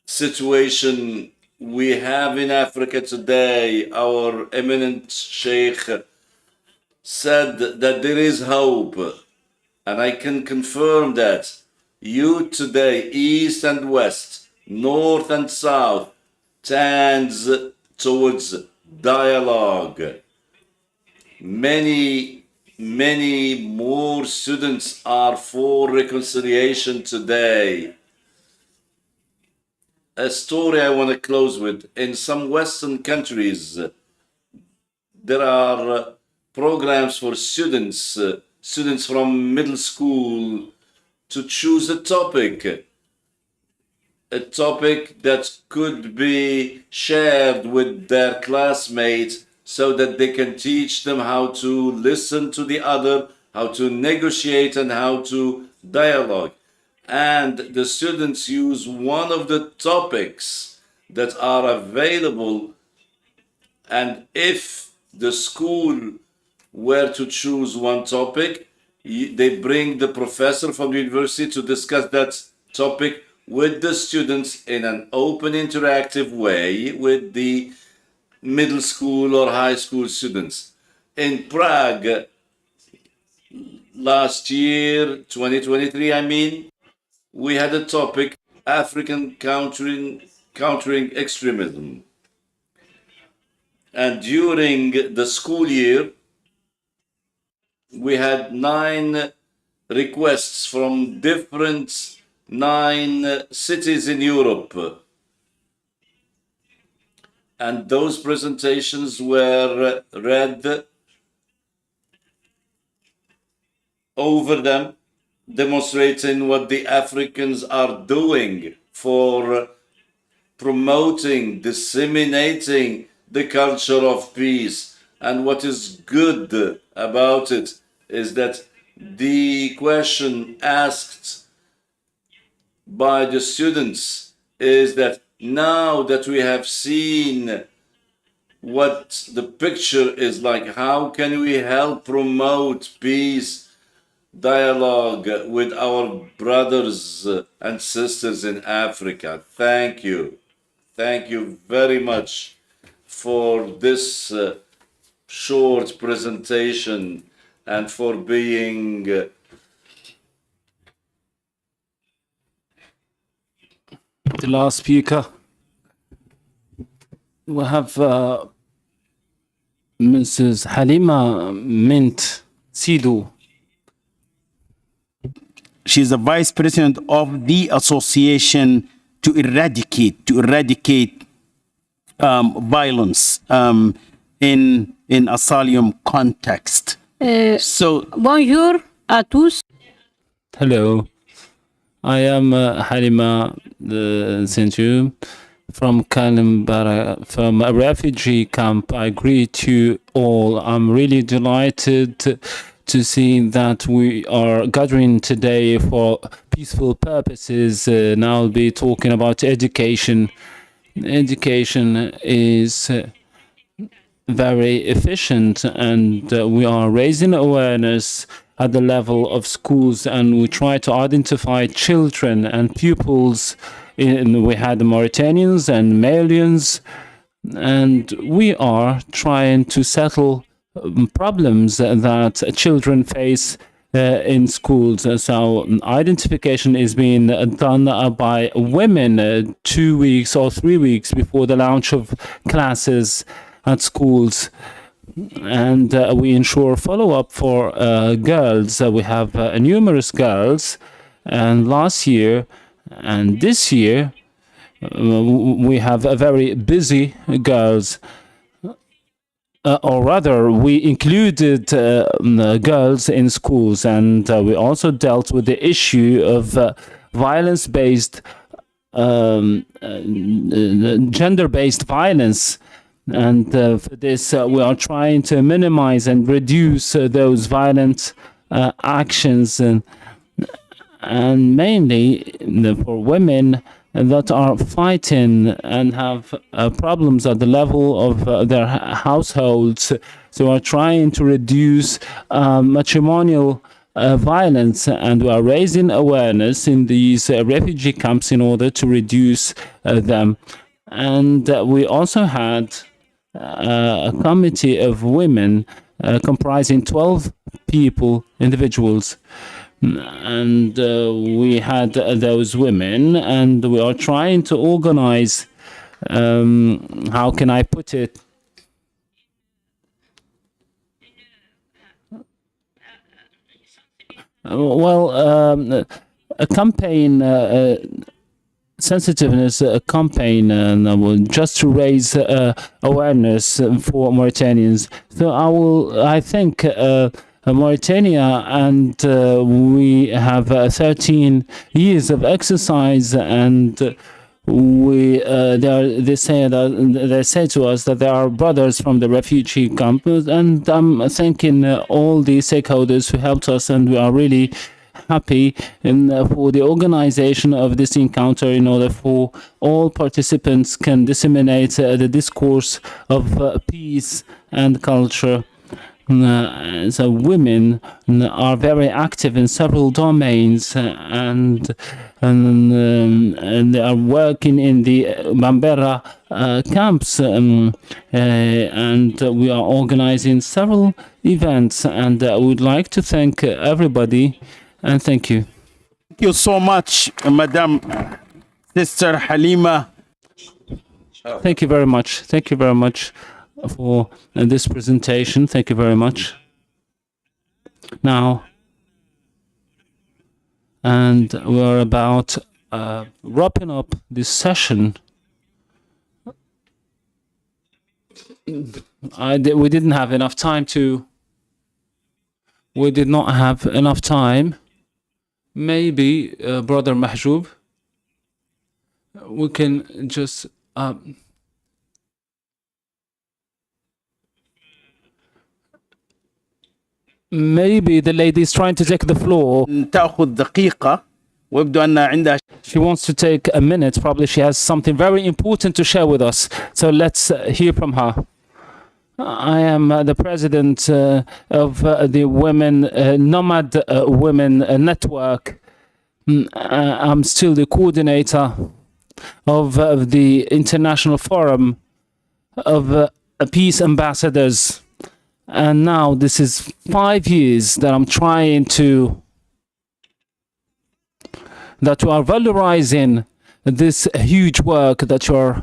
situation we have in Africa today, our eminent Sheikh said that there is hope, and I can confirm that. Youth today, East and West, North and South, tends towards dialogue. Many more students are for reconciliation today. A story I want to close with. In some Western countries, there are programs for students from middle school to choose a topic that could be shared with their classmates so that they can teach them how to listen to the other, how to negotiate, and how to dialogue. And the students use one of the topics that are available, and if the school were to choose one topic, they bring the professor from the university to discuss that topic with the students in an open, interactive way with the middle school or high school students. In Prague, last year, 2023, I mean, we had a topic, African countering extremism. And during the school year, we had 9 requests from different 9 cities in Europe. And those presentations were read over them, demonstrating what the Africans are doing for promoting, disseminating the culture of peace. And what is good about it is that the question asked by the students is that now that we have seen what the picture is like, how can we help promote peace, dialogue with our brothers and sisters in Africa? Thank you. Thank you very much for this short presentation and for being the last speaker. We have Mrs. Halima Mint Sidou. She's the vice president of the association to eradicate violence in asylum context. Bonjour à tous. Hello, I am Halima Zinju from Kalimbara, from a refugee camp. I greet you all. I'm really delighted to see that we are gathering today for peaceful purposes. Now I'll be talking about education. Education is very efficient, and we are raising awareness at the level of schools, and we try to identify children and pupils. We had Mauritanians and Malians, and we are trying to settle problems that children face in schools. So identification is being done by women 2 weeks or 3 weeks before the launch of classes at schools. And we ensure follow-up for girls. We have numerous girls, and last year and this year we have a very busy girls. Or rather, we included girls in schools, and we also dealt with the issue of violence-based, gender-based violence. And for this, we are trying to minimize and reduce those violent actions, and mainly for women that are fighting and have problems at the level of their households. So we're trying to reduce matrimonial violence, and we are raising awareness in these refugee camps in order to reduce them. And we also had a committee of women comprising 12 individuals. And we had those women, and we are trying to organize, how can I put it? Well, a campaign, sensitiveness campaign, just to raise awareness for Mauritanians. So I think Mauritania, and we have 13 years of exercise, and they say to us that there are brothers from the refugee camp, and I'm thanking all the stakeholders who helped us, and we are really happy for the organization of this encounter in order for all participants can disseminate the discourse of peace and culture. So women are very active in several domains, and they are working in the Bambera camps, and we are organizing several events, and I would like to thank everybody, and thank you. Thank you so much, Madam Sister Halima. Thank you very much. Thank you very much for this presentation. Thank you very much. Now, and we're about wrapping up this session. We didn't have enough time to. We did not have enough time. Maybe, Brother Mahjoub, we can just. Maybe the lady is trying to take the floor. تأخذ دقيقة ويبدو أن عندها. She wants to take a minute. Probably she has something very important to share with us. So let's hear from her. I am the president of the Women Nomad Women Network. I'm still the coordinator of the International Forum of Peace Ambassadors. And now this is 5 years that I'm trying that you are valorizing this huge work that you're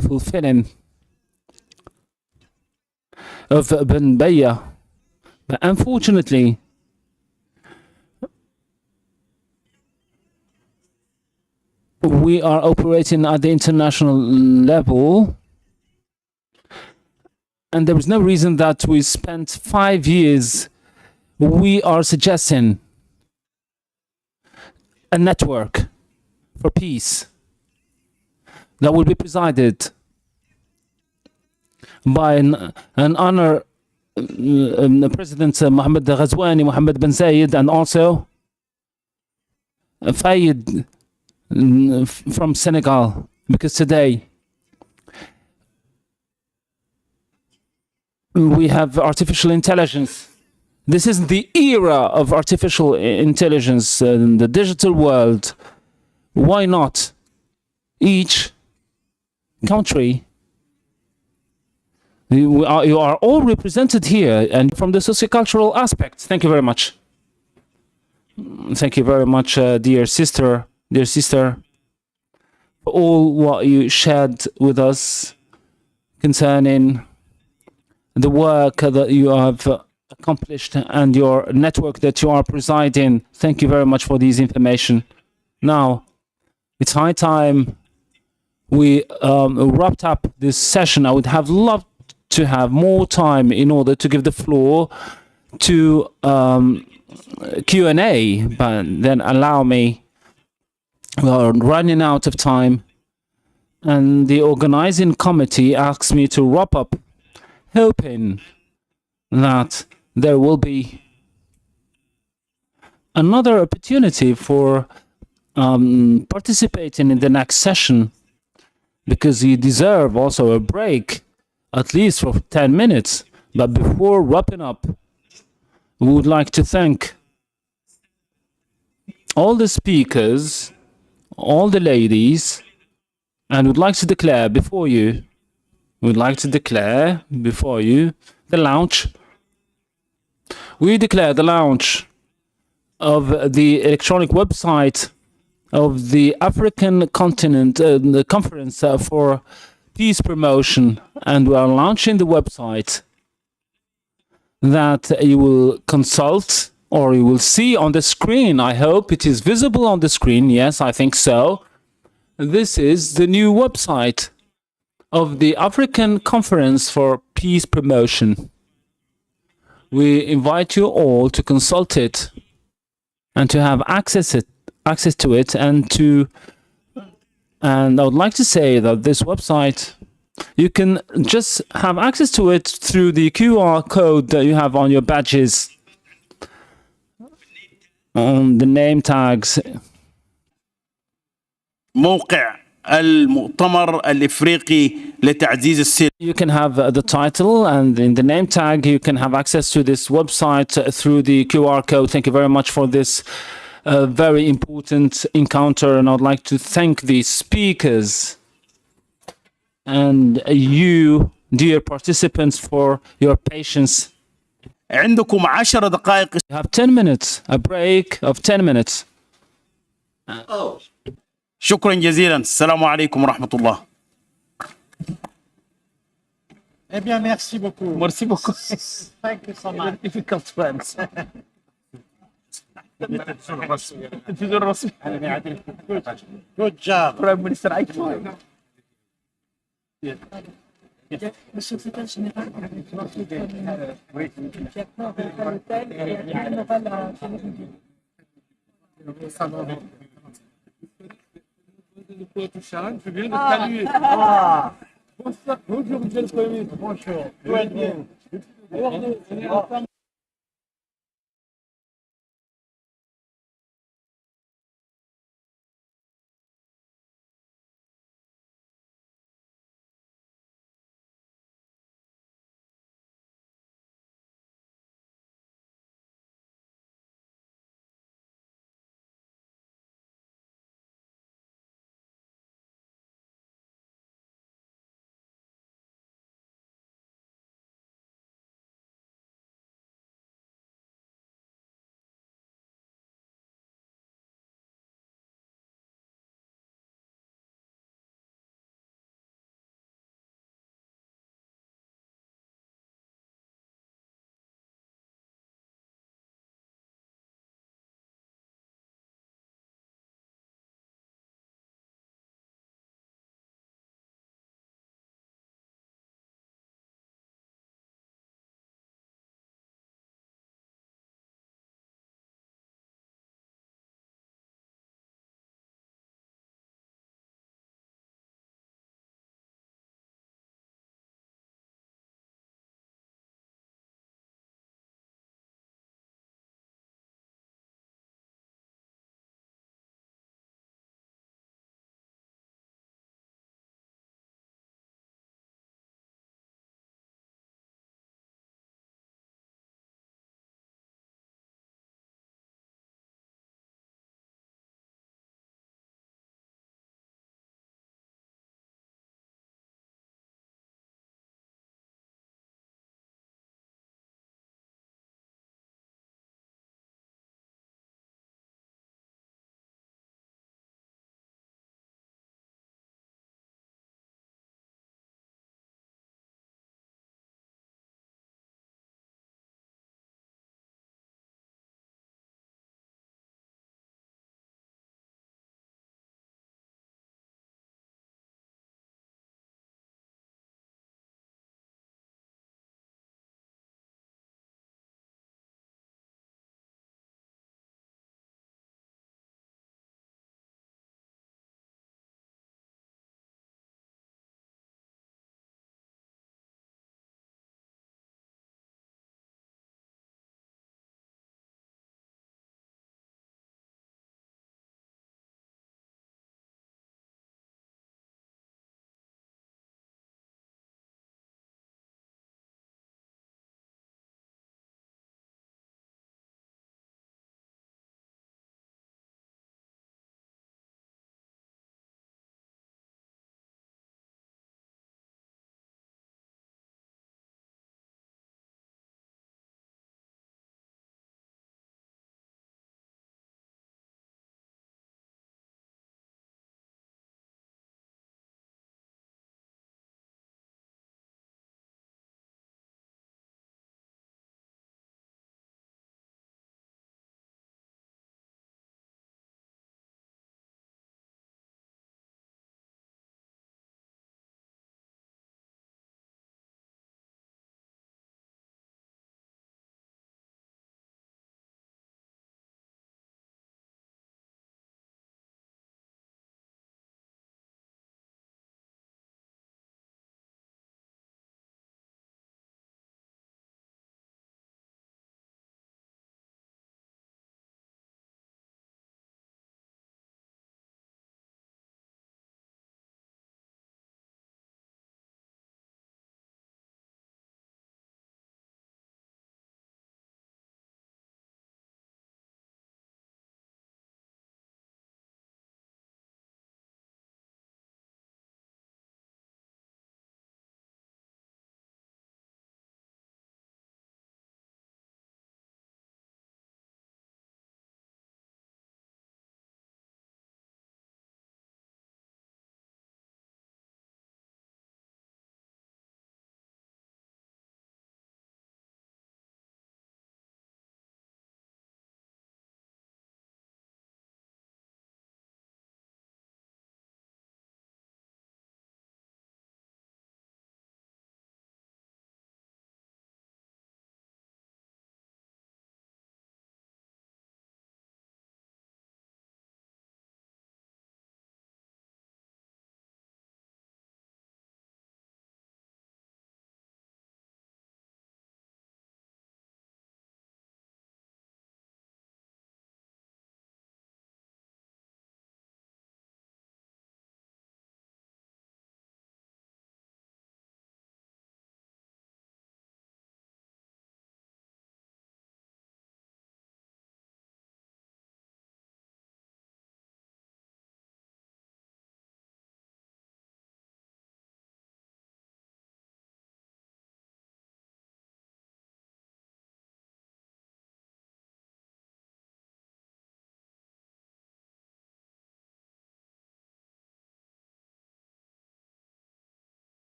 fulfilling of Ben Baya. But unfortunately, we are operating at the international level, and there is no reason that we spent 5 years. We are suggesting a network for peace that will be presided by an honor President Mohammed Ghazwani, Mohammed bin Zayed, and also Fayed from Senegal, because today we have artificial intelligence. This is the era of artificial intelligence in the digital world. Why not each country? You are all represented here, and from the sociocultural aspect. Thank you very much. Thank you very much, dear sister, for all what you shared with us concerning the work that you have accomplished and your network that you are presiding. Thank you very much for this information. Now, it's high time we wrapped up this session. I would have loved to have more time in order to give the floor to Q&A, but then allow me, we are running out of time, and the organizing committee asks me to wrap up, hoping that there will be another opportunity for participating in the next session, because you deserve also a break, at least for 10 minutes. But before wrapping up, we would like to thank all the speakers, all the ladies, and would like to declare before you, the launch. We declare the launch of the electronic website of the African continent, the conference for peace promotion, and we are launching the website that you will consult or you will see on the screen. I hope it is visible on the screen. Yes, I think so. This is the new website of the African Conference for Peace Promotion. We invite you all to consult it and to have access to it, and I would like to say that this website, you can just have access to it through the QR code that you have on your badges, on the name tags. موقع المؤتمر الإفريقي لتعزيز السلم. You can have the title, and in the name tag you can have access to this website through the QR code. Thank you very much for this very important encounter, and I'd like to thank the speakers and you, dear participants, for your patience. عندكم 10 دقائق. You have 10 minutes, a break of 10 minutes. شكرا جزيلا. السلام عليكم ورحمة الله. Eh bien, merci beaucoup. Merci beaucoup. Thank you so much. Difficult friends. Good job. Prime Minister, I tried. Monsieur le secrétaire général, bonjour, monsieur le Premier ministre. Bonjour.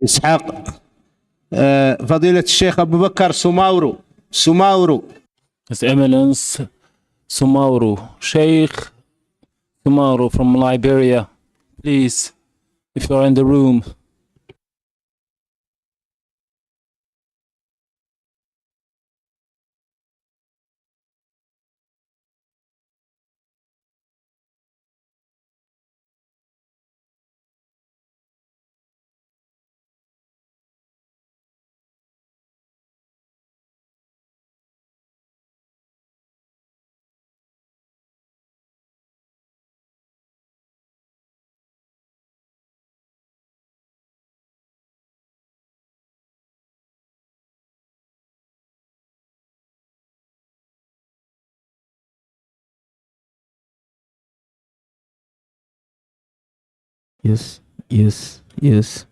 إسحاق فضيلة الشيخ أبو بكر سماورو. His Eminence Sumauru, Sheikh Sumauru from Liberia, please, if you're in the room. Yes, yes, yes.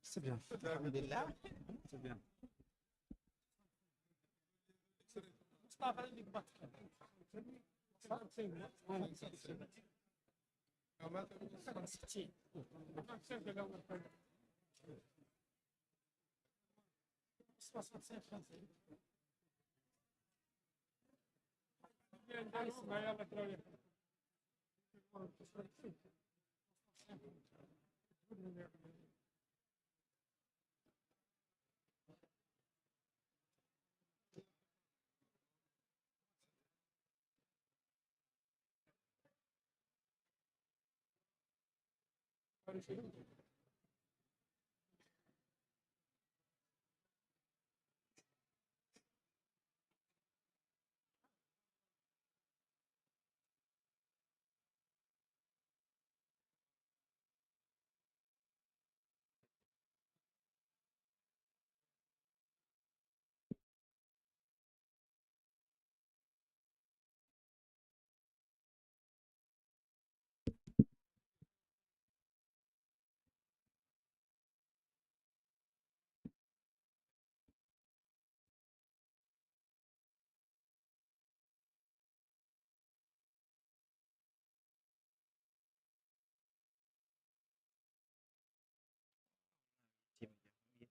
C'est bien. Alhamdulillah. C'est bien.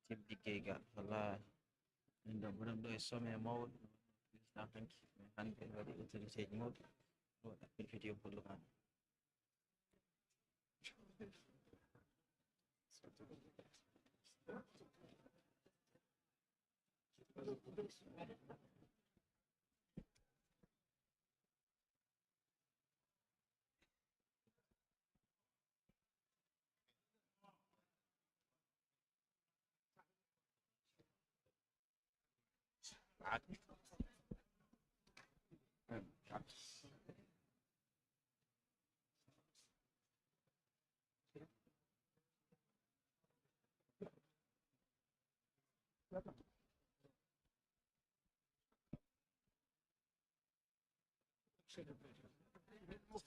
tim liggeyga wallahi min ɗo ɓuran ɗo e some mawɗo président hanki mais hande waɗi autorité ji mawɗi ɗo ɗaɓɓel vidéo bollumaɗo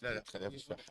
لا لا خليها في الشرح.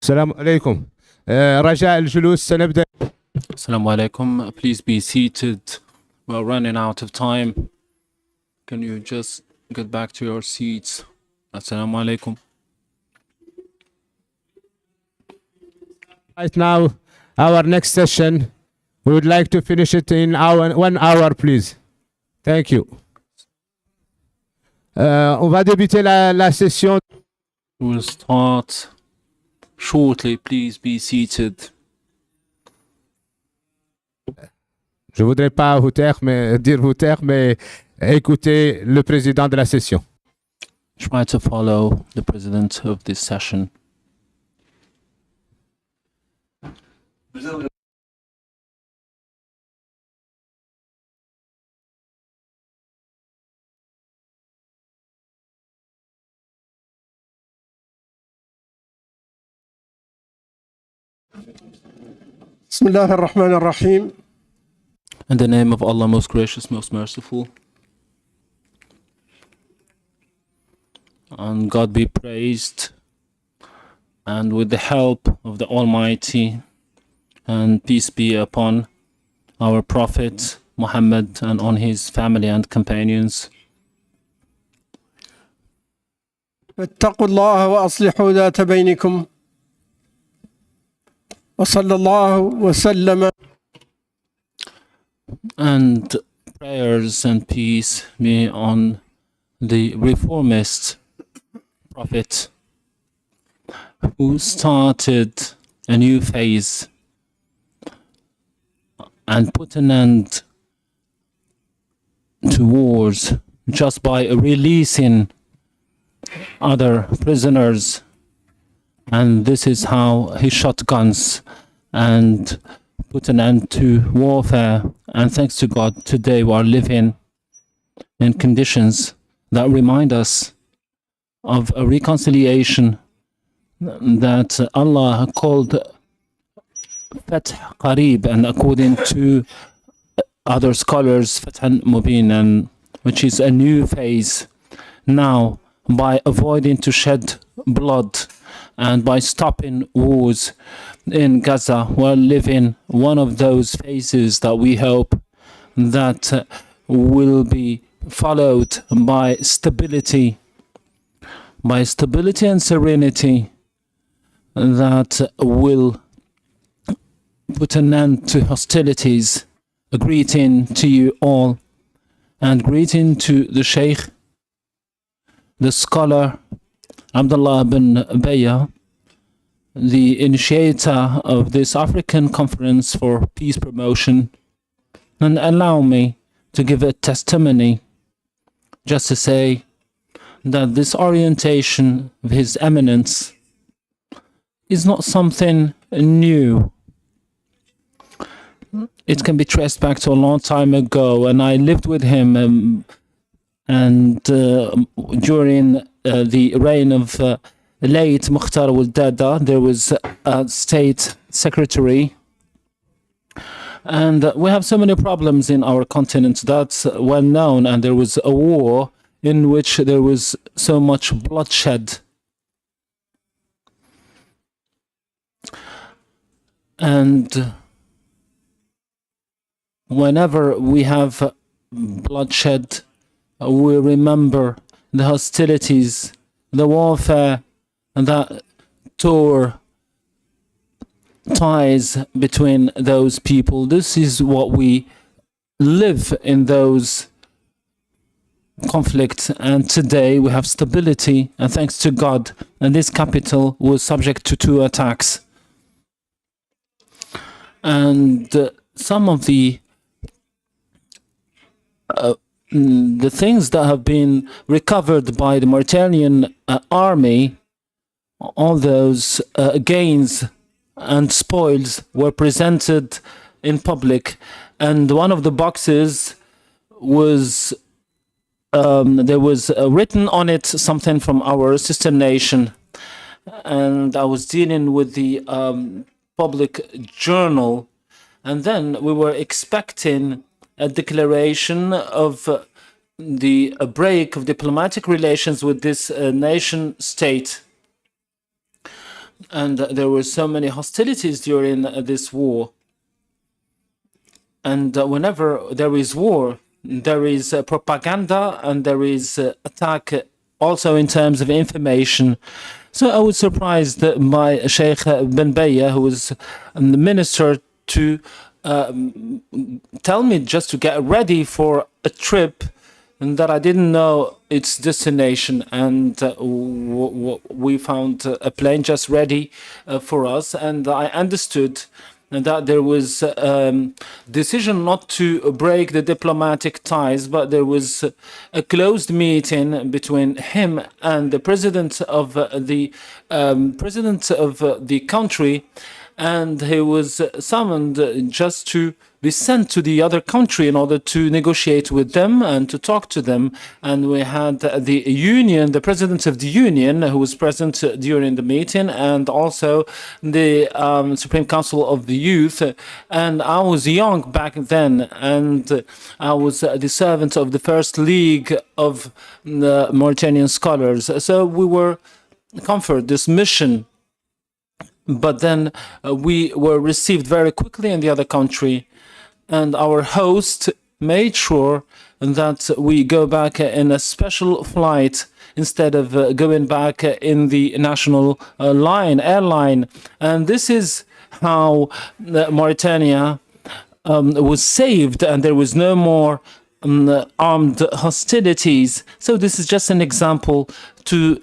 السلام عليكم. رجاء الجلوس سنبدأ. Assalamu alaikum. Please be seated. We're running out of time. Can you just get back to your seats? Assalamu alaikum. Right now, our next session, we would like to finish it in 1 hour, please. Thank you. On va débuter la session. We'll start shortly. Please be seated. Je voudrais pas dire vous taire, mais écoutez le président de la session. Try to follow the president of this session. بسم الله الرحمن الرحيم. In the name of Allah, most gracious, most merciful. And God be praised. And with the help of the Almighty, and peace be upon our Prophet Muhammad and on his family and companions. فاتقوا الله وأصلحوا ذات بينكم وصلى الله وسلم. And prayers and peace be on the reformist prophet who started a new phase and put an end to wars just by releasing other prisoners. And this is how he shot guns and put an end to warfare. And thanks to God, today we are living in conditions that remind us of a reconciliation that Allah called Fath Qarib, and according to other scholars, Fathan Mubin, and which is a new phase. Now, by avoiding to shed blood and by stopping wars in Gaza, we're living one of those phases that we hope that will be followed by stability and serenity that will put an end to hostilities. A greeting to you all, and greeting to the Sheikh, the scholar Abdullah bin Baya, the initiator of this African Conference for Peace Promotion. And allow me to give a testimony, just to say that this orientation of His Eminence is not something new. It can be traced back to a long time ago, and I lived with him during the reign of late Mukhtar al-Dada. There was a state secretary, and we have so many problems in our continent. That's well known, and there was a war in which there was so much bloodshed. And whenever we have bloodshed, we remember the hostilities, the warfare that tore ties between those people. This is what we live in, those conflicts. And today we have stability, and thanks to God, and this capital was subject to 2 attacks. And some of the things that have been recovered by the Mauritanian army, all those gains and spoils were presented in public. And one of the boxes was, there was written on it something from our sister nation. And I was dealing with the public journal, and then we were expecting a declaration of the break of diplomatic relations with this nation state. And there were so many hostilities during this war. And whenever there is war, there is propaganda and there is attack also in terms of information. So I was surprised by Sheikh Ben Baya, who was the minister, to tell me just to get ready for a trip and that I didn't know its destination. And we found a plane just ready for us. And I understood that there was decision not to break the diplomatic ties, but there was a closed meeting between him and the president of the country, and he was summoned just to be sent to the other country in order to negotiate with them and to talk to them. And we had the union, the president of the union, who was present during the meeting, and also the Supreme Council of the Youth. And I was young back then, and I was the servant of the First League of the Mauritanian Scholars. So we were conferred this mission. But then we were received very quickly in the other country, and our host made sure that we go back in a special flight instead of going back in the national airline. And this is how Mauritania was saved, and there was no more armed hostilities. So this is just an example to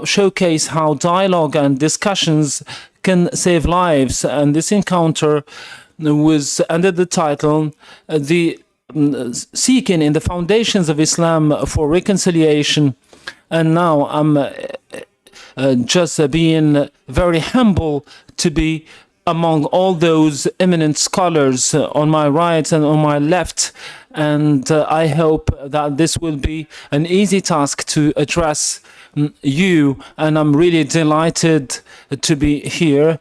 showcase how dialogue and discussions can save lives. And this encounter was under the title the seeking in the foundations of Islam for reconciliation. And now I'm just being very humble to be among all those eminent scholars on my right and on my left. And I hope that this will be an easy task to address you, and I'm really delighted to be here.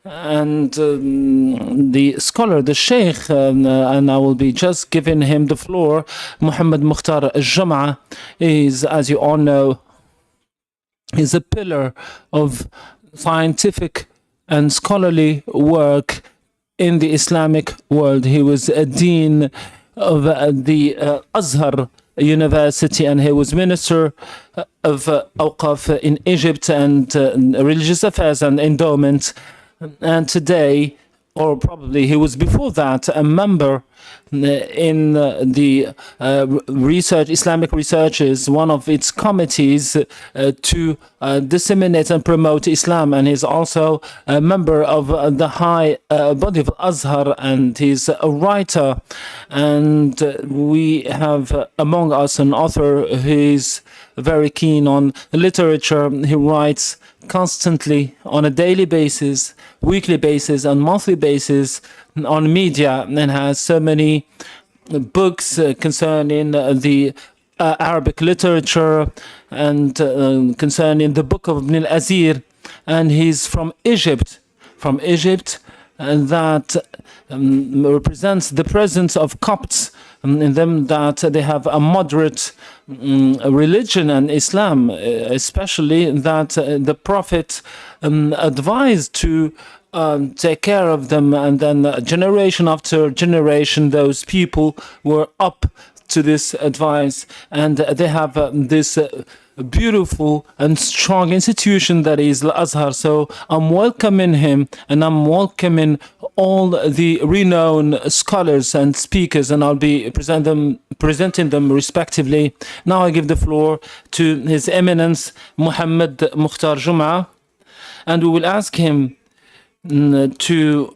And the scholar, the sheikh, and I will be just giving him the floor, Muhammad Mukhtar al-Jum'a, is, as you all know, is a pillar of scientific and scholarly work in the Islamic world. He was a dean of the Azhar University, and he was minister of Awqaf in Egypt and religious affairs and endowment. And today, or probably he was before that, a member in the research, Islamic researches, one of its committees to disseminate and promote Islam. And he's also a member of the high body of Azhar, and he's a writer. And we have among us an author who is very keen on literature. He writes constantly on a daily basis, weekly basis, and monthly basis on media, and has so many books concerning the Arabic literature and concerning the book of Ibn al-Azir. And he's from Egypt, and that represents the presence of Copts in them, that they have a moderate religion and Islam, especially that the Prophet advised to take care of them, and then generation after generation those people were up to this advice, and they have this beautiful and strong institution that is Al-Azhar. So I'm welcoming him, and I'm welcoming all the renowned scholars and speakers, and I'll be presenting them respectively. Now I give the floor to His Eminence Muhammad Mukhtar Jum'a, and we will ask him to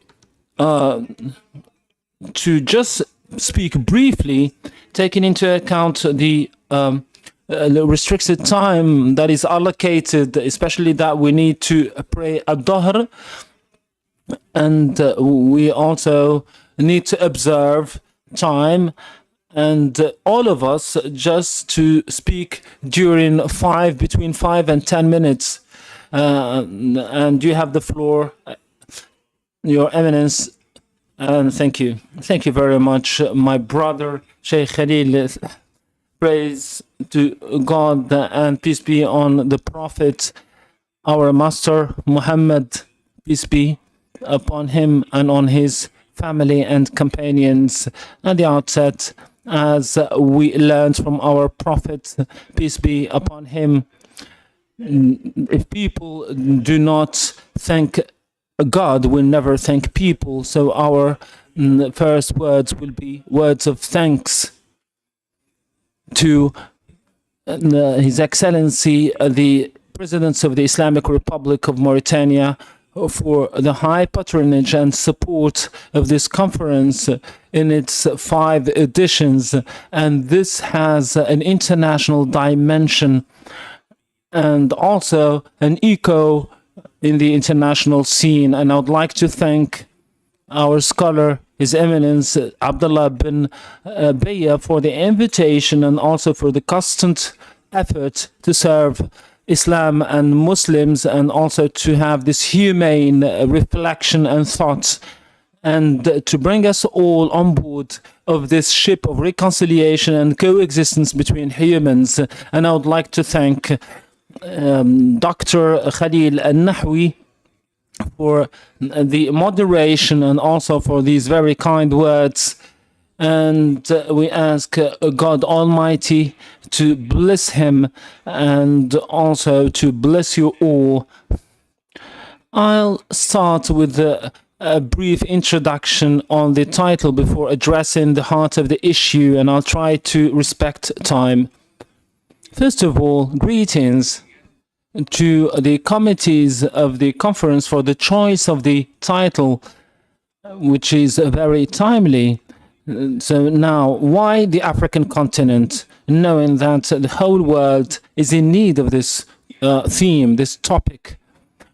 just speak briefly, taking into account the restricted time that is allocated, especially that we need to pray ad-Dahr, and we also need to observe time, and all of us just to speak during between 5 and 10 minutes. And you have the floor, Your Eminence. And thank you very much, my brother Sheikh Khalil. Praise to God and peace be on the Prophet. our Master Muhammad, peace be upon him and on his family and companions. At the outset, as we learned from our Prophet, peace be upon him, if people do not thank God, will never thank people. So our first words will be words of thanks to His Excellency, the President of the Islamic Republic of Mauritania, for the high patronage and support of this conference in its 5 editions. And this has an international dimension and also an echo in the international scene. And I would like to thank our scholar, His Eminence Abdullah bin Baya, for the invitation and also for the constant effort to serve Islam and Muslims, and also to have this humane reflection and thought, and to bring us all on board of this ship of reconciliation and coexistence between humans. And I would like to thank Dr. Khalil Al-Nahwi for the moderation and also for these very kind words. And we ask God Almighty to bless him and also to bless you all. I'll start with a brief introduction on the title before addressing the heart of the issue, and I'll try to respect time. First of all, greetings to the committees of the conference for the choice of the title, which is very timely. So now, why the African continent, knowing that the whole world is in need of this theme, this topic?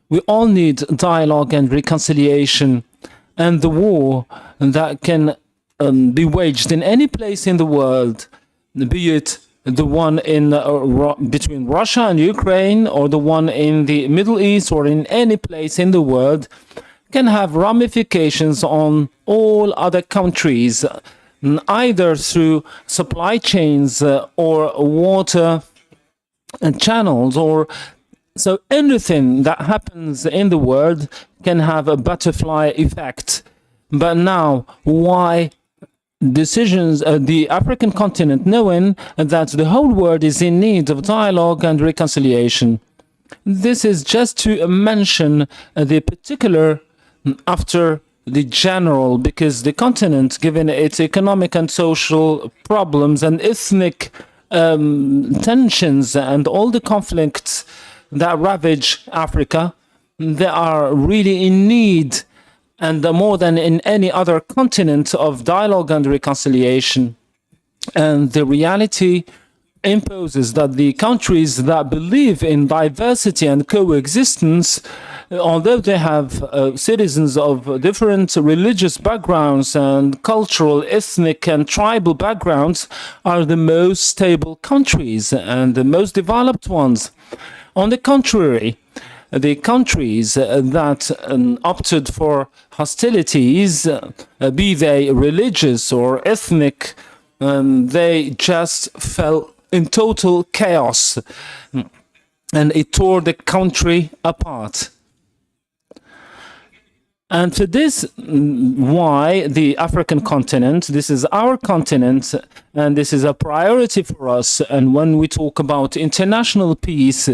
We all need dialogue and reconciliation, and the war that can be waged in any place in the world, be it the one in between Russia and Ukraine, or the one in the Middle East, or in any place in the world, can have ramifications on all other countries, either through supply chains or water channels, or so anything that happens in the world can have a butterfly effect. But now, why decisions the African continent, knowing that the whole world is in need of dialogue and reconciliation? This is just to mention the particular after the general, because the continent, given its economic and social problems and ethnic tensions and all the conflicts that ravage Africa, they are really in need, and more than in any other continent, of dialogue and reconciliation. And the reality imposes that the countries that believe in diversity and coexistence, although they have citizens of different religious backgrounds and cultural, ethnic and tribal backgrounds, are the most stable countries and the most developed ones. On the contrary, the countries that opted for hostilities, be they religious or ethnic, they just fell in total chaos, and it tore the country apart. And for this, why the African continent, this is our continent, and this is a priority for us. And when we talk about international peace,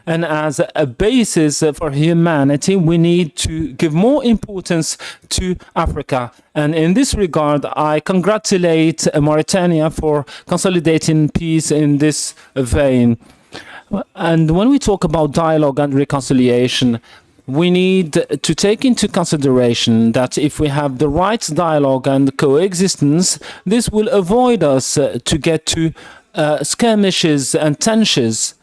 and as a basis for humanity, we need to give more importance to Africa. And in this regard, I congratulate Mauritania for consolidating peace in this vein. And when we talk about dialogue and reconciliation, we need to take into consideration that if we have the right dialogue and coexistence, this will avoid us to get to skirmishes and tensions.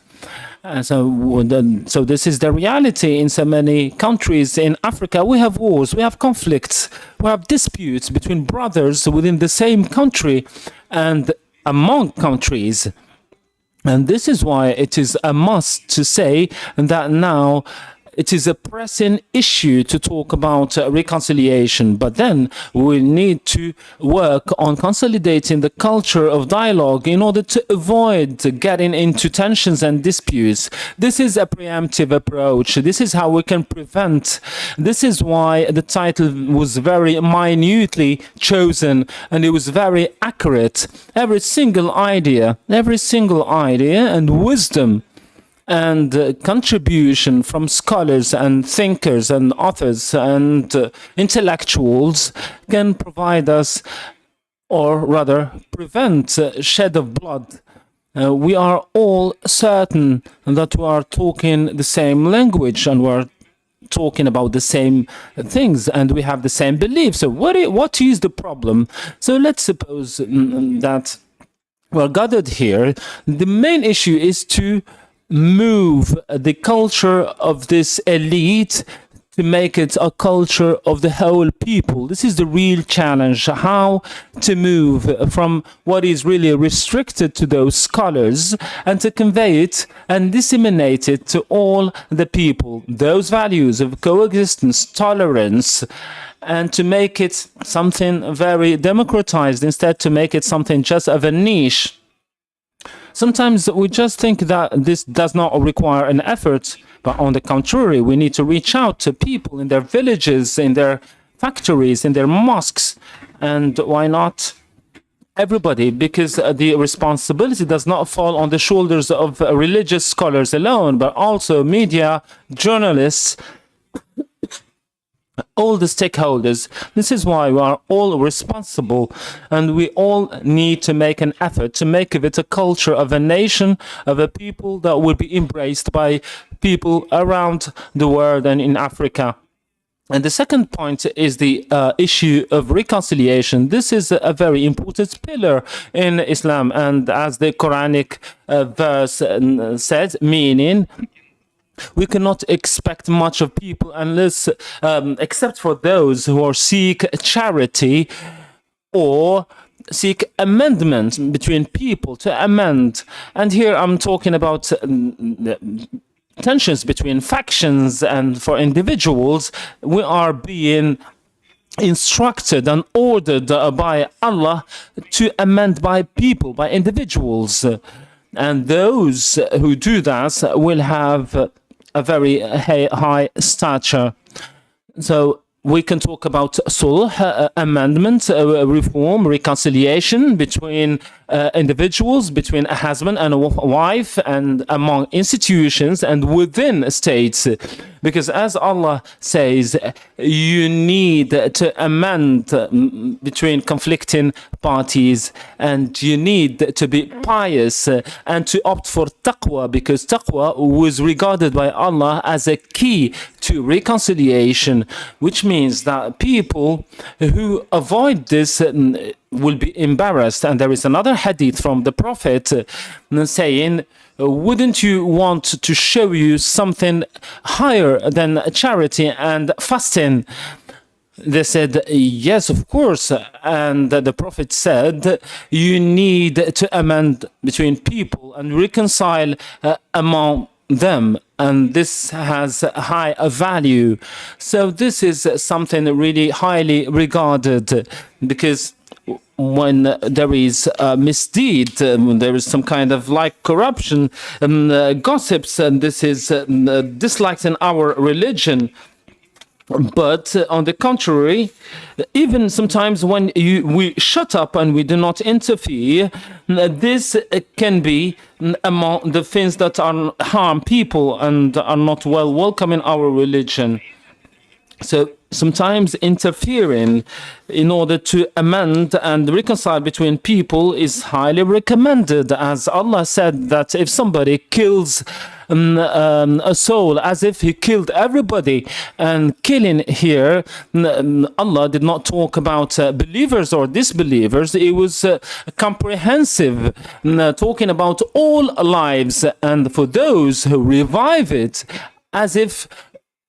So this is the reality in so many countries in Africa. We have wars, we have conflicts, we have disputes between brothers within the same country and among countries. And this is why it is a must to say that now it is a pressing issue to talk about reconciliation, but then we need to work on consolidating the culture of dialogue in order to avoid getting into tensions and disputes. This is a preemptive approach. This is how we can prevent. This is why the title was very minutely chosen, and it was very accurate. Every single idea and wisdom and contribution from scholars and thinkers and authors and intellectuals can provide us, or rather prevent, shed of blood. We are all certain that we are talking the same language and we're talking about the same things and we have the same beliefs. So what is the problem? So let's suppose that we're gathered here. The main issue is to move the culture of this elite to make it a culture of the whole people. This is the real challenge, how to move from what is really restricted to those scholars and to convey it and disseminate it to all the people. Those values of coexistence, tolerance, and to make it something very democratized instead to make it something just of a niche. Sometimes we just think that this does not require an effort, but on the contrary, we need to reach out to people in their villages, in their factories, in their mosques, and why not everybody? Because the responsibility does not fall on the shoulders of religious scholars alone, but also media, journalists, all the stakeholders. This is why we are all responsible, and we all need to make an effort to make of it a culture of a nation, of a people that will be embraced by people around the world and in Africa. And the second point is the issue of reconciliation. This is a very important pillar in Islam, and as the Quranic verse says, meaning we cannot expect much of people unless, except for those who are seek charity or seek amendment between people to amend. And here I'm talking about tensions between factions, and for individuals, we are being instructed and ordered by Allah to amend by people, by individuals. And those who do that will have a very high stature. So we can talk about sulh, amendment, reform, reconciliation between individuals, between a husband and a wife, and among institutions and within states. Because as Allah says, you need to amend between conflicting parties, and you need to be pious and to opt for taqwa, because taqwa was regarded by Allah as a key to reconciliation, which means that people who avoid this will be embarrassed. And there is another hadith from the Prophet saying, wouldn't you want to show you something higher than charity and fasting? They said, yes, of course. And the Prophet said, you need to amend between people and reconcile among them. And this has high value. So this is something really highly regarded, because when there is misdeed, when there is some kind of like corruption, gossips, and this is disliked in our religion. But on the contrary, even sometimes when we shut up and we do not interfere, this can be among the things that harm people and are not welcome in our religion. So sometimes interfering in order to amend and reconcile between people is highly recommended, as Allah said that if somebody kills a soul as if he killed everybody, and killing here, Allah did not talk about believers or disbelievers. It was comprehensive, talking about all lives, and for those who revive it, as if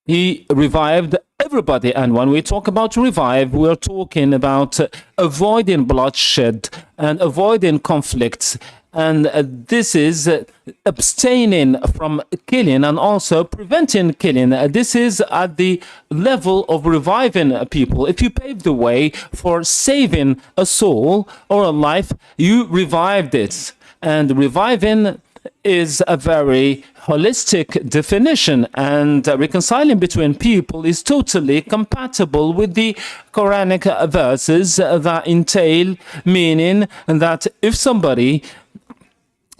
he revived everybody. And when we talk about revive, we are talking about avoiding bloodshed and avoiding conflicts And this is abstaining from killing and also preventing killing. This is at the level of reviving people. If you pave the way for saving a soul or a life, you revived it. And reviving is a very holistic definition, and reconciling between people is totally compatible with the Quranic verses that entail meaning that if somebody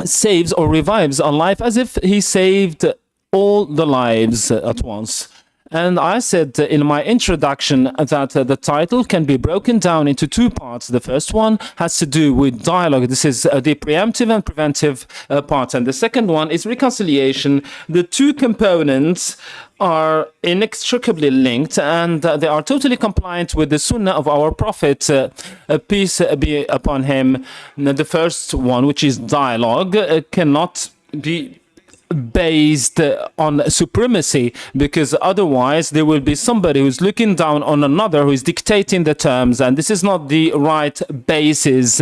saves or revives a life as if he saved all the lives at once. And I said in my introduction that the title can be broken down into two parts. The first one has to do with dialogue. This is the preemptive and preventive part. And the second one is reconciliation. The two components are inextricably linked, and they are totally compliant with the sunnah of our prophet, peace be upon him. The first one, which is dialogue, cannot be based on supremacy, because otherwise there will be somebody who's looking down on another who is dictating the terms, and this is not the right basis.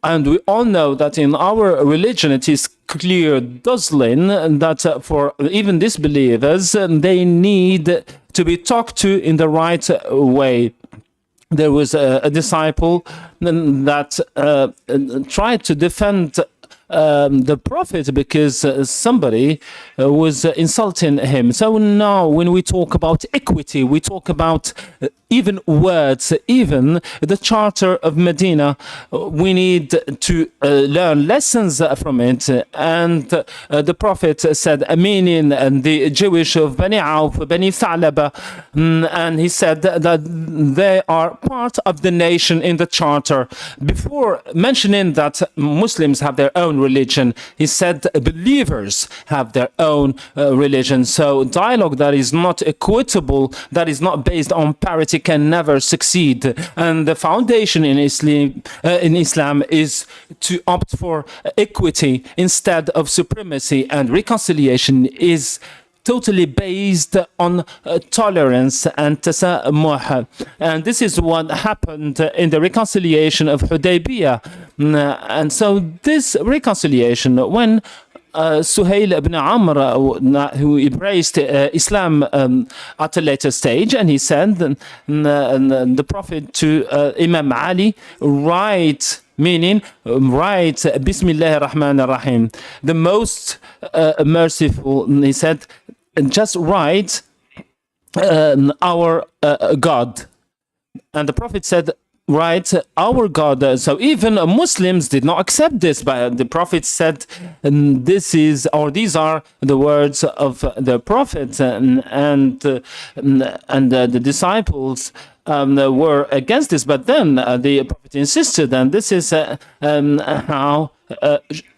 And we all know that in our religion it is clear, dazzling, that for even disbelievers they need to be talked to in the right way. There was a disciple that tried to defend the prophet because somebody was insulting him. So now when we talk about equity, we talk about even words, even the Charter of Medina. We need to learn lessons from it. And the prophet said, meaning the Jewish of Bani Auf, Bani Thalaba, and he said that they are part of the nation in the Charter. Before mentioning that Muslims have their own religion, he said believers have their own religion. So dialogue that is not equitable, that is not based on parity, can never succeed. And the foundation in Islam is to opt for equity instead of supremacy, and reconciliation is totally based on tolerance and tasamuh. And this is what happened in the reconciliation of Hudaybiyah. And so this reconciliation, when Suhail ibn Amr, who embraced Islam at a later stage, and he said, the Prophet to Imam Ali, write, meaning write Bismillah ar-Rahman ar-Rahim, the most merciful. He said, just write our God. And the Prophet said, right, our God. So even Muslims did not accept this, but the Prophet said, this is, or these are the words of the Prophet, and the disciples were against this. But then the Prophet insisted, and this is how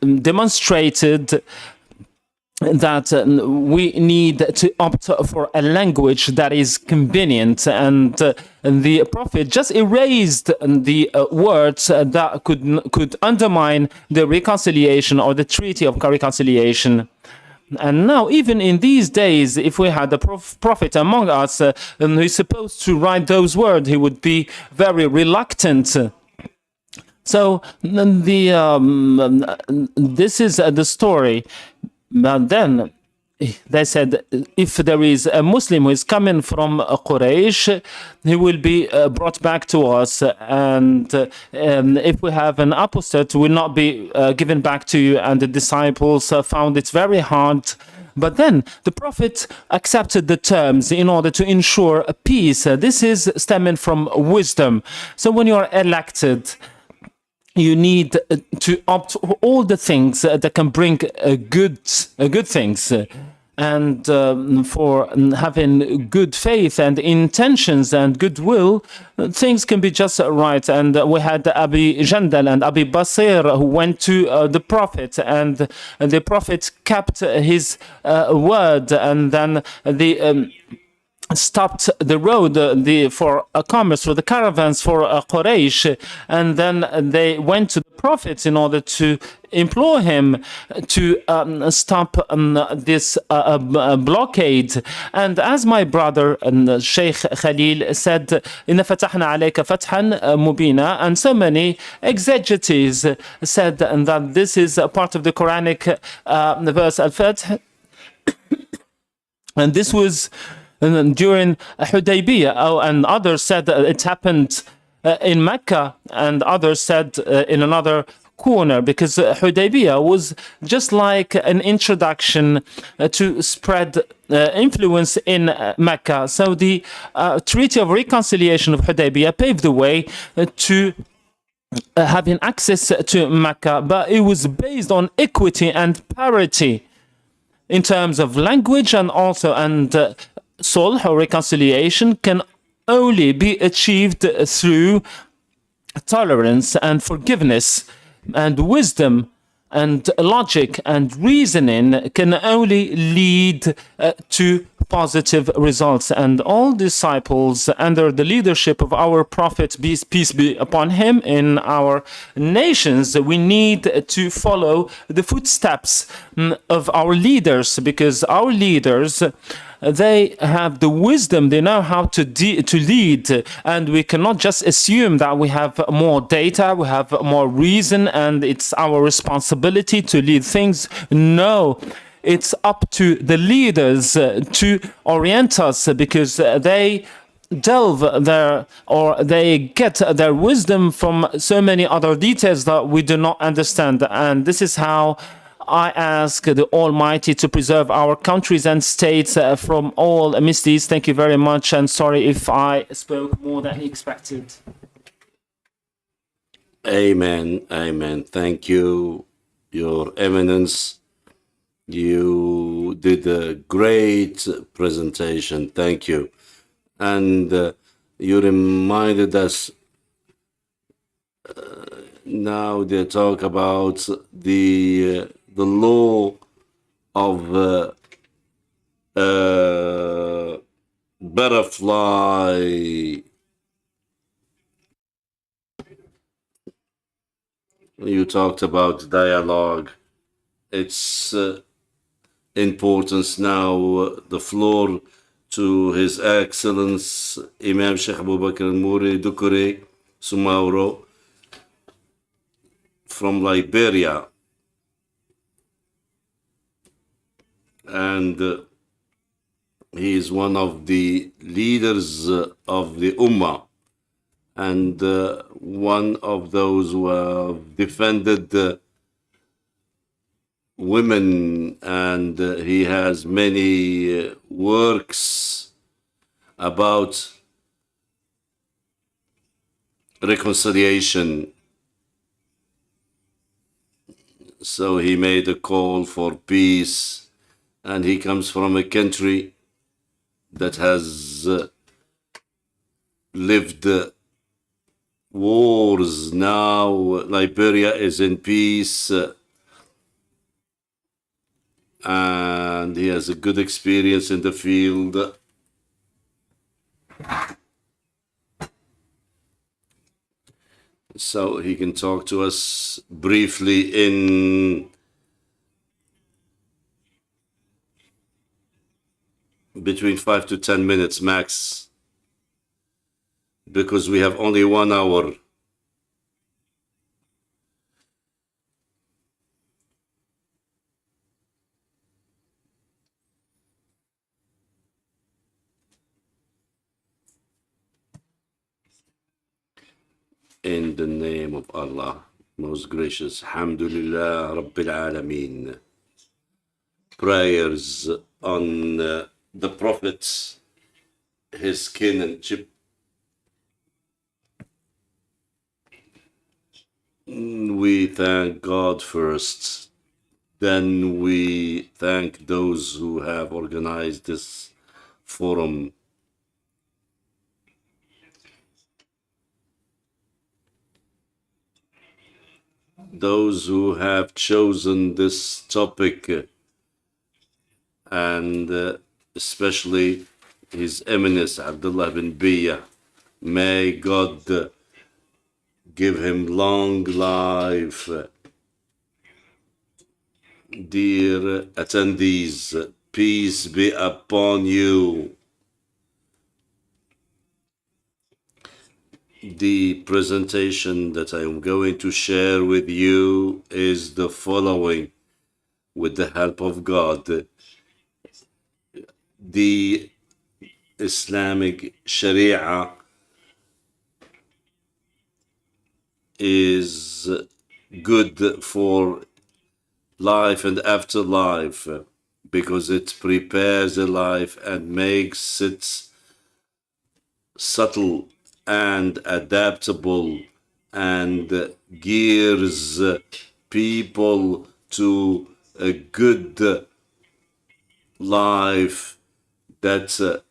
demonstrated that we need to opt for a language that is convenient, and the Prophet just erased the words that could undermine the reconciliation or the treaty of reconciliation. And now, even in these days, if we had a prophet among us who is supposed to write those words, he would be very reluctant. So this is the story. But then they said, if there is a Muslim who is coming from Quraysh, he will be brought back to us. And if we have an apostate, will not be given back to you. And the disciples found it very hard. But then the Prophet accepted the terms in order to ensure a peace. This is stemming from wisdom. So when you are elected, you need to opt for all the things that can bring good things, and for having good faith and intentions and goodwill, things can be just right. And we had Abi Jandal and Abi Basir who went to the Prophet, and the Prophet kept his word, and then the stopped the road for commerce, for the caravans for Quraysh, and then they went to the Prophet in order to implore him to stop this blockade. And as my brother Sheikh Khalil said, إِنَّ فَتَحْنَا عَلَيْكَ فَتْحًا مُبِينًا, and so many exegetists said that this is a part of the Quranic verse Al-Fath, and this was during Hudaybiyah, and others said it happened in Mecca, and others said in another corner, because Hudaybiyah was just like an introduction to spread influence in Mecca. So the Treaty of Reconciliation of Hudaybiyah paved the way to having access to Mecca, but it was based on equity and parity in terms of language, and also sulh or reconciliation can only be achieved through tolerance and forgiveness, and wisdom and logic and reasoning can only lead to positive results. And all disciples under the leadership of our Prophet, peace be upon him, in our nations, we need to follow the footsteps of our leaders, because our leaders, they have the wisdom, they know how to lead, and we cannot just assume that we have more data, we have more reason, and it's our responsibility to lead things. No, it's up to the leaders to orient us, because they delve their, or they get their wisdom from so many other details that we do not understand. And this is how I ask the Almighty to preserve our countries and states from all misdeeds. Thank you very much, and sorry if I spoke more than expected. Amen. Amen. Thank you, Your Eminence. You did a great presentation. Thank you. And you reminded us now they talk about the law of butterfly. You talked about dialogue. Its importance now. The floor to His Excellence Imam Sheikh Abu Bakr al-Mouri Dukure Sumauro from Liberia. And he is one of the leaders of the Ummah, and one of those who have defended women, and he has many works about reconciliation. So he made a call for peace, and he comes from a country that has lived wars. Now Liberia is in peace, and he has a good experience in the field. So he can talk to us briefly in between 5 to 10 minutes max, because we have only 1 hour. In the name of Allah, most gracious, Alhamdulillah Rabbil Alameen. Prayers on the Prophet, his kin and chip. We thank God first, then we thank those who have organized this forum. Those who have chosen this topic, and especially His Eminence Abdullah bin Biyah. May God give him long life. Dear attendees, peace be upon you. The presentation that I am going to share with you is the following. With the help of God, the Islamic Sharia is good for life and afterlife because it prepares a life and makes it subtle and adaptable and gears people to a good life that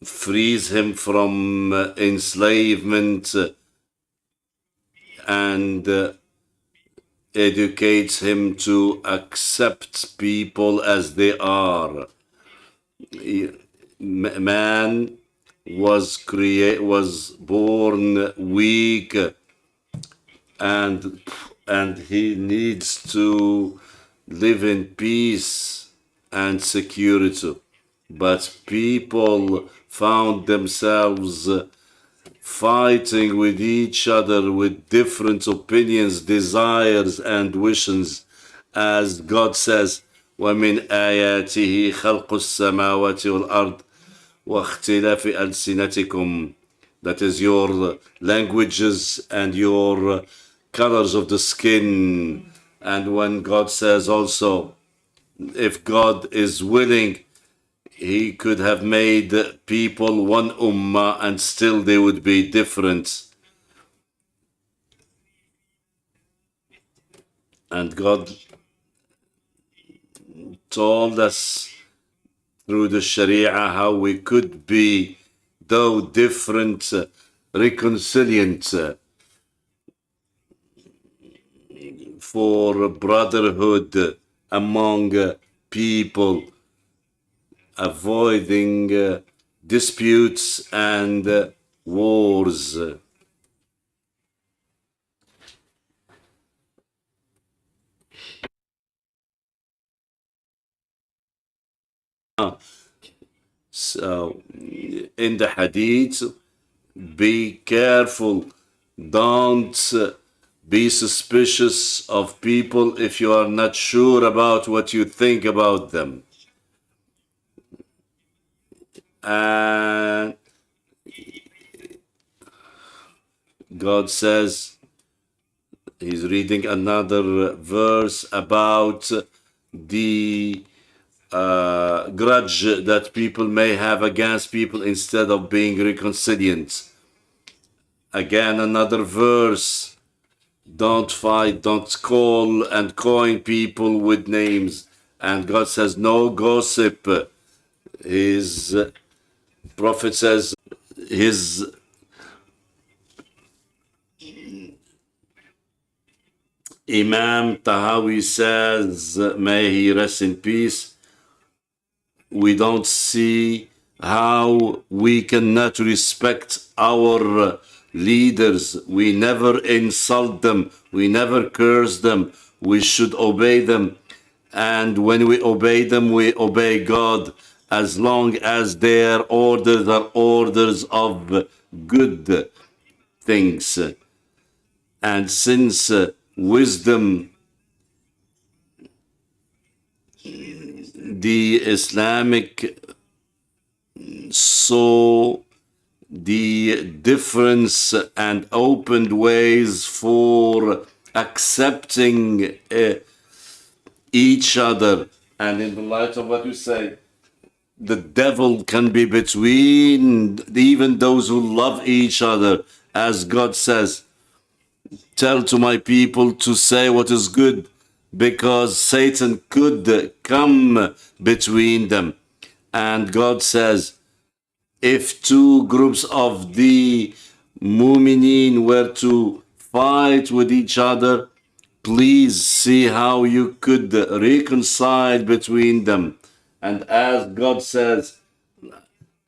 frees him from enslavement and educates him to accept people as they are. Man was born weak and he needs to live in peace and security. But people found themselves fighting with each other with different opinions, desires, and wishes, as God says, وَمِنْ آيَاتِهِ خَلْقُ السَّمَاوَاتِ وَالْأَرْضِ وَاخْتِلَافِ أَلْسِنَتِكُمْ. That is your languages and your colors of the skin. And when God says also, if God is willing, He could have made people one ummah and still they would be different. And God told us through the Sharia how we could be, though different, reconciliant for brotherhood among people, avoiding disputes and wars. So, in the hadith, be careful. Don't be suspicious of people if you are not sure about what you think about them. And God says, He's reading another verse about the grudge that people may have against people instead of being reconciliant. Again, another verse. Don't fight, don't call and coin people with names. And God says, no gossip. His prophet says, his Imam Tahawi says, may he rest in peace, we don't see how we cannot respect our leaders. We never insult them. We never curse them. We should obey them. And when we obey them, we obey God, as long as their orders are orders of good things. And since wisdom, the Islamic saw the difference and opened ways for accepting each other. And in the light of what you say, the devil can be between even those who love each other. As God says, tell to my people to say what is good, because Satan could come between them. And God says, if two groups of the mu'mineen were to fight with each other, please see how you could reconcile between them. And as God says,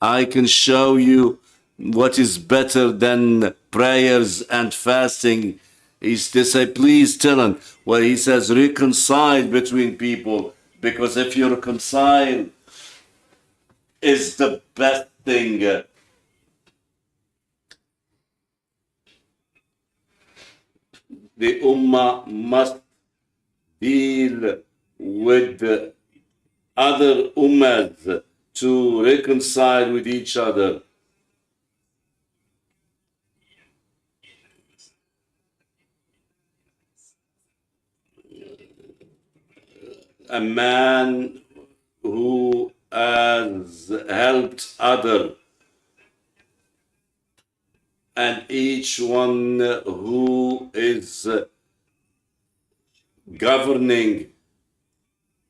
I can show you what is better than prayers and fasting. They say, please tell him. Well, he says, reconcile between people, because if you reconcile, is the best thing. The Ummah must deal with other Ummahs to reconcile with each other. A man who has helped other, and each one who is governing.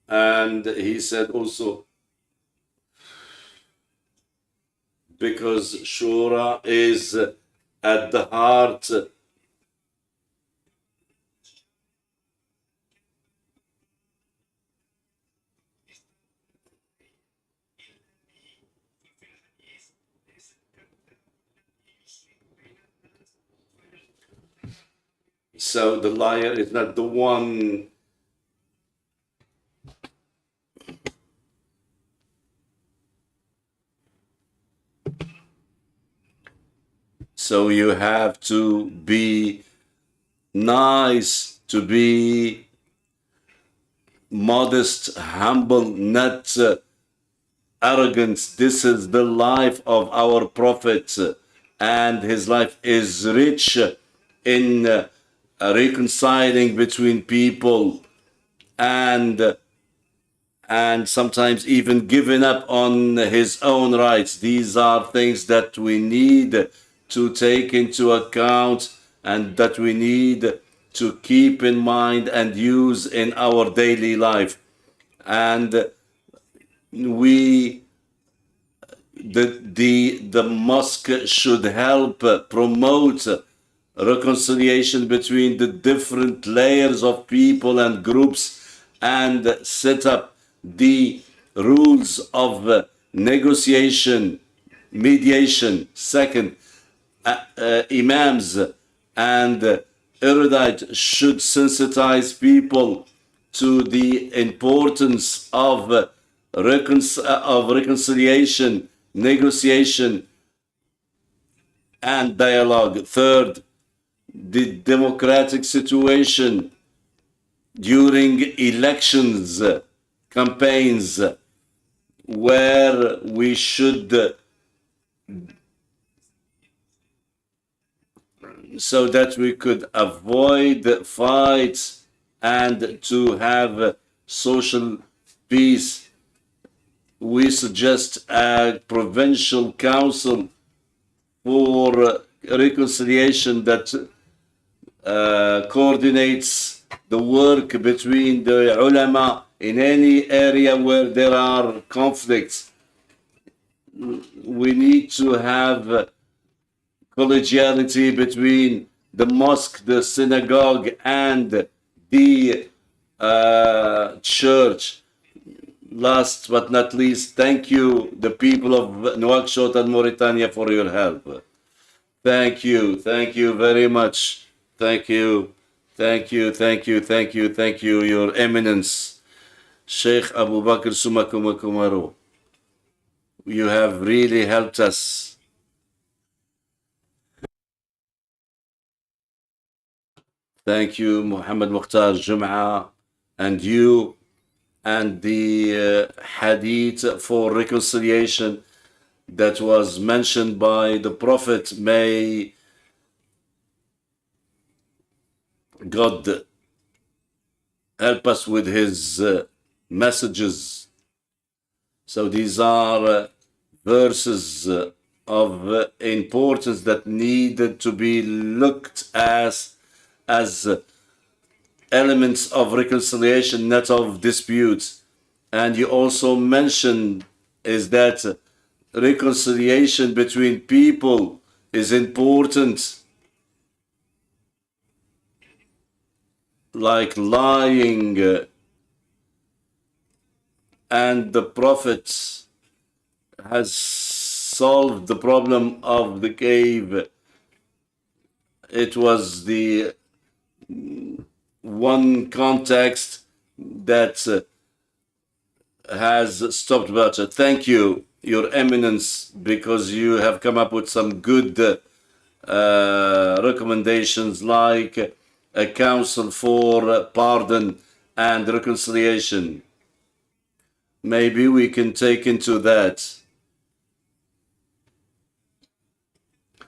And he said also, because Shura is at the heart so the liar is not the one. So you have to be nice, to be modest, humble, not arrogant. This is the life of our Prophet, and his life is rich in reconciling between people, and sometimes even giving up on his own rights. These are things that we need to take into account and that we need to keep in mind and use in our daily life. And the mosque should help promote reconciliation between the different layers of people and groups, and set up the rules of negotiation, mediation. Second, imams and erudites should sensitize people to the importance of reconciliation, negotiation, and dialogue. Third, the democratic situation during elections, campaigns, where we should, so that we could avoid fights and to have social peace. We suggest a provincial council for reconciliation that coordinates the work between the ulama in any area where there are conflicts. We need to have collegiality between the mosque, the synagogue, and the church. Last but not least, thank you, the people of Nouakchott and Mauritania, for your help. Thank you very much. Thank you, Your Eminence, Sheikh Abu Bakr Sumakumakumaro. You have really helped us. Thank you, Muhammad Mukhtar Jum'a, and you, and the hadith for reconciliation that was mentioned by the Prophet. May God help us with his messages. So these are verses of importance that needed to be looked at as elements of reconciliation, not of disputes. And you also mentioned is that reconciliation between people is important, like lying, and the Prophet has solved the problem of the cave. It was the one context that has stopped bloodshed. Thank you, Your Eminence, because you have come up with some good recommendations like a council for pardon and reconciliation. Maybe we can take into that.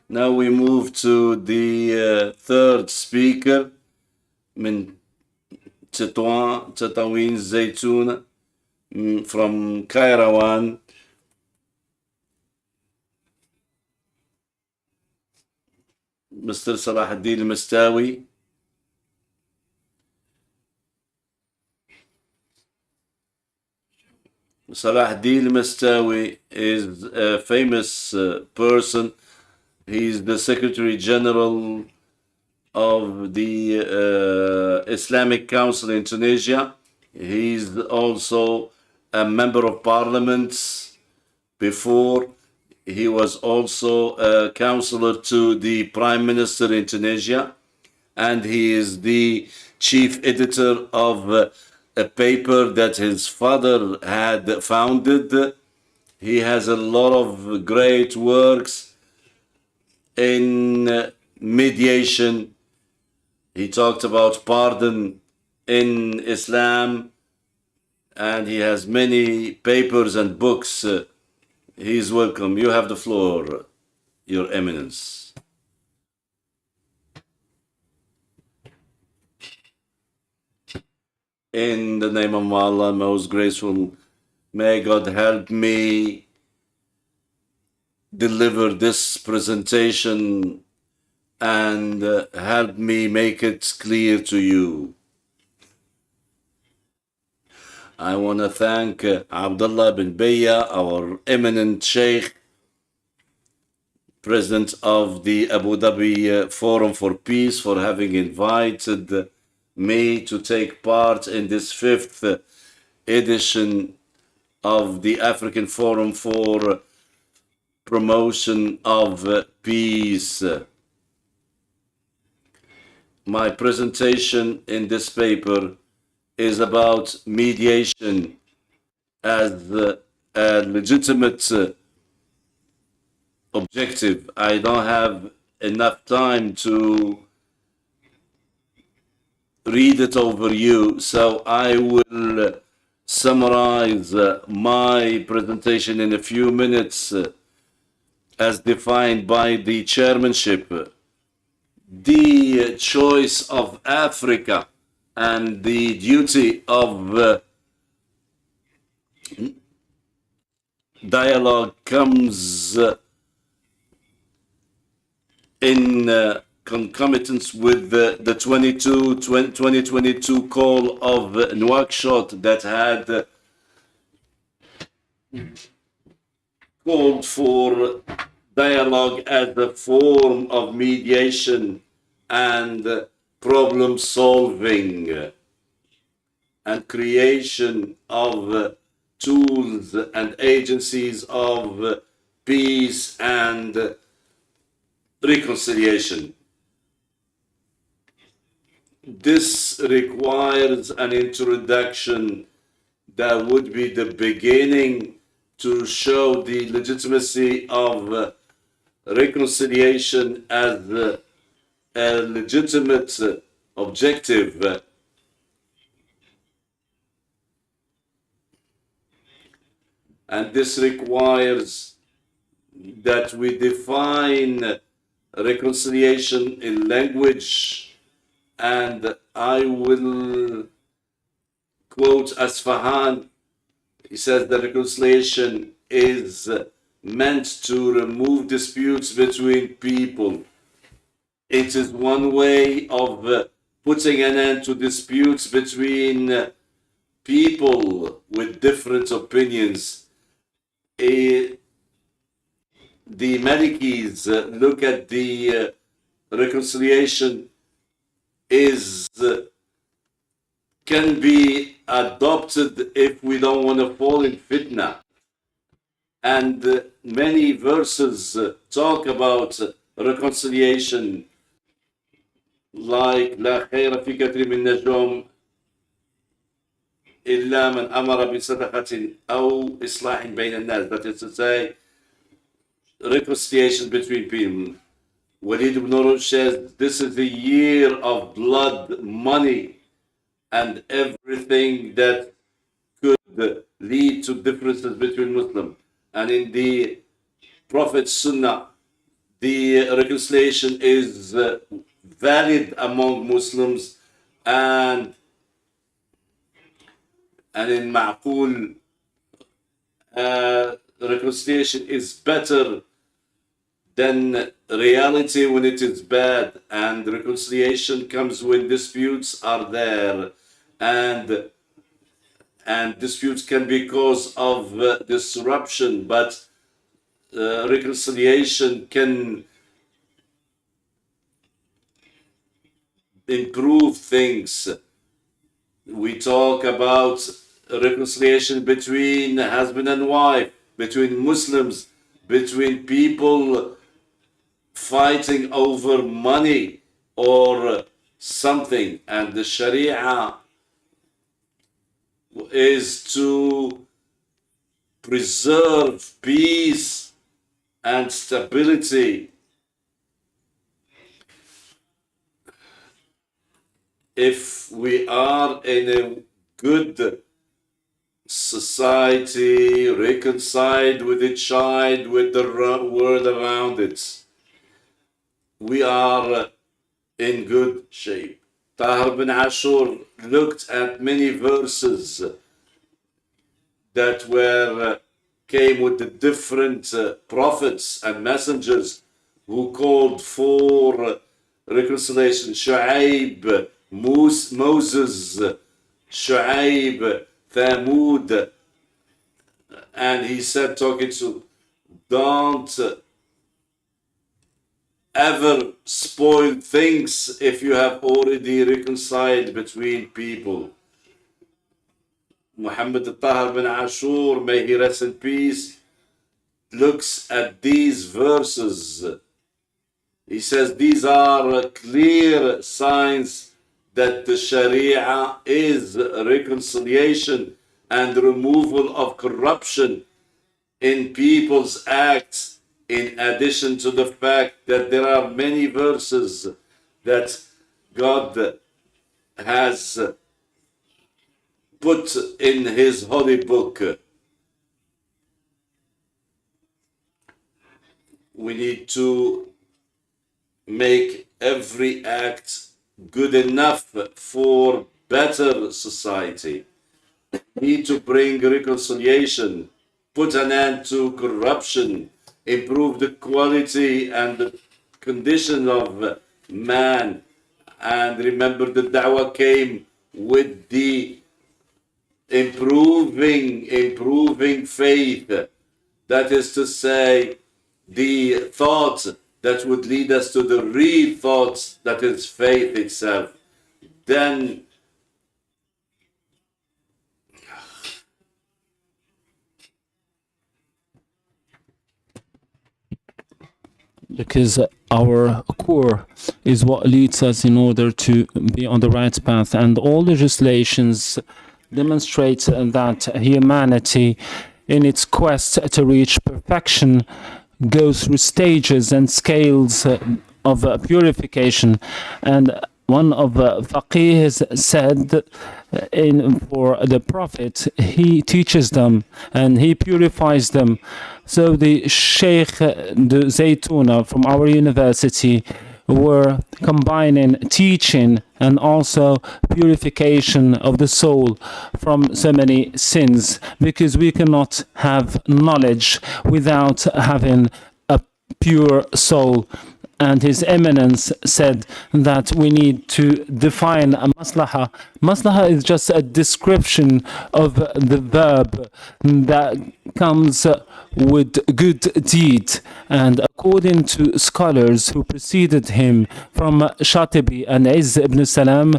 Now we move to the third speaker, من تطاوين الزيتون from Kairawan. Mr. Salah Ad-Din Al-Mastawi. Salah Ad-Din Al-Mastawi is a famous person. He's the Secretary General of the Islamic Council in Tunisia. He's also a member of parliament. Before, he was also a counselor to the Prime Minister in Tunisia, and he is the chief editor of a paper that his father had founded. He has a lot of great works in mediation. He talked about pardon in Islam, and he has many papers and books. He's welcome. You have the floor, Your Eminence. In the name of Allah, most graceful, may God help me deliver this presentation and help me make it clear to you. I want to thank Abdullah bin Bayya, our eminent Sheikh, President of the Abu Dhabi Forum for Peace, for having invited me to take part in this 5th edition of the African Forum for Promotion of Peace. My presentation in this paper is about mediation as a legitimate objective. I don't have enough time to read it over you, so I will summarize my presentation in a few minutes as defined by the chairmanship. The choice of Africa and the duty of dialogue comes in concomitance with the 2022 call of Nouakchott that had called for dialogue as a form of mediation and problem solving and creation of tools and agencies of peace and reconciliation. This requires an introduction that would be the beginning to show the legitimacy of reconciliation as a legitimate objective. And this requires that we define reconciliation in language, and I will quote Asfahan. He says that reconciliation is meant to remove disputes between people. It is one way of putting an end to disputes between people with different opinions. The Malikis look at the reconciliation can be adopted if we don't want to fall in fitna. And many verses talk about reconciliation, like لا خير في كثير من النجوم إلا من أمر بصدقة أو إصلاح بين الناس. That is to say, reconciliation between people. Walid ibn Rushd says this is the year of blood, money, and everything that could lead to differences between Muslims. And in the Prophet's Sunnah, the reconciliation is valid among Muslims, and in Ma'qul, reconciliation is better than reality when it is bad, and reconciliation comes when disputes are there, and disputes can be cause of disruption, but reconciliation can improve things. We talk about reconciliation between husband and wife, between Muslims, between people fighting over money or something, and the Sharia is to preserve peace and stability. If we are in a good society, reconciled with a child, with the world around it, we are in good shape. Tahir bin Ashur looked at many verses that came with the different prophets and messengers who called for reconciliation. Shu'aib, Moses, Shu'aib, Thamud, and he said, talking to, don't ever spoil things if you have already reconciled between people. Muhammad al-Tahir bin Ashur, may he rest in peace, looks at these verses. He says these are clear signs that the Sharia is reconciliation and removal of corruption in people's acts, in addition to the fact that there are many verses that God has put in his holy book. We need to make every act good enough for better society. We need to bring reconciliation, put an end to corruption, improve the quality and the condition of man. And remember, the da'wah came with the improving faith. That is to say, the thought that would lead us to the real thoughts, that is faith itself. Then because our core is what leads us in order to be on the right path, and all legislations demonstrate that humanity, in its quest to reach perfection, goes through stages and scales of purification. And one of faqihs said, for the Prophet, he teaches them and he purifies them. So the Sheikh de Zaytuna from our university were combining teaching and also purification of the soul from so many sins, because we cannot have knowledge without having a pure soul. And His Eminence said that we need to define a maslaha. Maslaha is just a description of the verb that comes with good deed. And according to scholars who preceded him, from Shatibi and Izz ibn Salam,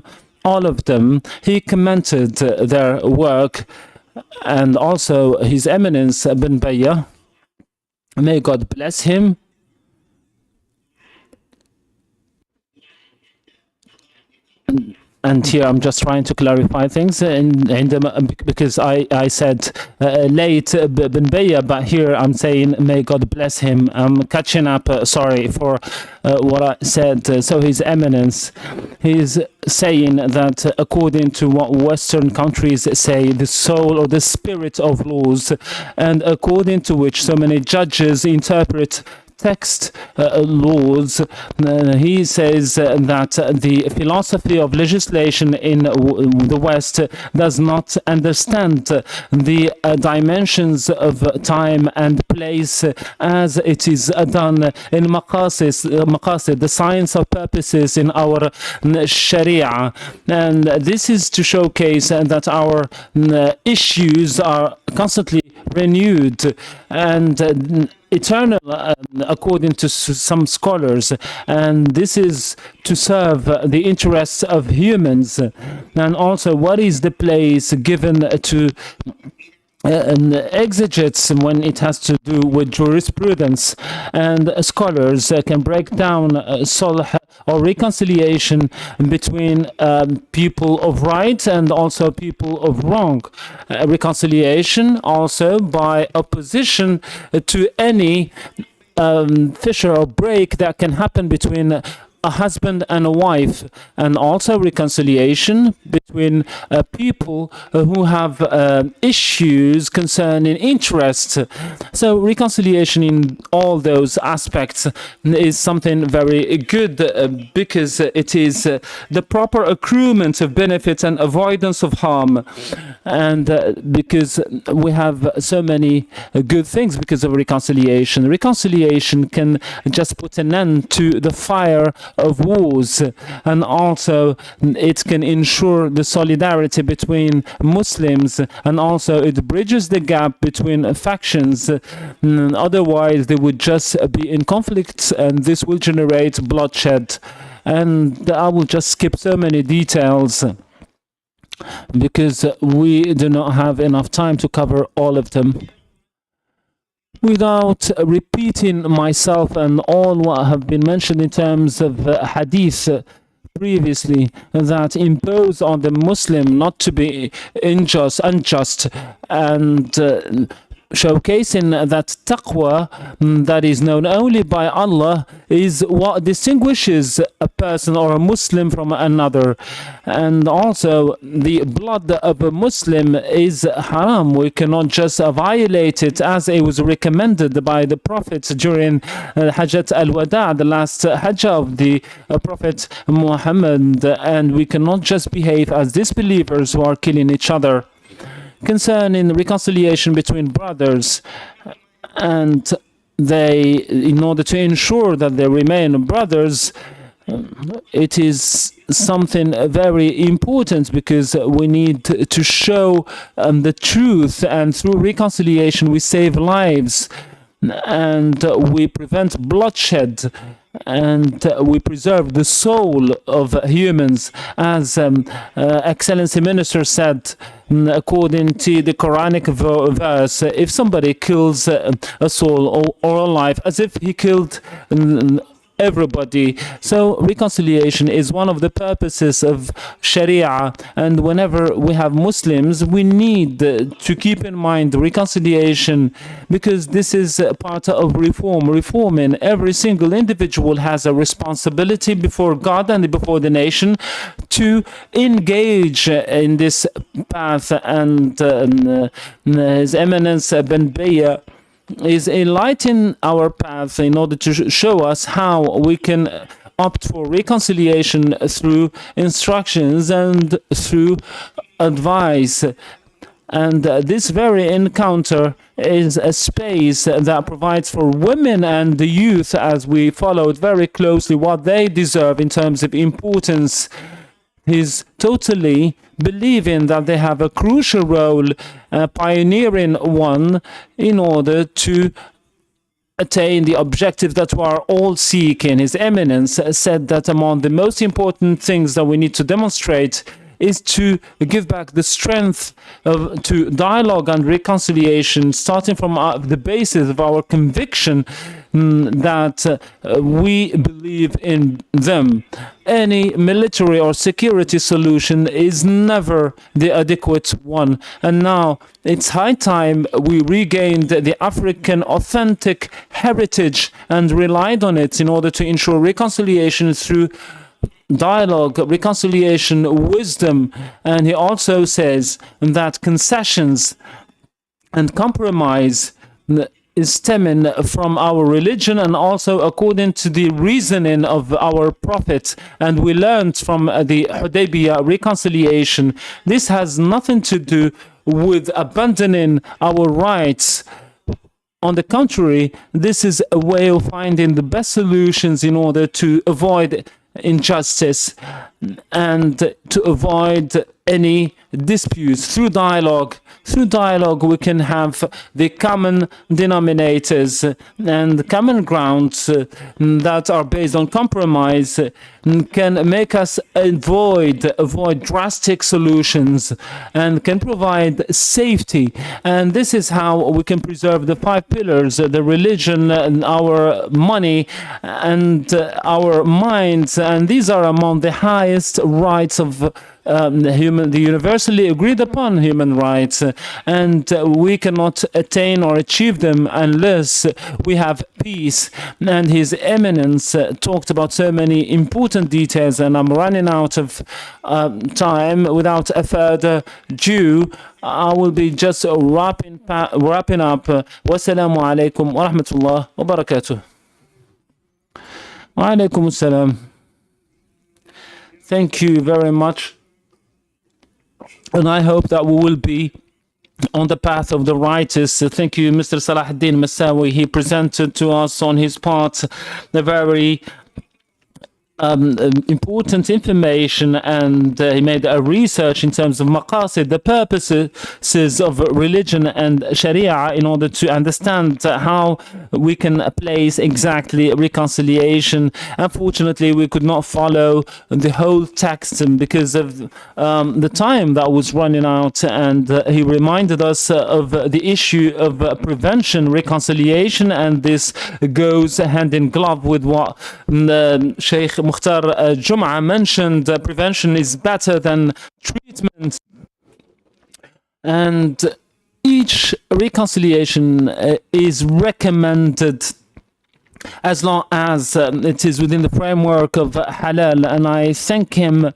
all of them, he commented their work. And also His Eminence Ibn Bayyah, may God bless him. And here I'm just trying to clarify things, because I said late Ben Baya, but here I'm saying may God bless him. I'm catching up, sorry for what I said. So His Eminence, he's saying that according to what Western countries say, the soul or the spirit of laws, and according to which so many judges interpret text laws, he says that the philosophy of legislation in the West does not understand the dimensions of time and place as it is done in maqasid, the science of purposes in our Sharia. And this is to showcase that our issues are constantly renewed and eternal, according to some scholars, and this is to serve the interests of humans. And also, what is the place given to exegetes when it has to do with jurisprudence? And scholars can break down sulh or reconciliation between people of right and also people of wrong. Reconciliation also by opposition to any fissure or break that can happen between a husband and a wife, and also reconciliation between people who have issues concerning interest. So reconciliation in all those aspects is something very good, because it is the proper accruement of benefits and avoidance of harm, and because we have so many good things because of reconciliation. Reconciliation can just put an end to the fire of wars, and also it can ensure the solidarity between Muslims, and also it bridges the gap between factions. Otherwise they would just be in conflicts, and this will generate bloodshed. And I will just skip so many details because we do not have enough time to cover all of them. Without repeating myself and all what have been mentioned in terms of hadith previously, that impose on the Muslim not to be unjust, and showcasing that taqwa that is known only by Allah is what distinguishes a person or a Muslim from another. And also the blood of a Muslim is haram. We cannot just violate it, as it was recommended by the Prophet during Hajjat al-Wada', the last Hajj of the Prophet Muhammad, and we cannot just behave as disbelievers who are killing each other. Concerning reconciliation between brothers, and they, in order to ensure that they remain brothers, it is something very important, because we need to show the truth, and through reconciliation we save lives, and we prevent bloodshed, and we preserve the soul of humans. As Excellency Minister said, according to the Quranic verse, if somebody kills a soul or a life, as if he killed everybody. So reconciliation is one of the purposes of Sharia, and whenever we have Muslims, we need to keep in mind reconciliation, because this is part of reform. Reforming every single individual has a responsibility before God and before the nation to engage in this path, and His Eminence Ben Baya is enlightening our path in order to show us how we can opt for reconciliation through instructions and through advice. And this very encounter is a space that provides for women and the youth, as we followed very closely what they deserve in terms of importance. He's totally believing that they have a crucial role, a pioneering one, in order to attain the objective that we are all seeking. His Eminence said that among the most important things that we need to demonstrate is to give back the strength to dialogue and reconciliation, starting from the basis of our conviction that we believe in them. Any military or security solution is never the adequate one. And now it's high time we regained the African authentic heritage and relied on it in order to ensure reconciliation through dialogue, reconciliation, wisdom. And he also says that concessions and compromise is stemming from our religion and also according to the reasoning of our prophet. And we learned from the Hudaybiyah reconciliation. This has nothing to do with abandoning our rights. On the contrary, this is a way of finding the best solutions in order to avoid injustice and to avoid any disputes. Through dialogue we can have the common denominators and common grounds that are based on compromise can make us avoid drastic solutions and can provide safety. And this is how we can preserve the 5 pillars: the religion, our money, and our minds. And these are among the highest rights of the universally agreed upon human rights, and we cannot attain or achieve them unless we have peace. And His Eminence talked about so many important details, and I'm running out of time. Without a further ado, I will be just wrapping up. Wassalamu alaikum wa rahmatullah wa barakatuh. Wa alaikum assalam. Thank you very much. And I hope that we will be on the path of the righteous. Thank you, Mr. Salahuddin Massawi. He presented to us on his part the very important information, and he made a research in terms of maqasid, the purposes of religion and sharia, in order to understand how we can place exactly reconciliation. Unfortunately, we could not follow the whole text because of the time that was running out, and he reminded us of the issue of prevention, reconciliation, and this goes hand in glove with what Sheikh Mukhtar Jum'a mentioned. Prevention is better than treatment, and each reconciliation is recommended as long as it is within the framework of halal. And I thank him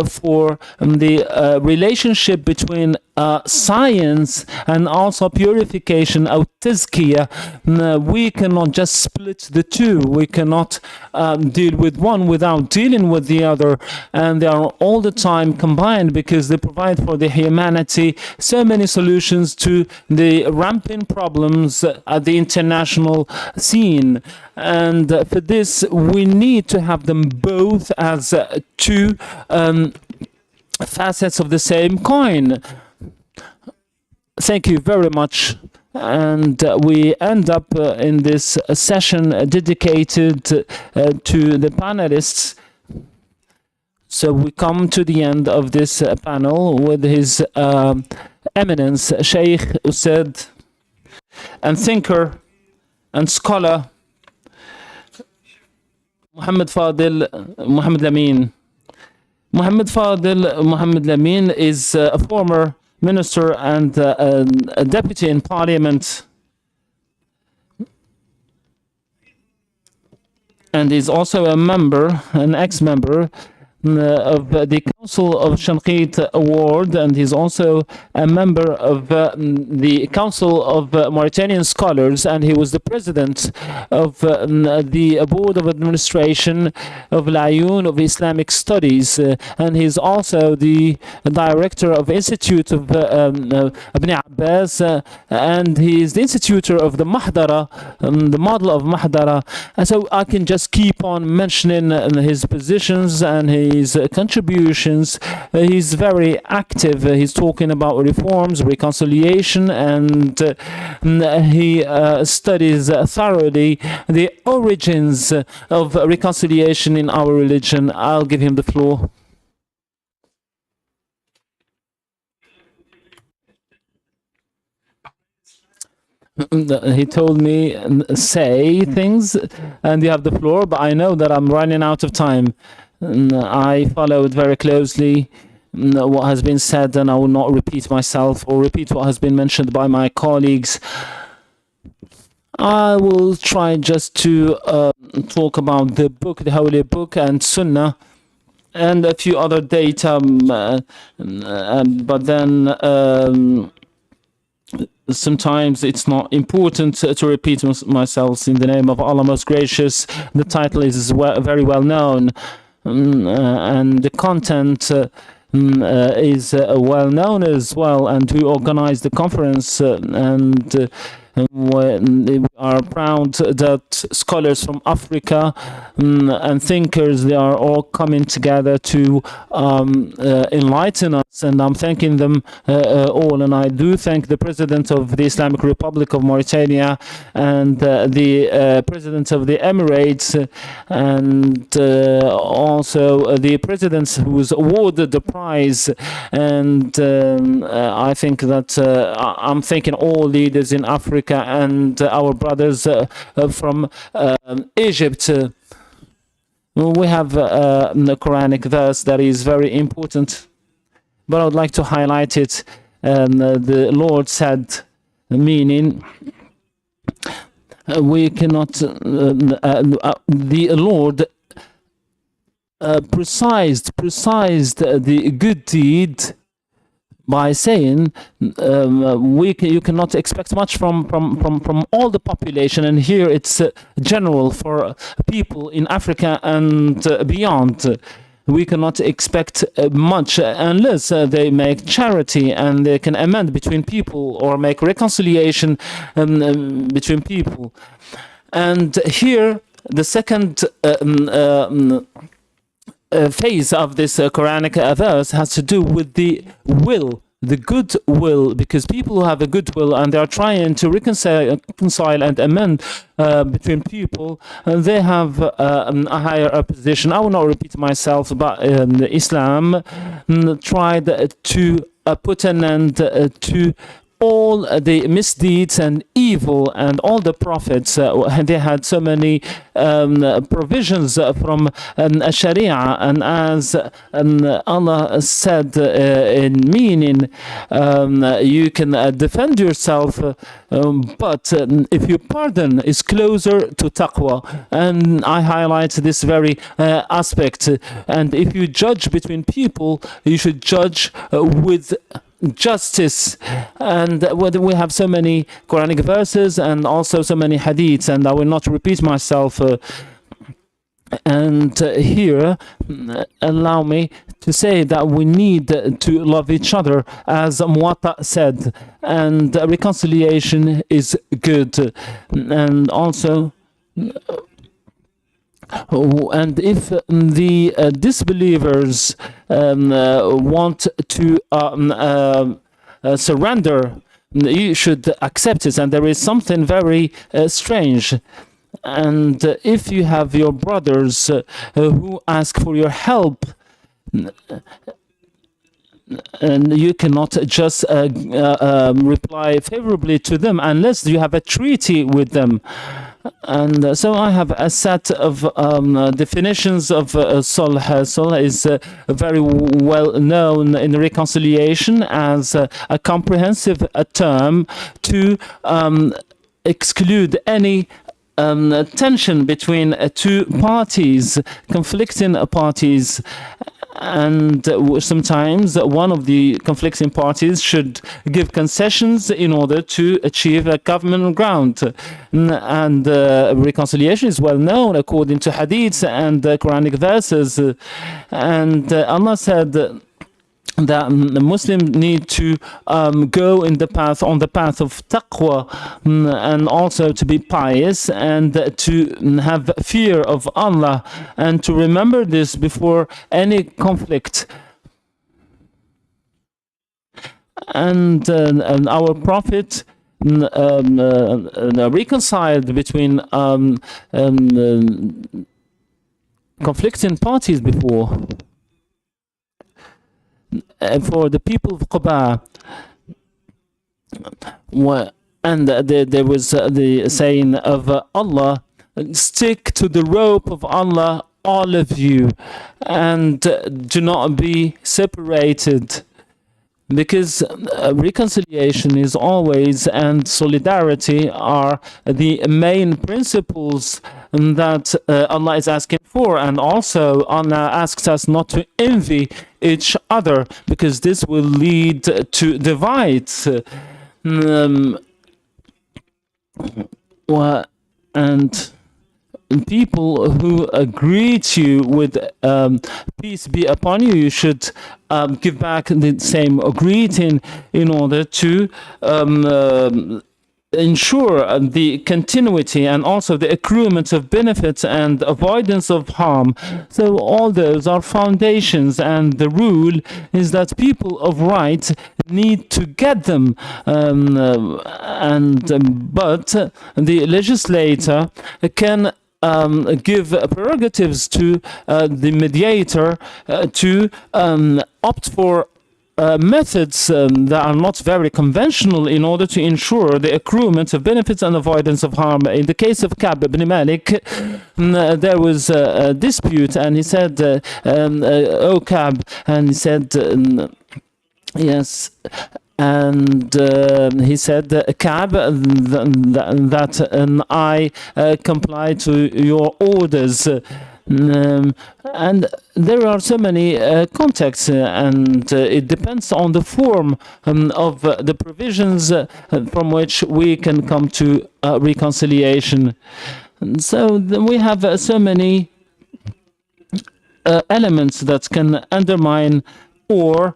for the relationship between science and also purification of tazkiyah. We cannot just split the two. We cannot deal with one without dealing with the other, and they are all the time combined because they provide for the humanity so many solutions to the rampant problems at the international scene. And for this we need to have them both as two facets of the same coin. Thank you very much. And we end up in this session dedicated to the panelists. So we come to the end of this panel with His Eminence Sheikh Ustad and thinker and scholar Muhammad Fadil Muhammad Lamin. Muhammad Fadil Muhammad Lamin is a former minister and a deputy in parliament, and is also a member, an ex-member of the Council of Shanqit Award, and he's also a member of the Council of Mauritanian Scholars, and he was the president of the Board of Administration of Layun of Islamic Studies, and he's also the director of Institute of Ibn Abbas, and he is the institutor of the Mahdara, the model of Mahdara. And so I can just keep on mentioning his positions and his contributions. He's very active. He's talking about reforms, reconciliation, and he studies thoroughly the origins of reconciliation in our religion. I'll give him the floor. He told me say things and you have the floor, but I know that I'm running out of time. I followed very closely what has been said, and I will not repeat myself or repeat what has been mentioned by my colleagues. I will try just to talk about the book, the Holy Book, and Sunnah, and a few other data, but then sometimes it's not important to repeat myself. In the name of Allah Most Gracious, the title is very well known, and the content is well known as well, and we organized the conference, and we are proud that scholars from Africa and thinkers, they are all coming together to enlighten us, and I'm thanking them all. And I do thank the President of the Islamic Republic of Mauritania and the President of the Emirates, and also the President who was awarded the prize. And I think that I'm thanking all leaders in Africa and our brothers from Egypt. We have a Quranic verse that is very important, but I would like to highlight it. The Lord said, meaning we cannot, the Lord precised the good deed by saying you cannot expect much from all the population, and here it's general for people in Africa and beyond. We cannot expect much unless they make charity and they can amend between people or make reconciliation between people. And here the second phase of this Quranic verse has to do with the will, the good will, because people who have a good will and they are trying to reconcile and amend between people, they have a higher position. I will not repeat myself, but Islam tried to put an end to all the misdeeds and evil, and all the prophets, they had so many provisions from Sharia, and as Allah said in meaning, you can defend yourself, but if you pardon is closer to taqwa, and I highlight this very aspect. And if you judge between people, you should judge with justice. And we have so many Quranic verses and also so many hadiths, and I will not repeat myself. And here, allow me to say that we need to love each other, as Muwatta said, and reconciliation is good. And also, and if the disbelievers want to surrender, you should accept it. And there is something very strange. And if you have your brothers who ask for your help, and you cannot just reply favorably to them unless you have a treaty with them. And so I have a set of definitions of sulh. Sulh is very well known in reconciliation as a comprehensive term to exclude any tension between two parties, conflicting parties. And sometimes one of the conflicting parties should give concessions in order to achieve a common ground. And reconciliation is well known according to hadiths and Quranic verses. And Allah said that the Muslims need to go on the path of taqwa, and also to be pious and to have fear of Allah, and to remember this before any conflict. And our Prophet reconciled between conflicting parties before. For the people of Quba, And there was the saying of Allah, stick to the rope of Allah, all of you, and do not be separated. Because reconciliation is always, and solidarity are the main principles that Allah is asking for. And also Allah asks us not to envy each other, because this will lead to divides. And people who greet you with peace be upon you, you should give back the same greeting in order to ensure the continuity and also the accruement of benefits and avoidance of harm. So all those are foundations, and the rule is that people of right need to get them, but the legislator can give prerogatives to the mediator to opt for methods that are not very conventional in order to ensure the accruement of benefits and avoidance of harm. In the case of Ka'b ibn Malik, there was a dispute, and he said, "Oh Ka'b," and he said, "Yes." And he said, "Ka'b, that I comply to your orders." And there are so many contexts, and it depends on the form of the provisions from which we can come to reconciliation. So we have so many elements that can undermine or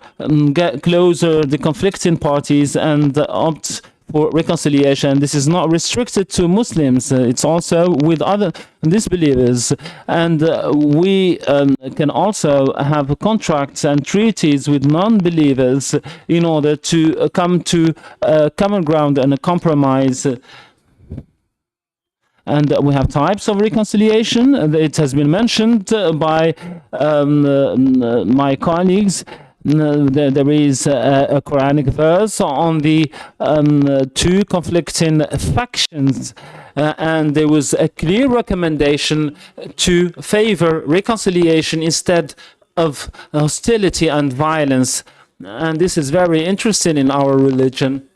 get closer the conflicting parties and opt for reconciliation. This is not restricted to Muslims, it's also with other disbelievers. And we can also have contracts and treaties with non-believers in order to come to a common ground and a compromise. And we have types of reconciliation. It has been mentioned by my colleagues. There is a Quranic verse on the two conflicting factions, and there was a clear recommendation to favor reconciliation instead of hostility and violence. And this is very interesting in our religion.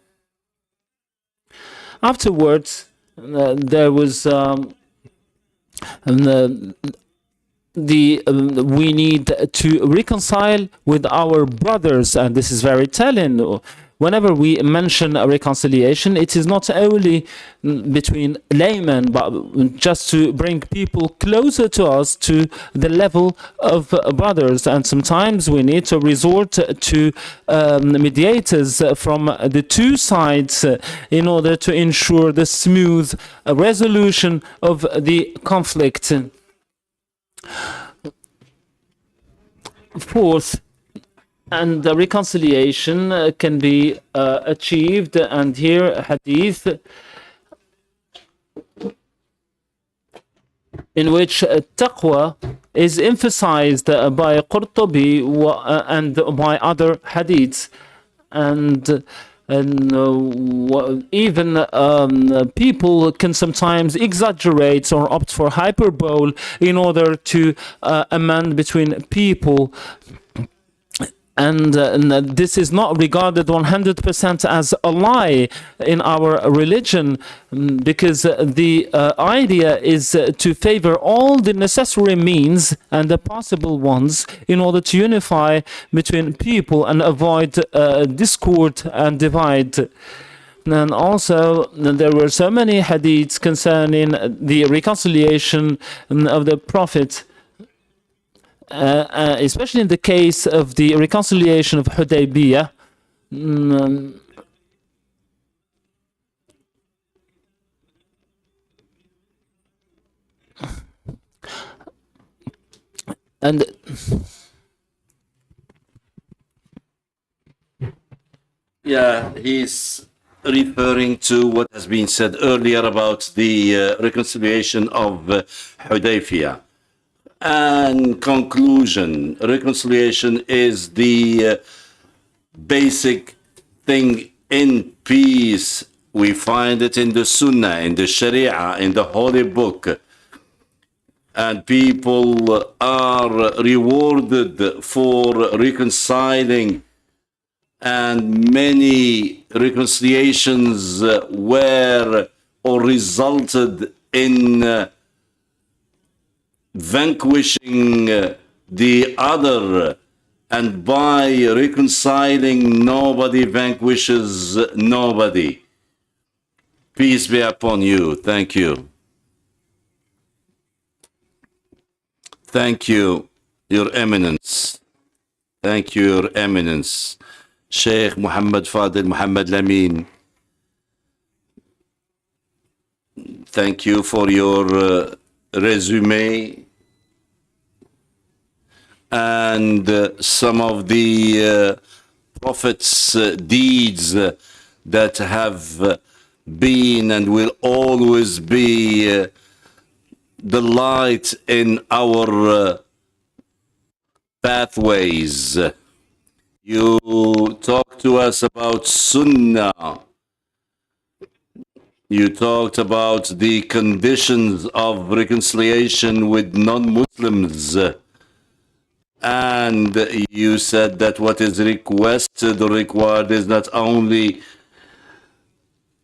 Afterwards, there was we need to reconcile with our brothers, and this is very telling. Whenever we mention a reconciliation, it is not only between laymen, but just to bring people closer to us, to the level of brothers. And sometimes we need to resort to mediators from the two sides in order to ensure the smooth resolution of the conflict. Fourth, and the reconciliation can be achieved, and here a hadith in which taqwa is emphasized by Qurtubi and by other hadiths, and even people can sometimes exaggerate or opt for hyperbole in order to amend between people. And this is not regarded 100% as a lie in our religion, because the idea is to favor all the necessary means and the possible ones in order to unify between people and avoid discord and divide. And also, there were so many hadiths concerning the reconciliation of the Prophet. Especially in the case of the reconciliation of Hudaybiyah, and yeah, he's referring to what has been said earlier about the reconciliation of Hudaybiyah. And conclusion, reconciliation is the basic thing in peace We find it in the Sunnah, in the Sharia, in the Holy Book. And people are rewarded for reconciling, and many reconciliations were or resulted in vanquishing the other, and by reconciling nobody vanquishes nobody. Peace be upon you. Thank you. Thank you, Your Eminence. Thank you, Your Eminence. Sheikh Muhammad Fadil Muhammad Lamin. Thank you for your resume and some of the Prophet's deeds that have been and will always be the light in our pathways. You talked to us about Sunnah. You talked about the conditions of reconciliation with non-Muslims. And you said that what is requested or required is not only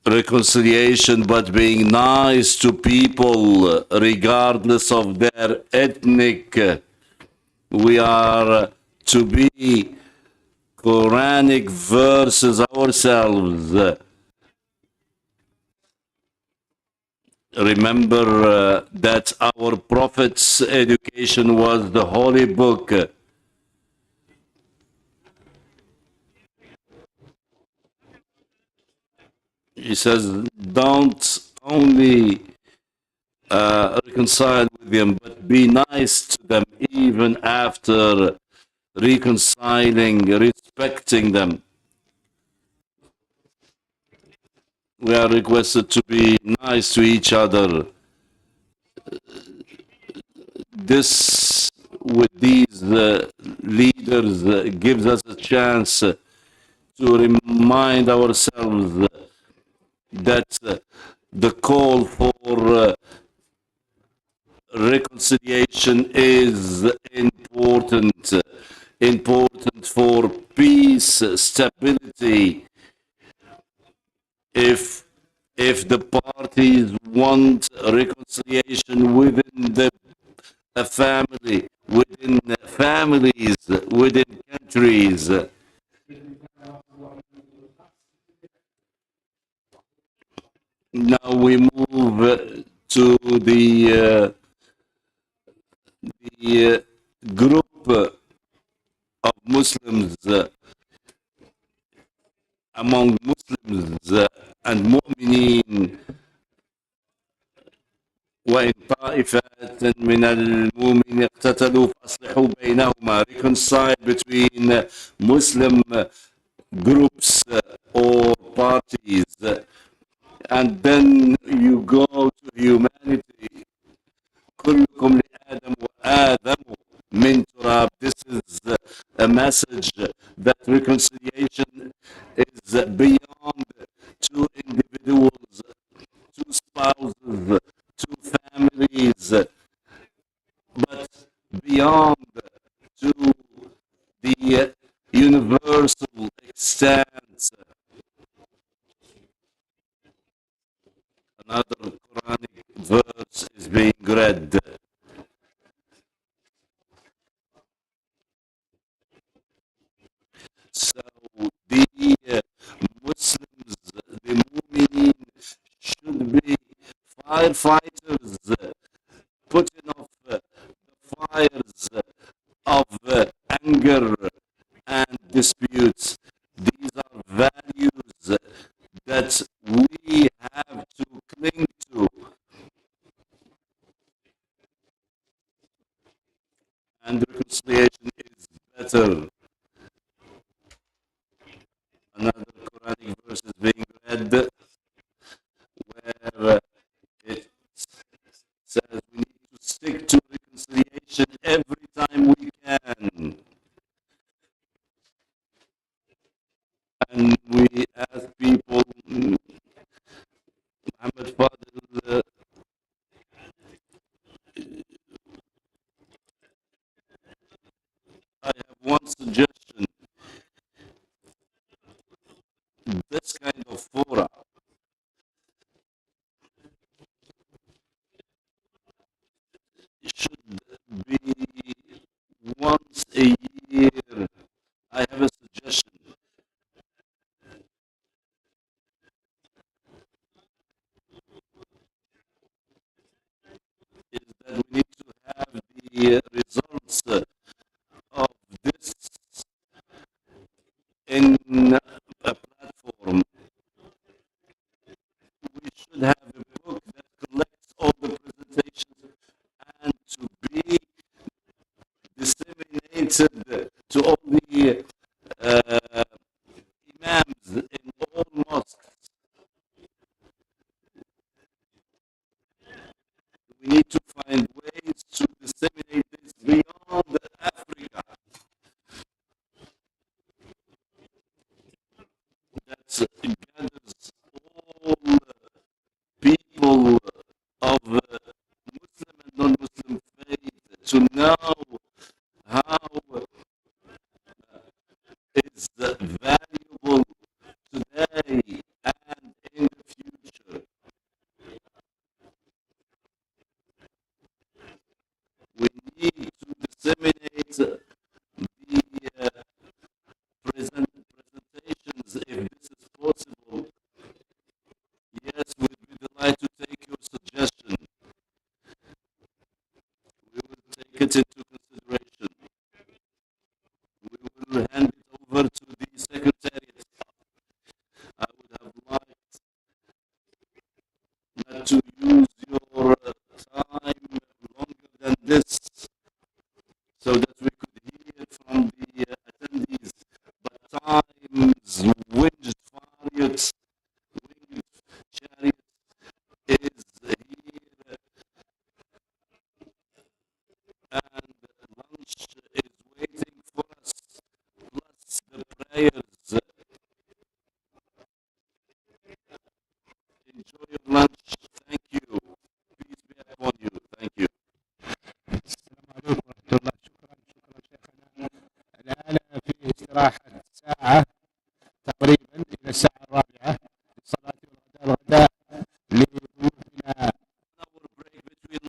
reconciliation, but being nice to people regardless of their ethnic. We are to be Quranic verses ourselves. Remember that our Prophet's education was the Holy Book. He says, don't only reconcile with them, but be nice to them even after reconciling, respecting them. We are requested to be nice to each other. This, with these leaders, gives us a chance to remind ourselves that the call for reconciliation is important, important for peace, stability. If the parties want reconciliation within the family, within families, within countries, now we move to the group of Muslims among Muslims and mu'mineen. وإن طائفات من المؤمنين اقتتلوا فأصلحوا بينهما. Reconcile between Muslim groups or parties. And then you go to humanity. كلكم لآدم وآدم من تراب. This is a message that reconciliation is beyond two individuals, two spouses, two families, but beyond to the universal extent. Another Quranic verse is being read. So the Muslims, the mu'mineen, should be firefighters, putting off the fires of anger and disputes. These are values that we have to cling to. And reconciliation is better. Another Quranic verse is being read where it says we need to stick to reconciliation every time we can. And we ask people so that we